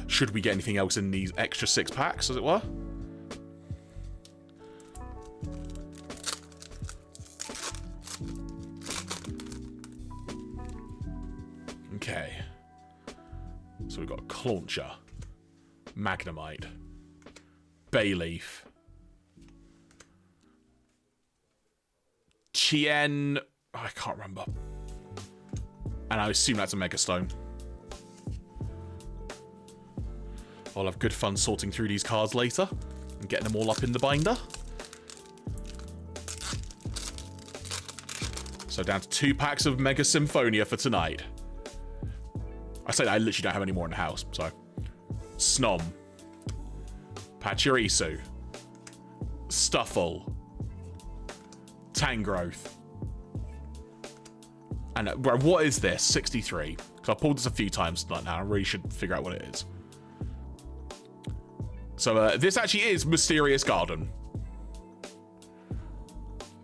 should we get anything else in these extra 6 packs, as it were. Okay. So we've got Clauncher, Magnemite, Bayleaf, Chien... I can't remember. And I assume that's a Mega Stone. I'll have good fun sorting through these cards later and getting them all up in the binder. So down to 2 packs of Mega Symphonia for tonight. I say that I literally don't have any more in the house, so. Snom. Pachirisu. Stuffle. Tangrowth. And what is this? 63. Because I've pulled this a few times tonight now. I really should figure out what it is. So this actually is Mysterious Garden.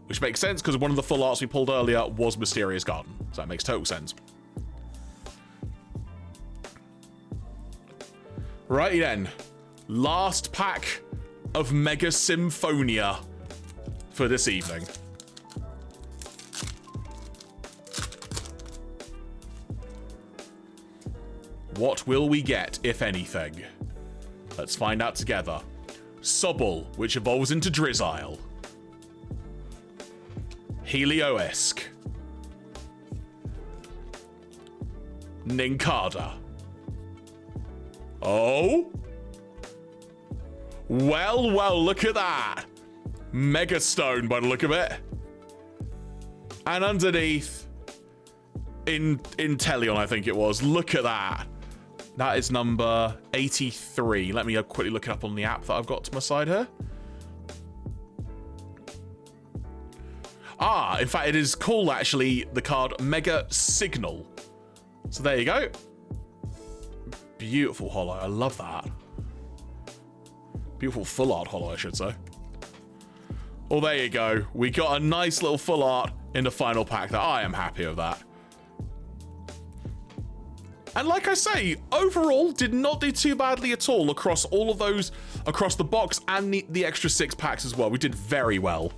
Which makes sense because one of the full arts we pulled earlier was Mysterious Garden. So that makes total sense. Righty then. Last pack of Mega Symphonia for this evening. What will we get, if anything? Let's find out together. Sobble, which evolves into Drizzile. Helioesque. Nincada. Oh? Well, look at that. Mega Stone by the look of it. And underneath, Inteleon, I think it was. Look at that. That is number 83. Let me quickly look it up on the app that I've got to my side here. Ah, in fact, it is called, actually, the card Mega Signal. So there you go. Beautiful holo. I love that. Beautiful full art holo, I should say. Well, there you go. We got a nice little full art in the final pack that I am happy with that. And like I say, overall, did not do too badly at all across all of those, across the box and the extra 6 packs as well. We did very well.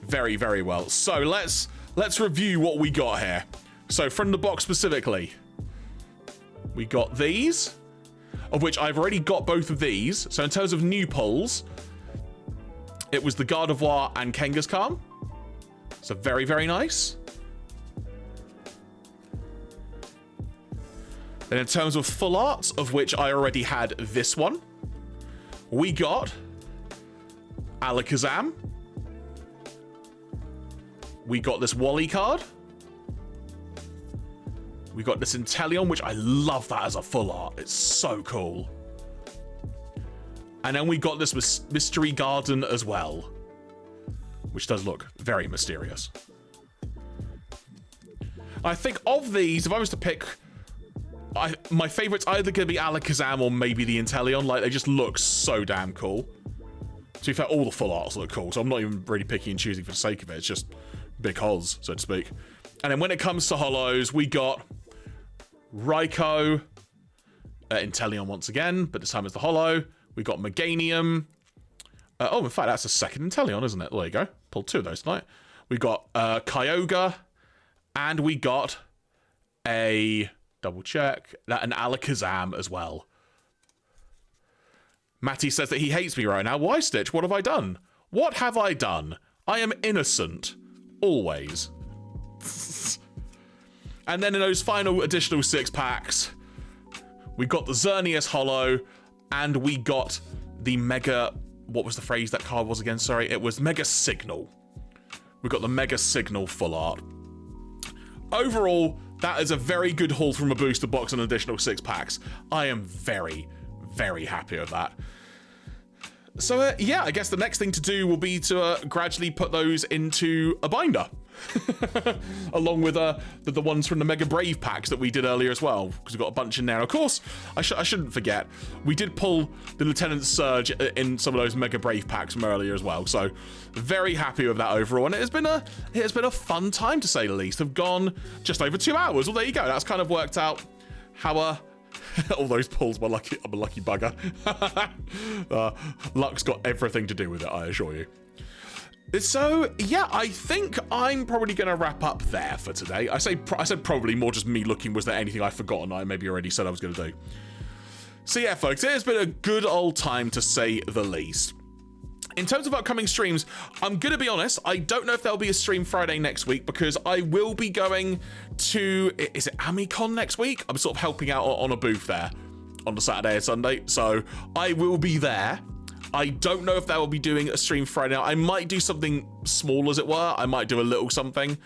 Very, very well. So let's review what we got here. So from the box specifically, we got these, of which I've already got both of these. So in terms of new pulls, it was the Gardevoir and Kangaskhan. So very, very nice. Then in terms of full arts, of which I already had this one, we got Alakazam. We got this Wally card. We got this Inteleon, which I love that as a full art. It's so cool. And then we got this Mystery Garden as well, which does look very mysterious. I think of these, if I was to pick, my favorite's either going to be Alakazam or maybe the Inteleon. Like, they just look so damn cool. To be fair, all the full arts look cool, so I'm not even really picking and choosing for the sake of it. It's just because, so to speak. And then when it comes to holos, we got Raikou, Inteleon once again, but this time it's the holo. We got Meganium. Oh, in fact, that's a second Inteleon, isn't it? There you go. Pulled 2 of those tonight. We got Kyogre, and we got a double check an Alakazam as well. Matty says that he hates me right now. Why, Stitch? What have I done? What have I done? I am innocent. Always. And then in those final additional 6 packs, we got the Xerneas holo, and we got the Mega... What was the phrase that card was again? Sorry, it was Mega Signal. We got the Mega Signal full art. Overall, that is a very good haul from a booster box and additional 6 packs. I am very, very happy with that. So, yeah, I guess the next thing to do will be to gradually put those into a binder. Along with the ones from the Mega Brave packs that we did earlier as well, because we've got a bunch in there. Of course, I shouldn't forget, we did pull the Lieutenant Surge in some of those Mega Brave packs from earlier as well. So, very happy with that overall, and it has been a fun time to say the least. I've gone just over 2 hours. Well, there you go. That's kind of worked out how all those pulls. I'm a lucky bugger. Luck's got everything to do with it, I assure you. So, yeah, I think I'm probably going to wrap up there for today. I said probably more just me looking, was there anything I've forgotten I maybe already said I was going to do. So, yeah, folks, it has been a good old time to say the least. In terms of upcoming streams, I'm going to be honest, I don't know if there'll be a stream Friday next week because I will be going to, is it Amicon next week? I'm sort of helping out on a booth there on the Saturday and Sunday, so I will be there. I don't know if they will be doing a stream Friday night. I might do something small, as it were. I might do a little something.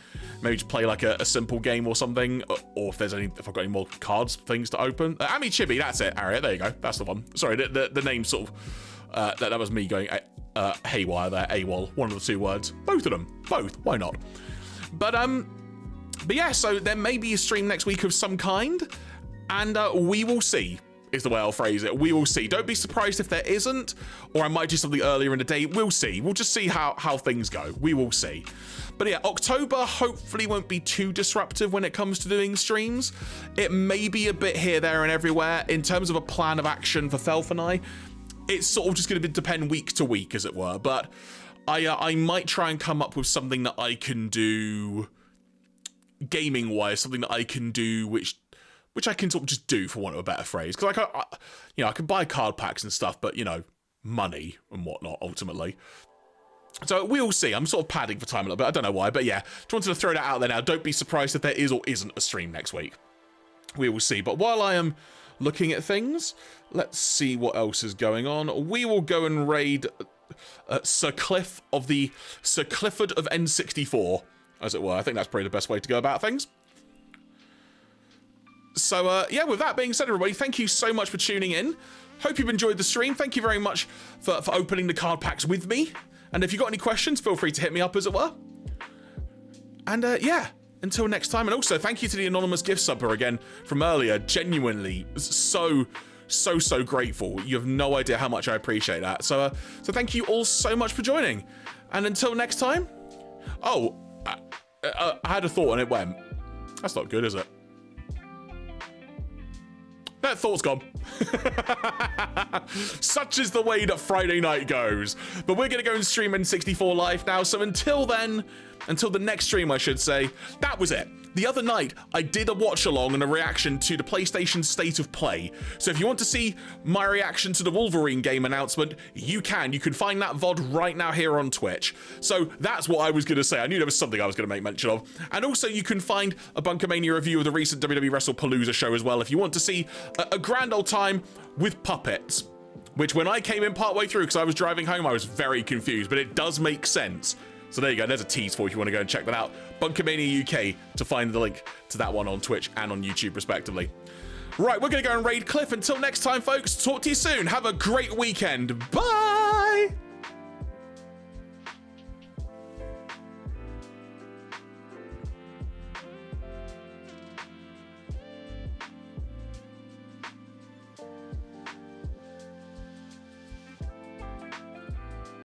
Maybe just play like a simple game or something. Or if I've got any more cards, things to open. Ami Chibi, that's it, Harriet. There you go. That's the one. Sorry, the name sort of... that was me going haywire there. AWOL. One of the two words. Both of them. Both. Why not? But yeah, so there may be a stream next week of some kind. And we will see, is the way I'll phrase it. We will see. Don't be surprised if there isn't, or I might do something earlier in the day. We'll see. We'll just see how things go. We will see. But yeah, October hopefully won't be too disruptive when it comes to doing streams. It may be a bit here, there, and everywhere. In terms of a plan of action for Felflowne, it's sort of just going to depend week to week, as it were. But I might try and come up with something that I can do gaming-wise, something that I can do which I can sort of just do, for want of a better phrase. Because I can buy card packs and stuff, but, you know, money and whatnot, ultimately. So we'll see. I'm sort of padding for time a little bit. I don't know why, but yeah. Just wanted to throw that out there now. Don't be surprised if there is or isn't a stream next week. We will see. But while I am looking at things, let's see what else is going on. We will go and raid Sir Cliff of the Sir Clifford of N64, as it were. I think that's probably the best way to go about things. So, yeah, with that being said, everybody, thank you so much for tuning in. Hope you've enjoyed the stream. Thank you very much for opening the card packs with me. And if you've got any questions, feel free to hit me up, as it were. And, yeah, until next time. And also, thank you to the anonymous gift subber again from earlier. Genuinely, so grateful. You have no idea how much I appreciate that. So thank you all so much for joining. And until next time... Oh, I had a thought and it went. That's not good, is it? That thought's gone. Such is the way that Friday night goes. But we're going to go and stream N64 live now. So until then, until the next stream, I should say, that was it. The other night, I did a watch along and a reaction to the PlayStation State of Play. So if you want to see my reaction to the Wolverine game announcement, you can. You can find that VOD right now here on Twitch. So that's what I was going to say. I knew there was something I was going to make mention of. And also you can find a Bunkermania review of the recent WWE WrestlePalooza show as well if you want to see a grand old time with puppets. Which when I came in partway through, because I was driving home, I was very confused. But it does make sense. So there you go, there's a tease for you if you want to go and check that out. Bunkermania UK to find the link to that one on Twitch and on YouTube, respectively. Right, we're going to go and raid Cliff. Until next time, folks, talk to you soon. Have a great weekend. Bye!